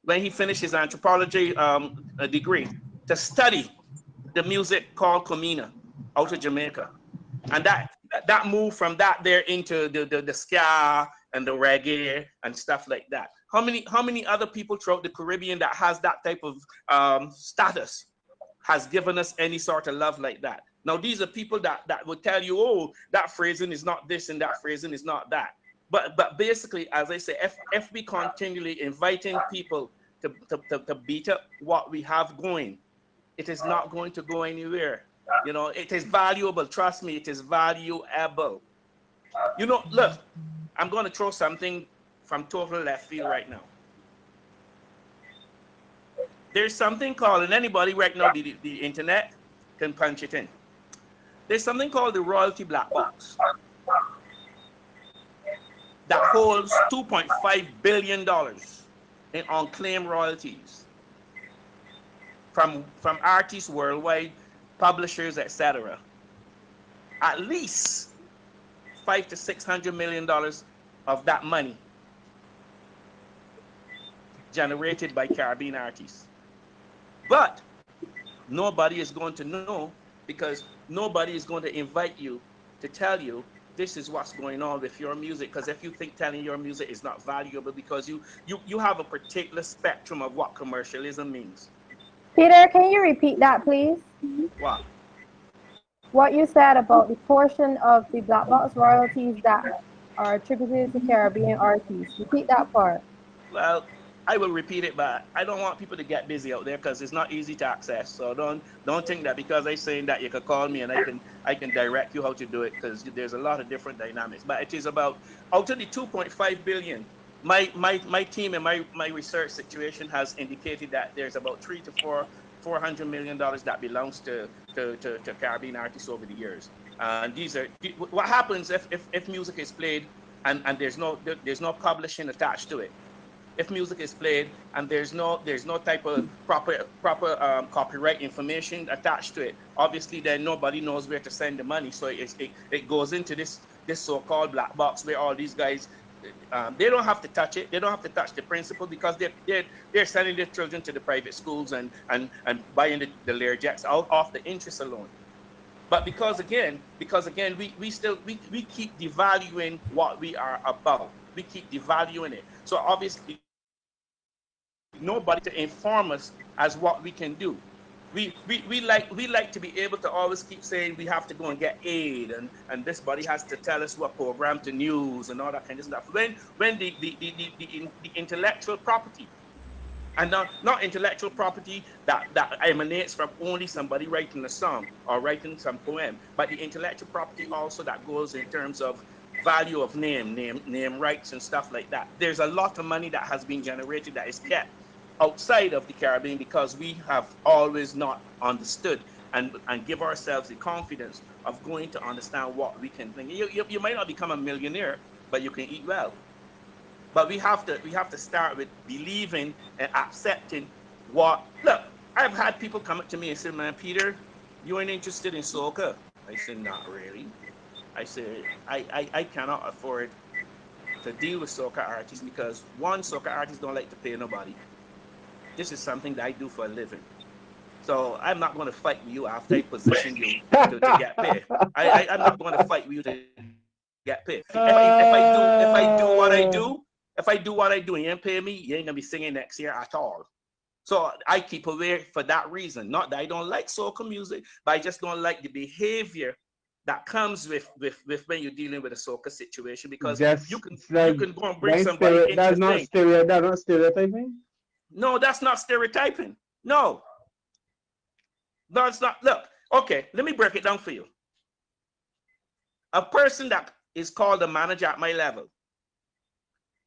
when he finished his anthropology degree to study the music called Comina out of Jamaica. And that moved from that there into the ska and the reggae and stuff like that. How many other people throughout the Caribbean that has that type of status has given us any sort of love like that? Now, these are people that would tell you, oh, that phrasing is not this and that phrasing is not that. But basically, as I say, if we continually inviting people to beat up what we have going, it is not going to go anywhere. You know, it is valuable. Trust me, it is valuable. You know, look, I'm going to throw something from total left field right now. There's something called, and anybody right now, the internet can punch it in. There's something called the royalty black box that holds $2.5 billion in unclaimed royalties from artists worldwide, publishers, etc. At least $500 to $600 million of that money generated by Caribbean artists. But nobody is going to know because nobody is going to invite you to tell you this is what's going on with your music. Because if you think telling your music is not valuable because you have a particular spectrum of what commercialism means. Peter, can you repeat that, please? What? What you said about the portion of the black box royalties that are attributed to Caribbean artists. Repeat that part. Well, I will repeat it, but I don't want people to get busy out there because it's not easy to access. So don't think that because I'm saying that you can call me and I can direct you how to do it because there's a lot of different dynamics. But it is about out of the 2.5 billion. My team and my research situation has indicated that there's about $400 million that belongs to Caribbean artists over the years. And these are what happens if music is played and there's no publishing attached to it. If music is played and there's no type of proper copyright information attached to it, obviously then nobody knows where to send the money. So it goes into this so-called black box where all these guys they don't have to touch it. They don't have to touch the principal because they're sending their children to the private schools and buying the Learjets out off the interest alone. But because again we keep devaluing what we are about. We keep devaluing it. So obviously nobody to inform us as what we can do. We like to be able to always keep saying we have to go and get aid and this body has to tell us what program to news and all that kind of stuff. When the intellectual property and not intellectual property that emanates from only somebody writing a song or writing some poem, but the intellectual property also that goes in terms of value of name rights and stuff like that. There's a lot of money that has been generated that is kept outside of the Caribbean because we have always not understood and give ourselves the confidence of going to understand what we can think. You might not become a millionaire, but you can eat well. But we have to start with believing and accepting what. Look, I've had people come up to me and say, "Man, Peter, you ain't interested in soca." I said, "Not really." I said, I cannot afford to deal with soca artists because one, soca artists don't like to pay nobody. This is something that I do for a living. So I'm not going to fight with you after I position you to get paid. I'm not going to fight with you to get paid. If I do what I do and you ain't pay me, you ain't gonna be singing next year at all. So I keep away for that reason. Not that I don't like soca music, but I just don't like the behavior that comes with when you're dealing with a soca situation, because you can go and bring somebody into that's the not thing. that's not stereotyping. No, that's not stereotyping. No, it's not. Look, okay, let me break it down for you. A person that is called a manager at my level,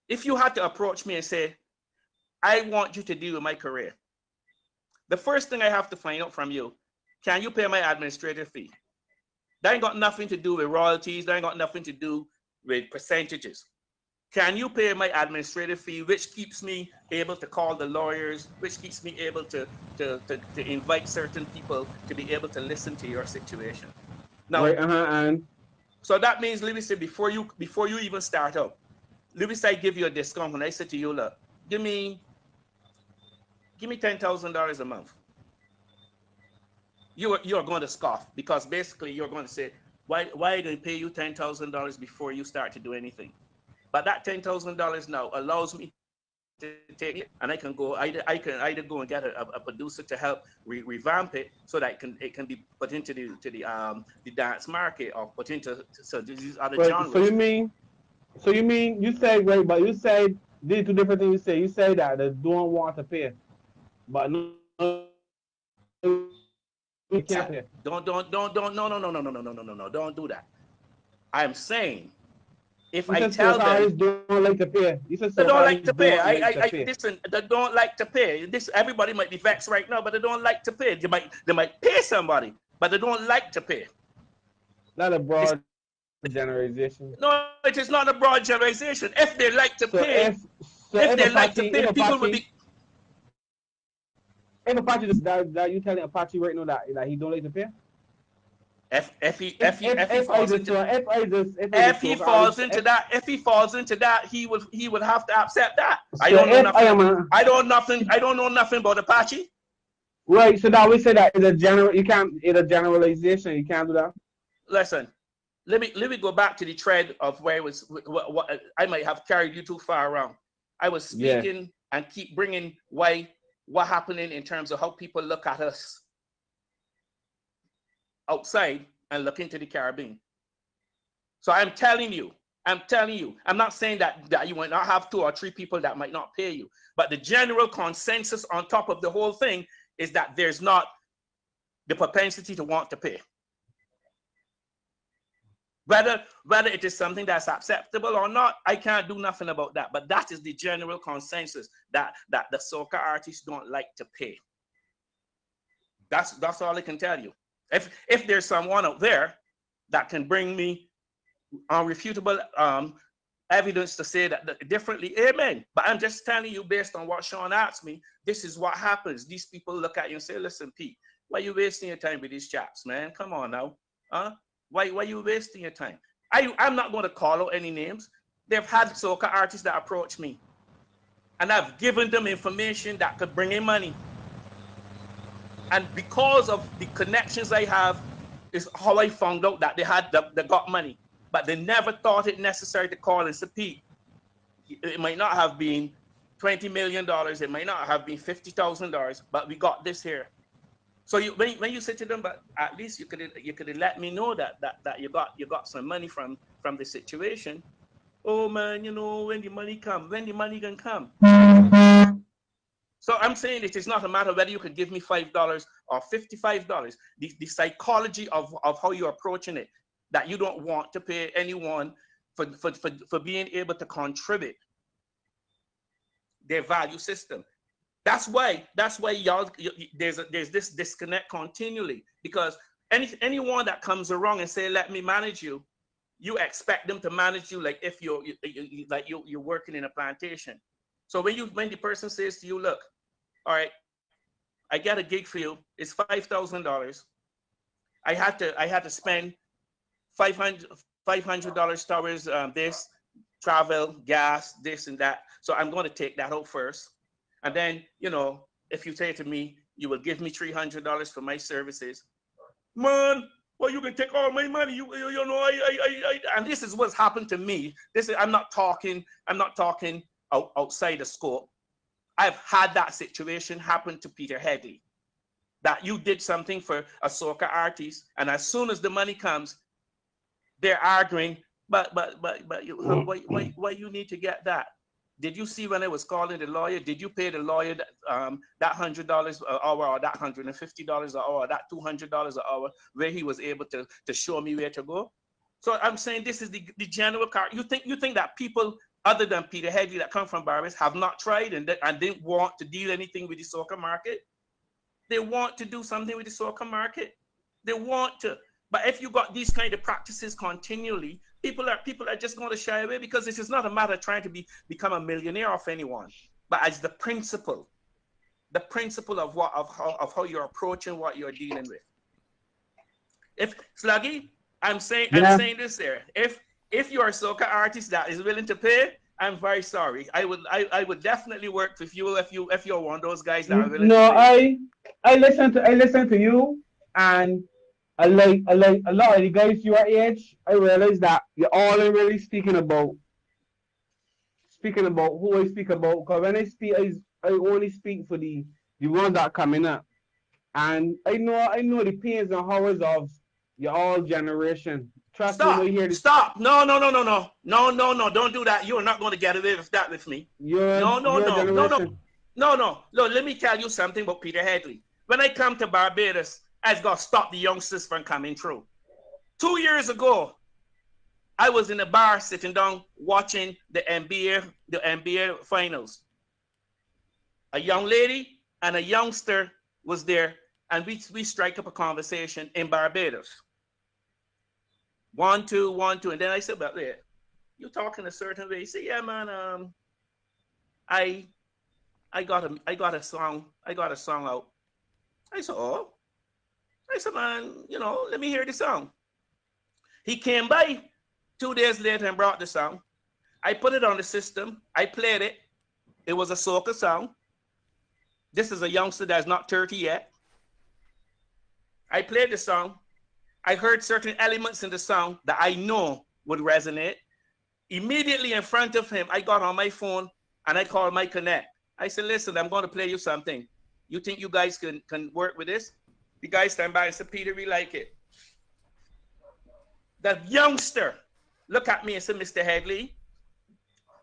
if you had to approach me and say, I want you to deal with my career, the first thing I have to find out from you, can you pay my administrative fee? That ain't got nothing to do with royalties. That ain't got nothing to do with percentages. Can you pay my administrative fee, which keeps me able to call the lawyers, which keeps me able to invite certain people to be able to listen to your situation? Now, right, and so that means, Louis said, before you even start up, Louis, I give you a discount, and I said to you, look, give me $10,000 a month. You are going to scoff, because basically you're going to say, why are they pay you $10,000 before you start to do anything? But that $10,000 now allows me to take it, and I can either go and get a producer to help revamp it so that it can be put into the dance market, or put into these other genres. So you mean you say, right? But you say these two different things. You say that they don't want to pay, but no, you can't pay. Don't no, don't do that. I'm saying, if You I said tell soca them artists don't like to pay. You said they soca don't like artists to pay, don't like to pay. listen, they don't like to pay. This, everybody might be vexed right now, but they don't like to pay. They might pay somebody, but they don't like to pay. Not a broad generalization. No, it is not a broad generalization. If they like to pay, if they like to pay, people will be. If Apache just that you telling Apache right now that he don't like to pay? If he falls into that, he would have to accept that. I don't know nothing about Apache. Right, so that we say that it's a generalization. You can't do that. Listen, let me go back to the thread of where it was. What I might have carried you too far around. I was speaking and keep bringing what happening in terms of how people look at us outside and look into the Caribbean. So I'm telling you, I'm not saying that you might not have 2 or 3 people that might not pay you, but the general consensus on top of the whole thing is that there's not the propensity to want to pay. Whether it is something that's acceptable or not, I can't do nothing about that. But that is the general consensus, that the soca artists don't like to pay. That's all I can tell you. If there's someone out there that can bring me unrefutable evidence to say that differently, amen. But I'm just telling you, based on what Sean asked me, this is what happens. These people look at you and say, listen, Pete, why are you wasting your time with these chaps, man? Come on now. Huh? Why are you wasting your time? I'm not going to call out any names. They've had soca artists that approach me, and I've given them information that could bring in money. And because of the connections I have, is how I found out that they got money. But they never thought it necessary to call and say, Pete, it might not have been $20 million, it might not have been $50,000, but we got this here. So when you say to them, but at least you could let me know that you got some money from the situation. Oh man, when the money can come. So I'm saying it is not a matter whether you could give me $5 or $55. The psychology of how you're approaching it, that you don't want to pay anyone for being able to contribute their value system. That's why y'all there's this disconnect continually, because anyone that comes around and say let me manage you, you expect them to manage you like if you're working in a plantation. So when the person says to you, look, all right, I got a gig for you, it's $5,000. I had to spend $500 towards this travel, gas, this and that. So I'm going to take that out first. And then, if you say to me, you will give me $300 for my services, man, well, you can take all my money. And this is what's happened to me. I'm not talking outside the scope. I've had that situation happen to Peter Headley, that you did something for a soca artist, and as soon as the money comes, they're arguing, but why you need to get that? Did you see when I was calling the lawyer? Did you pay the lawyer that $100 an hour, or that $150 an hour, or that $200 an hour, where he was able to show me where to go? So I'm saying this is the general car. You think that people other than Peter Headley that come from Barbados have not tried and didn't want to deal anything with the soca market? They want to do something with the soca market. They want to. But if you got these kind of practices continually, people are just going to shy away, because this is not a matter of trying to become a millionaire off anyone, but as the principle of how you're approaching what you're dealing with. If Sluggy, I'm saying this there. If you're a soca artist that is willing to pay, I'm very sorry. I would definitely work with you if you're one of those guys that are willing to pay. I listen to you, and I like a lot of the guys your age. I realize that you're all really speaking about who I speak about. Because when I speak, I only speak for the ones that are coming up, and I know the pains and horrors of your all generation. Trust me, Stop! No! Don't do that. You're not going to get away with that with me. No. Look, let me tell you something about Peter Headley. When I come to Barbados, I've got to stop the youngsters from coming through. 2 years ago, I was in a bar sitting down watching the NBA finals. A young lady and a youngster was there, and we strike up a conversation in Barbados. 1, 2, 1, 2, and then I said, "But there, you're talking a certain way." He said, "Yeah, man. I got a song out." I said, "Oh." I said, "Man, let me hear the song." He came by 2 days later and brought the song. I put it on the system. I played it. It was a soca song. This is a youngster that's not 30 yet. I played the song. I heard certain elements in the song that I know would resonate. Immediately in front of him, I got on my phone and I called my connect. I said, "Listen, I'm going to play you something. You think you guys can work with this?" The guy stand by and said, "Peter, we like it." The youngster look at me and said, "Mr. Headley,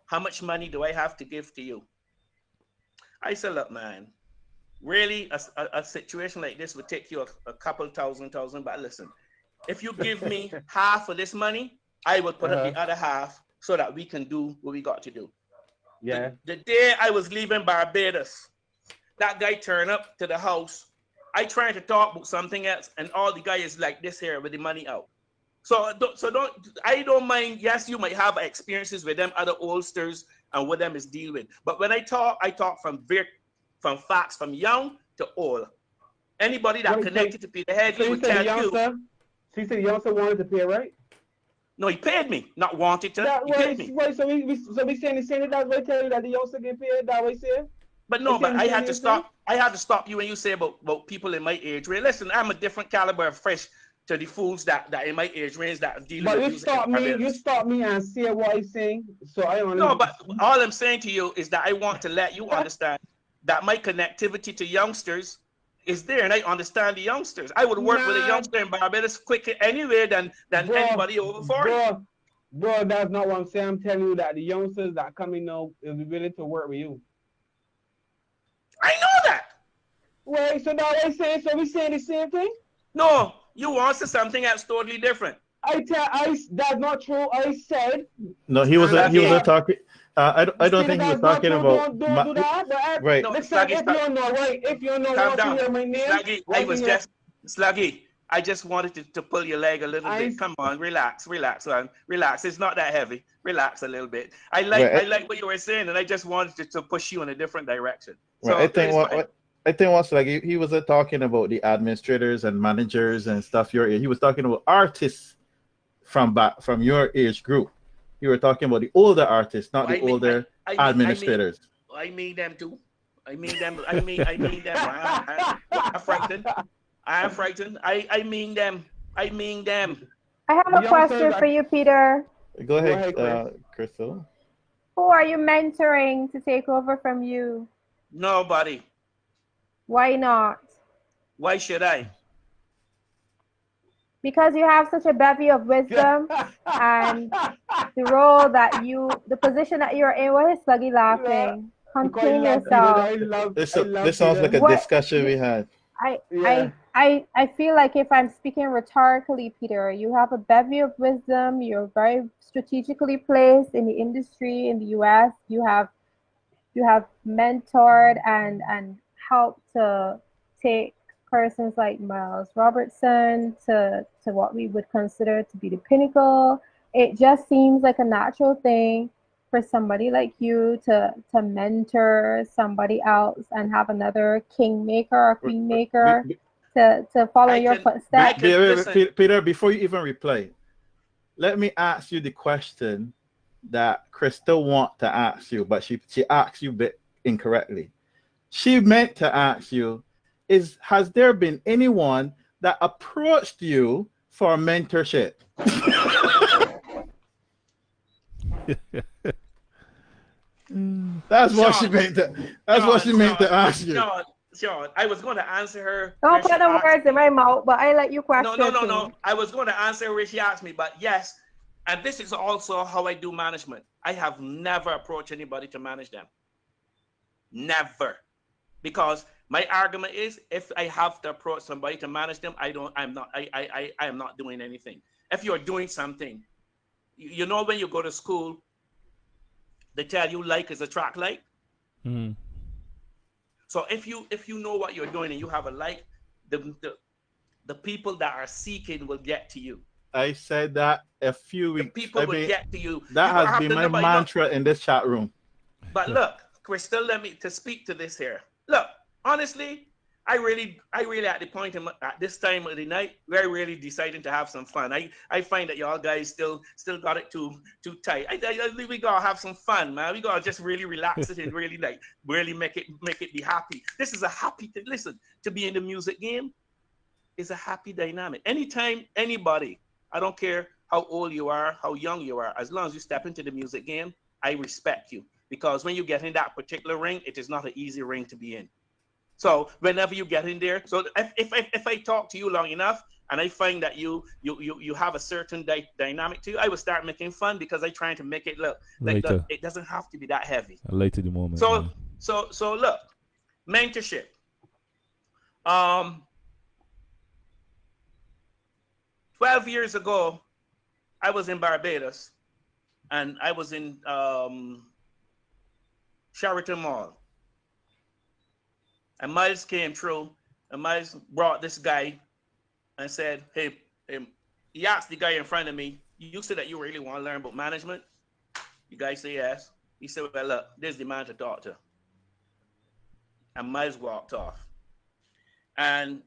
how much money do I have to give to you?" I said, "Look, man, really a situation like this would take you a couple thousand, but listen, if you give me half of this money, I will put up the other half so that we can do what we got to do." Yeah. The day I was leaving Barbados, that guy turned up to the house. I tried to talk about something else, and all the guy is like this here with the money out. So I don't mind. Yes, you might have experiences with them other oldsters and what them is deal with. But when I talk from facts, from young to old. Anybody that connected to Peter Headley would tell you. So you said the youngster wanted to pay, right? No, he paid me, not wanted to. He paid me. Right, so we saying the same. That's why I tell you that the youngster get paid. That way, say. But no, but I had to stop. I had to stop you when you say about people in my age range. Listen, I'm a different caliber of fresh to the fools that in my age range that deal with. But you stop me and say what I'm saying. So I don't. No, but all I'm saying to you is that I want to let you understand that my connectivity to youngsters is there, and I understand the youngsters. I would work with a youngster in Barbados quicker anyway than anybody over 40. Bro, that's not what I'm saying. I'm telling you that the youngsters that come in now will be willing to work with you. I know that. Wait, so now I say, so we saying the same thing? No, you answer something else totally different. That's not true. I said. No, he was I don't think he was talking about don't do that. But right. No, listen, Sluggy, if you know, right? If you know, calm want to down. hear my name, Sluggy, I was just Sluggy. I just wanted to pull your leg a little bit. Come on, relax, man. Relax. It's not that heavy. Relax a little bit. I like what you were saying, and I just wanted to push you in a different direction. So right. I think once like he was talking about the administrators and managers and stuff. He was talking about artists from your age group. You were talking about the older artists, not the older administrators. I mean them too. I mean them. I mean them. I'm frightened. I'm frightened. I mean them. I mean them. I have a question for you, Peter. Go ahead, Crystal. Who are you mentoring to take over from you? Nobody. Why not? Why should I? Because you have such a bevy of wisdom and the role that the position that you're in. What is Sluggy laughing? Contain yourself. This sounds like a discussion we had. I feel like if I'm speaking rhetorically, Peter, you have a bevy of wisdom. You're very strategically placed in the industry in the US. You have mentored and helped to take persons like Miles Robertson to what we would consider to be the pinnacle. It just seems like a natural thing for somebody like you to mentor somebody else and have another kingmaker or queenmaker to follow your footsteps. Peter, before you even reply, let me ask you the question that Crystal want to ask you, but she asked you a bit incorrectly. She meant to ask you, has there been anyone that approached you for mentorship? That's what she meant to ask you. Sean, I was going to answer her. Don't put the words in my mouth, but I let you question. No. I was going to answer where she asked me, but yes. And this is also how I do management. I have never approached anybody to manage them. Never. Because my argument is, if I have to approach somebody to manage them, I am not doing anything. If you're doing something, you know, when you go to school, they tell you like is attract like. Mm-hmm. So if you know what you're doing and you have a like, the people that are seeking will get to you. I said that a few weeks. People will get to you. That has been my mantra in this chat room. But look, Crystal, let me to speak to this here. Look, honestly, I really at the point at this time of the night, we're really deciding to have some fun. I find that y'all guys still got it too tight. We gotta have some fun, man. We gotta just really relax it and really make it be happy. This is a happy thing. Listen, to be in the music game is a happy dynamic. Anytime anybody, I don't care how old you are, how young you are, as long as you step into the music game, I respect you. Because when you get in that particular ring, it is not an easy ring to be in. So whenever you get in there, so if I talk to you long enough and I find that you have a certain dynamic to you, I will start making fun because I'm trying to make it look like it doesn't have to be that heavy. Later the moment. So look, mentorship. 12 years ago, I was in Barbados and I was in Sheraton Mall. And Miles came through, and Miles brought this guy and said, hey, he asked the guy in front of me, you said that you really want to learn about management? The guy said yes. He said, well, look, there's the man to talk to. And Miles walked off. And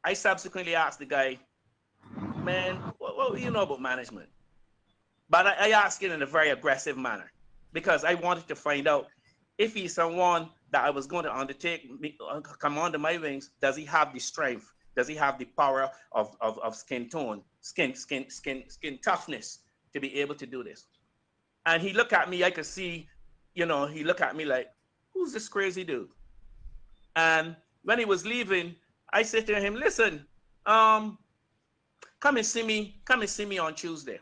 I subsequently asked the guy, man, what do you know about management? But I asked it in a very aggressive manner because I wanted to find out if he's someone that I was going to undertake, come under my wings, does he have the strength? Does he have the power of skin tone, skin toughness to be able to do this? And he looked at me, I could see, he looked at me like, who's this crazy dude? And when he was leaving, I said to him, listen, come and see me on Tuesday.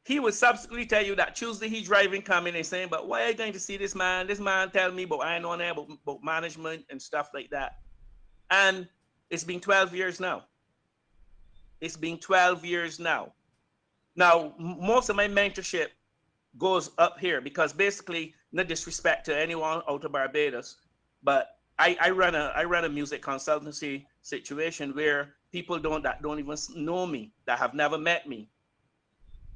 He would subsequently tell you that Tuesday he's driving, coming and saying, but why are you going to see this man? This man tell me, but I know about management and stuff like that. And it's been 12 years now. It's been 12 years now. Now, most of my mentorship goes up here because basically, no disrespect to anyone out of Barbados, but I run a music consultancy situation where people that don't even know me, that have never met me,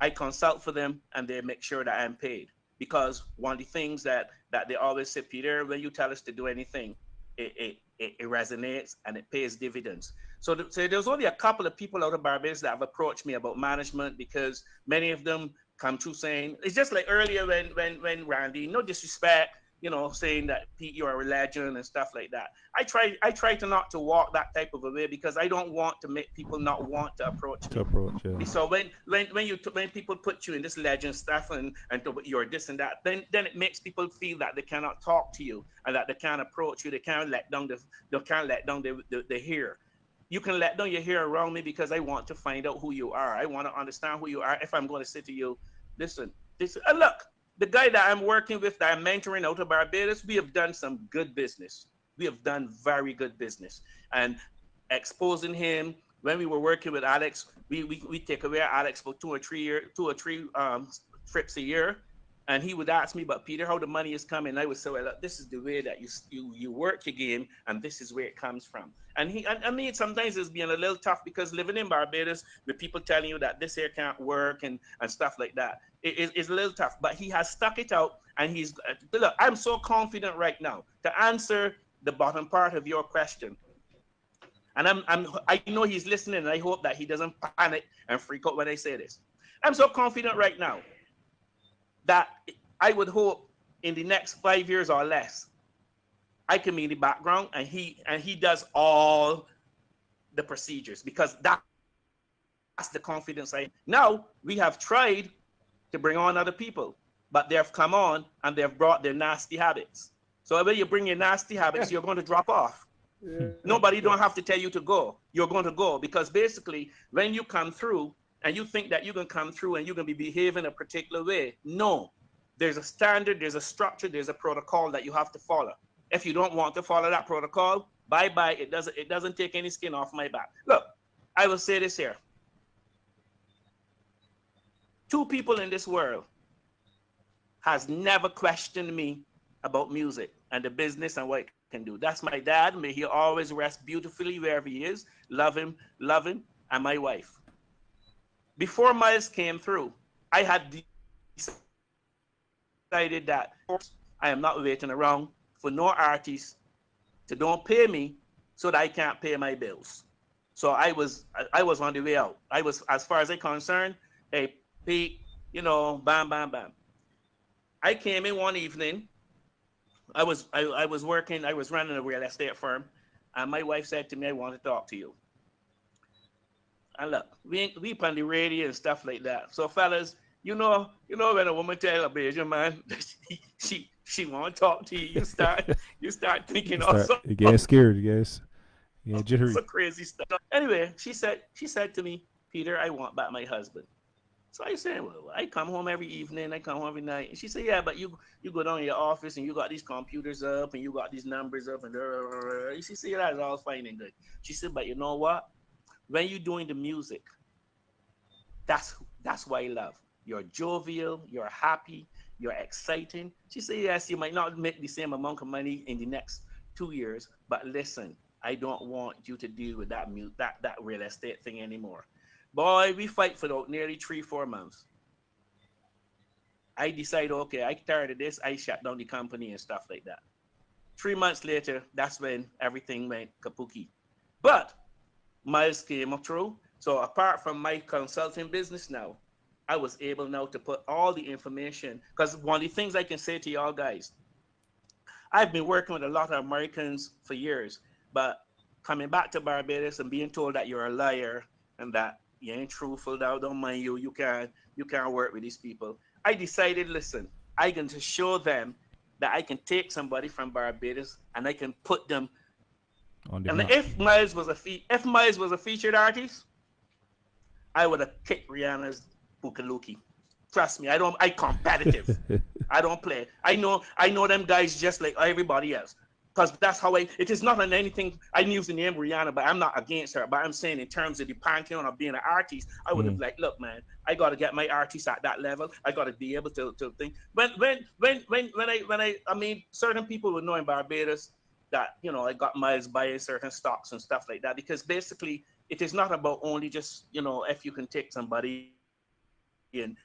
I consult for them and they make sure that I'm paid. Because one of the things that they always say, Peter, when you tell us to do anything, it resonates and it pays dividends. So there's only a couple of people out of Barbados that have approached me about management because many of them come through saying, it's just like earlier when Randy, no disrespect, saying that Pete, you're a legend and stuff like that. I try to not to walk that type of a way because I don't want to make people not want to approach To me. approach, yeah. So when people put you in this legend stuff and you're this and that, then it makes people feel that they cannot talk to you and that they can't approach you. They can't let down the hair. You can let down your hair around me because I want to find out who you are. I want to understand who you are. If I'm going to say to you, listen, look, the guy that I'm working with, that I'm mentoring out of Barbados, we have done some good business. We have done very good business. And exposing him, when we were working with Alex, we take away Alex for 2 or 3 trips a year. And he would ask me, but Peter, how the money is coming? And I would say, well, look, this is the way that you work your game, and this is where it comes from. And I mean, sometimes it's being a little tough because living in Barbados with people telling you that this here can't work and stuff like that, it's a little tough. But he has stuck it out, and he's look. I'm so confident right now to answer the bottom part of your question. And I know he's listening, and I hope that he doesn't panic and freak out when I say this. I'm so confident right now that I would hope in the next 5 years or less, I can be in the background and he does all the procedures because that's the confidence I. Now we have tried to bring on other people, but they have come on and they have brought their nasty habits. So when you bring your nasty habits, you're going to drop off. Nobody don't have to tell you to go. You're going to go because basically when you come through and you think that you're going to come through and you're going to be behaving a particular way, no. There's a standard, there's a structure, there's a protocol that you have to follow. If you don't want to follow that protocol, bye-bye. It doesn't take any skin off my back. Look, I will say this here. 2 people in this world has never questioned me about music and the business and what it can do. That's my dad. May he always rest beautifully wherever he is. Love him, and my wife. Before Miles came through, I had decided that I am not waiting around for no artist to don't pay me so that I can't pay my bills. So I was on the way out. I was, as far as I'm concerned, hey, Pete, bam, bam, bam. I came in one evening. I was working, I was running a real estate firm, and my wife said to me, I want to talk to you. And look, we on the radio and stuff like that. So fellas, you know when a woman tell a Bayesian man she want to talk to you, you start thinking also. You get scared, you guys. Yeah, jittery. Some crazy stuff. Anyway, she said to me, Peter, I want back my husband. So I said, well, I come home every evening, I come home every night. And she said, yeah, but you go down in your office and you got these computers up and you got these numbers up and she said, that's all fine and good. She said, but you know what? When you're doing the music, that's what I love. You're jovial, you're happy, you're exciting. She said, yes, you might not make the same amount of money in the next 2 years, but listen, I don't want you to deal with that real estate thing anymore. Boy, we fight for nearly 3-4 months. I decided, okay, I tired of this. I shut down the company and stuff like that. 3 months later, that's when everything went kapuki. But Miles came through. So apart from my consulting business now, I was able now to put all the information, because one of the things I can say to y'all guys, I've been working with a lot of Americans for years, but coming back to Barbados and being told that you're a liar and that you ain't truthful, that don't mind you can't work with these people. I decided, listen, I can just show them that I can take somebody from Barbados and I can put them on the map. If Miles was a featured artist, I would have kicked Rihanna's Bukaluki. Trust me, I competitive. I don't play. I know them guys just like everybody else. because that's how it is not on anything. I use the name Rihanna, but I'm not against her. But I'm saying in terms of the pantheon of being an artist, I would have like, look, man, I got to get my artist at that level. I got to be able to think. I mean, certain people would know in Barbados that, you know, I got miles buying certain stocks and stuff like that, because basically it is not about only just, you know, if you can take somebody and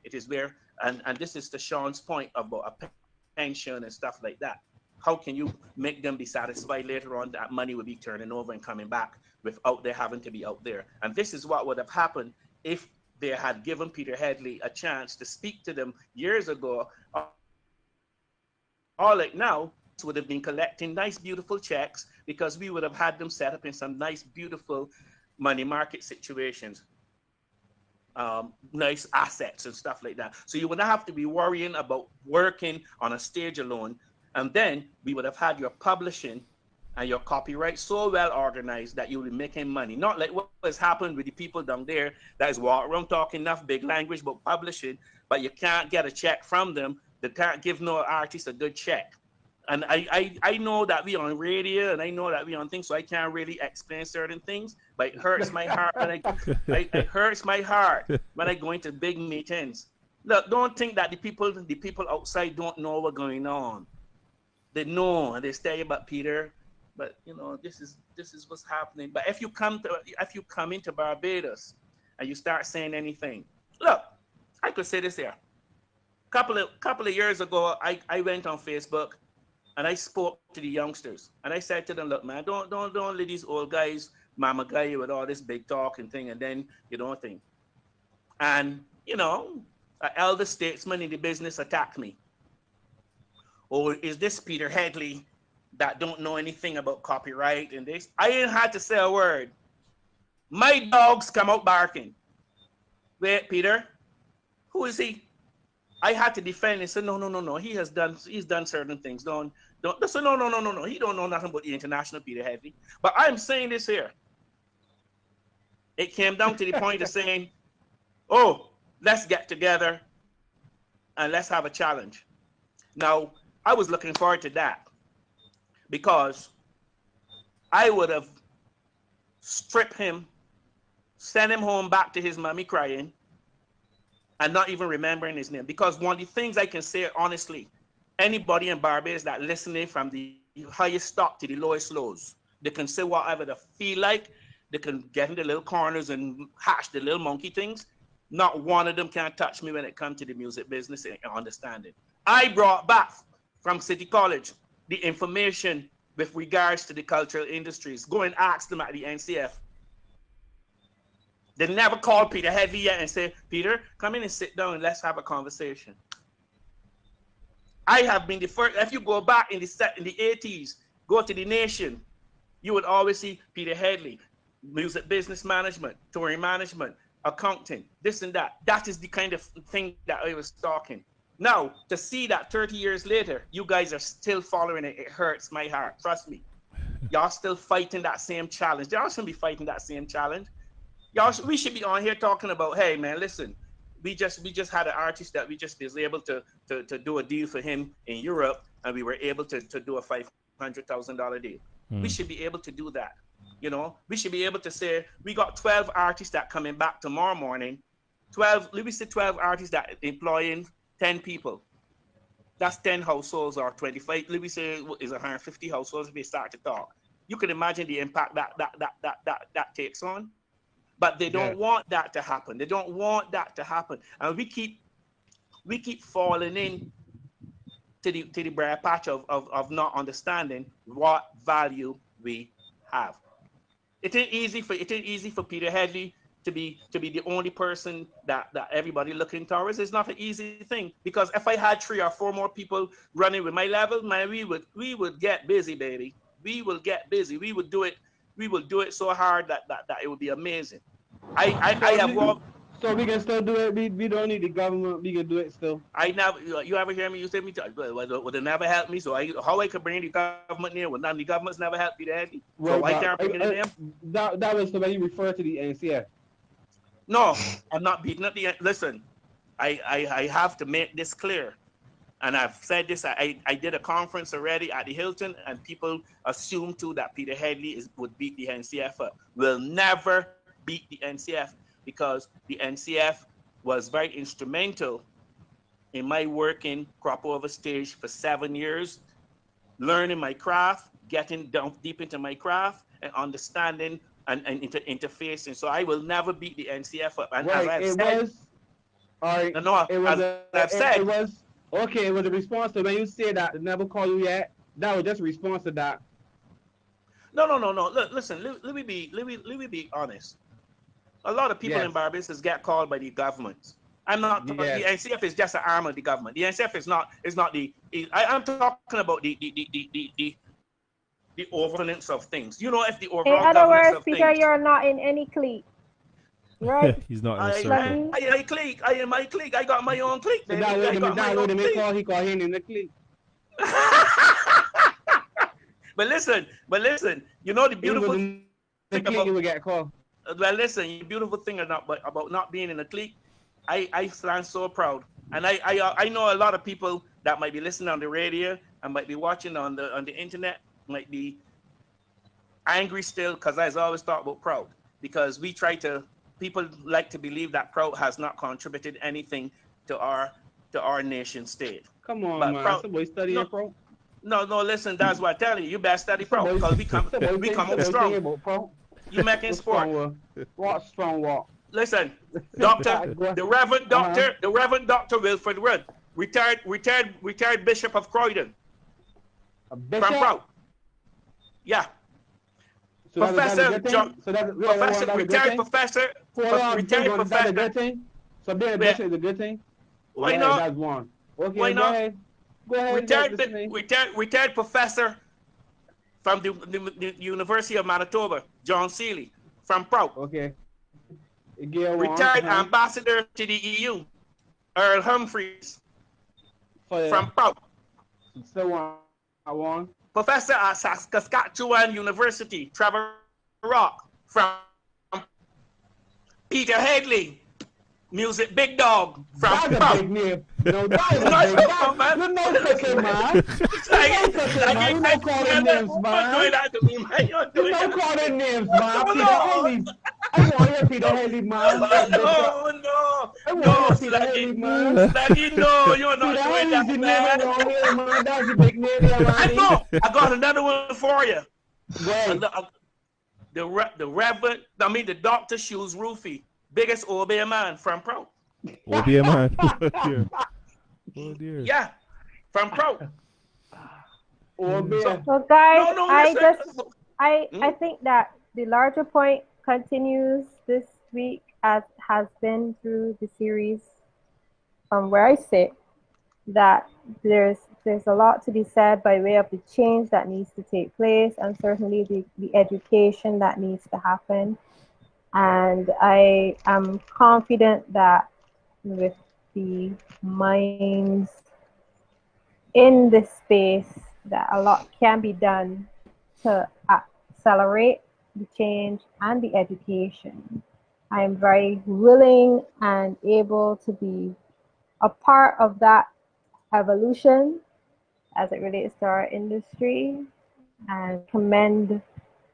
it is where, and this is to Sean's point about a pension and stuff like that. How can you make them be satisfied later on that money will be turning over and coming back without they having to be out there? And this is what would have happened if they had given Peter Headley a chance to speak to them years ago. All like now would have been collecting nice, beautiful checks, because we would have had them set up in some nice, beautiful money market situations, nice assets and stuff like that. So you wouldn't have to be worrying about working on a stage alone. And then we would have had your publishing and your copyright so well organized that you will be making money. Not like what has happened with the people down there that is walking around talking enough big language about publishing, but you can't get a check from them. They can't give no artist a good check. And I know that we on radio and I know that we on things, so I can't really explain certain things, but it hurts my heart when it hurts my heart when I go into big meetings. Look, don't think that the people outside don't know what's going on. They know and they say about Peter, but you know, this is what's happening. But if you come into Barbados and you start saying anything, look, I could say this here. Couple of years ago, I went on Facebook and I spoke to the youngsters and I said to them, look, man, don't let these old guys mama guy you with all this big talk and thing, and then you don't think. And you know, an elder statesman in the business attacked me. Or is this Peter Headley that don't know anything about copyright and this? I ain't had to say a word. My dogs come out barking. Wait, Peter, who is he? I had to defend and say, no. He's done certain things. Don't. So no. He don't know nothing about the international Peter Headley. But I'm saying this here. It came down to the point of saying, oh, let's get together and let's have a challenge. Now, I was looking forward to that because I would have stripped him, sent him home back to his mommy crying, and not even remembering his name. Because one of the things I can say honestly, anybody in Barbados that listening from the highest top to the lowest lows, they can say whatever they feel like. They can get in the little corners and hash the little monkey things. Not one of them can touch me when it comes to the music business and understanding. I brought back from City College the information with regards to the cultural industries. Go and ask them at the NCF. They never called Peter Headley yet and say, Peter, come in and sit down and let's have a conversation. I have been the first. If you go back in the 80s, go to the Nation, you would always see Peter Headley, music business management, touring management, accounting, this and that. That is the kind of thing that I was talking. Now, to see that 30 years later, you guys are still following it, it hurts my heart. Trust me. Y'all still fighting that same challenge. Y'all shouldn't be fighting that same challenge. We should be on here talking about, hey man, listen, we just had an artist that we just was able to do a deal for him in Europe, and we were able to do a $500,000 deal. We should be able to do that. You know, we should be able to say we got 12 artists that coming back tomorrow morning. 12 artists that employing 10 people. That's 10 households or 25. Let me say is 150 households if they start to talk. You can imagine the impact that takes on. But they don't want that to happen. They don't want that to happen. And we keep falling in to the briar patch of not understanding what value we have. It ain't easy for Peter Headley to be the only person that everybody looking towards. It's not an easy thing, because if I had 3 or 4 more people running with my level, man, we would get busy, baby. We will get busy. We will do it so hard that it would be amazing. So we can still do it. We don't need the government. We can do it still. You ever hear me? You say me, well, they never help me. So how I could bring the government in when none of the governments never help me, Daddy. So I can't bring it in. That was the way you refer to the NCF. No, I'm not beating up the. Listen, I have to make this clear, and I've said this, I did a conference already at the Hilton, and people assume too that Peter Headley would beat the NCF up. Will never beat the NCF, because the NCF was very instrumental in my work in crop over stage for 7 years, learning my craft, getting down deep into my craft, and understanding and interfacing. So I will never beat the NCF up. And as I've said, it was okay. It was a response to when you said that they never call you yet. That was just a response to that. No. Listen, let me be honest. A lot of people in Barbados get called by the government. I'm not. The NCF is just an arm of the government. The NCF is not the. I'm talking about the governance of things. You know, if the overall in other words, of Peter, things, you're not in any clique, right? He's not in a circle. I clique. I in my clique. I got my own clique. So that way they call he call him in the clique. But listen. You know the beautiful thing about you would get called. Well, listen. The beautiful thing about not being in a clique, I stand so proud, and I know a lot of people that might be listening on the radio and might be watching on the internet might be angry still, because I always thought about proud, because people like to believe that proud has not contributed anything to our nation state. Come on, but man. Somebody studying proud. No, listen, that's what I tell you. You better study proud, because we come up strong. You making sport. Strong walk. Listen, the Reverend Dr. Wilfred Rudd, retired Bishop of Croydon. A bishop? From Proud. Yeah. So Professor John. So retired professor. Retired professor. So being a bishop is a good thing? Why not? That's one. Okay, why not? Go ahead. Retired professor from the University of Manitoba, John Seeley, from Proud. Okay. Retired ambassador to the EU, Earl Humphreys, from Proud. So one. Professor at Saskatchewan University, Trevor Rock, from Peter Headley, music big dog, from That's a big name. No, that's a big dog, man. You know cooking, man. You don't call them names, man. You don't call them names, man. Peter Headley. I want to hear Peter Headley, man. No. I want to hear Peter Headley, man. No, you're not doing that, man. That's a big name, man. I know. I got another one for you. Right. The Dr. Shoes Roofy, biggest OBA man from Pro. OBA man. Oh dear. Yeah, from Pro. So guys, I think that the larger point continues this week, as has been through the series, from where I sit, that there's a lot to be said by way of the change that needs to take place, and certainly the education that needs to happen. And I am confident that with the minds in this space, that a lot can be done to accelerate the change and the education. I am very willing and able to be a part of that evolution as it relates to our industry, and commend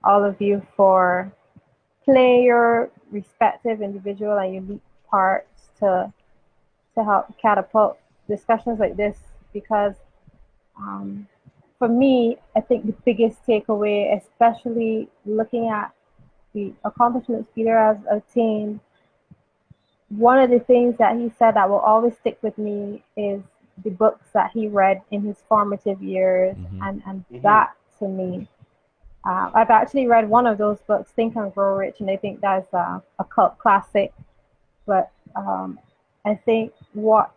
all of you for playing your respective individual and unique parts to help catapult discussions like this, because for me, I think the biggest takeaway, especially looking at the accomplishments Peter has attained, one of the things that he said that will always stick with me is the books that he read in his formative years, and that to me, I've actually read one of those books, Think and Grow Rich, and I think that's a cult classic. But I think what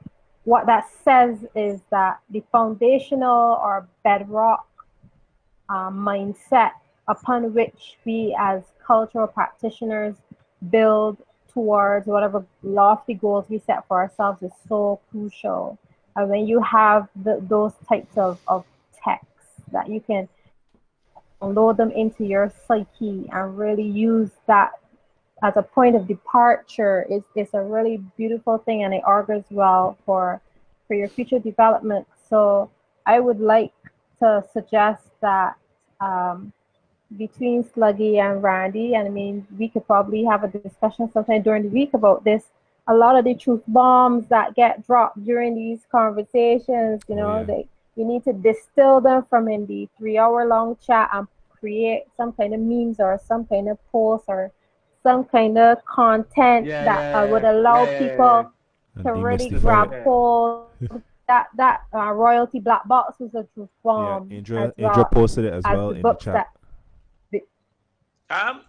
that says is that the foundational or bedrock mindset upon which we as cultural practitioners build towards whatever lofty goals we set for ourselves is so crucial. And when you have those types of texts that you can load them into your psyche and really use that as a point of departure, it's a really beautiful thing, and it augurs well for your future development. So So I would like to suggest that between Sluggy and Randy, and I mean, we could probably have a discussion sometime during the week about this. A lot of the truth bombs that get dropped during these conversations, we need to distill them from in the 3 hour long chat and create some kind of memes or some kind of post or some kind of content that would allow people to really grab hold. That royalty black box was a truth bomb. Yeah, Indra posted it as well in the chat.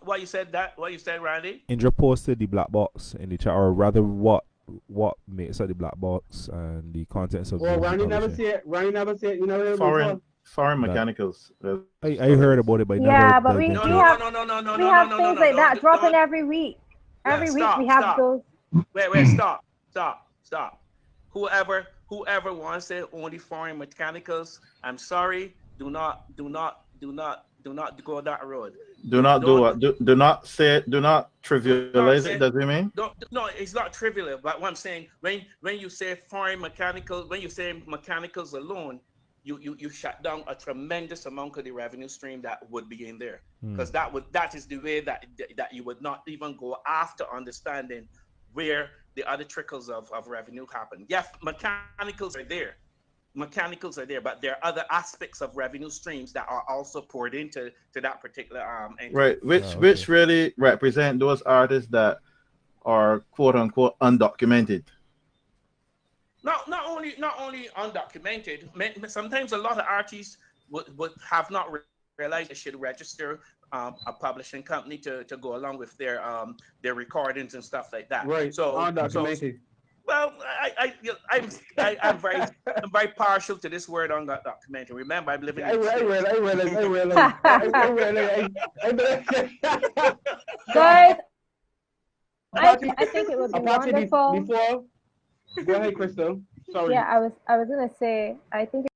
Why you said that? What you said, Randy? Indra posted the black box in the chat, or rather, what makes up the black box and the contents of. Well, Randy never see it. Randy never see it. You never heard foreign mechanicals. I heard about it, but but we have things like that dropping every week. Every week we have those. Wait, stop. Whoever wants it, only foreign mechanicals, I'm sorry, do not go that road. Do not trivialize it. Does it mean? No, it's not trivial. But what I'm saying, when you say foreign mechanicals, when you say mechanicals alone, you shut down a tremendous amount of the revenue stream that would be in there, because that is the way that you would not even go after understanding where the other trickles of revenue happen. Yes, mechanicals are there, but there are other aspects of revenue streams that are also poured into that particular entity. Right, which really represent those artists that are quote unquote undocumented. Not only undocumented. Sometimes a lot of artists would have not realized they should register a publishing company to go along with their recordings and stuff like that. Right. So undocumented. Well, I'm very partial to this word undocumented. Remember, I'm living in Guys, I think it would be wonderful. Before, go ahead, Crystal. Sorry. Yeah, I was gonna say, I think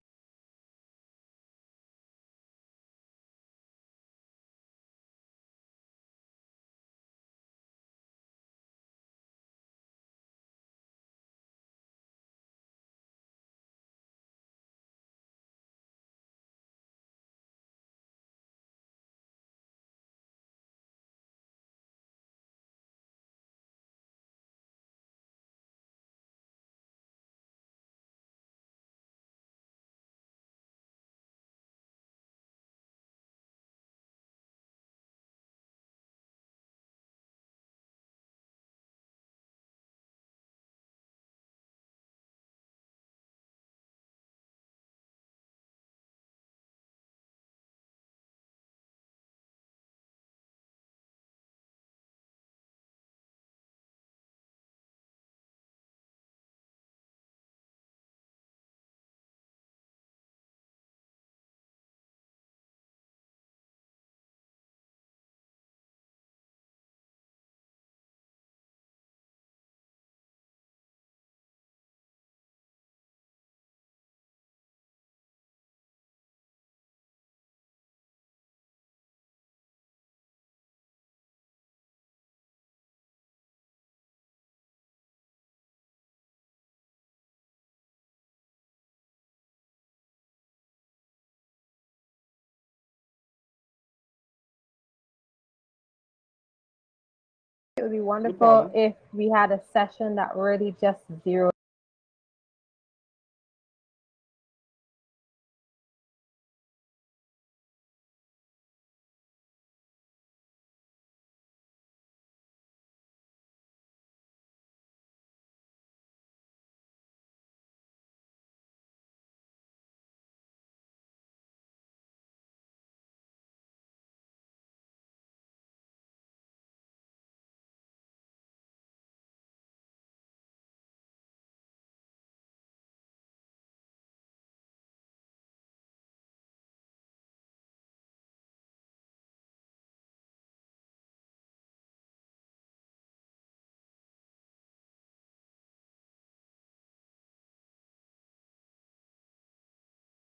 it would be wonderful if we had a session that really just zeroed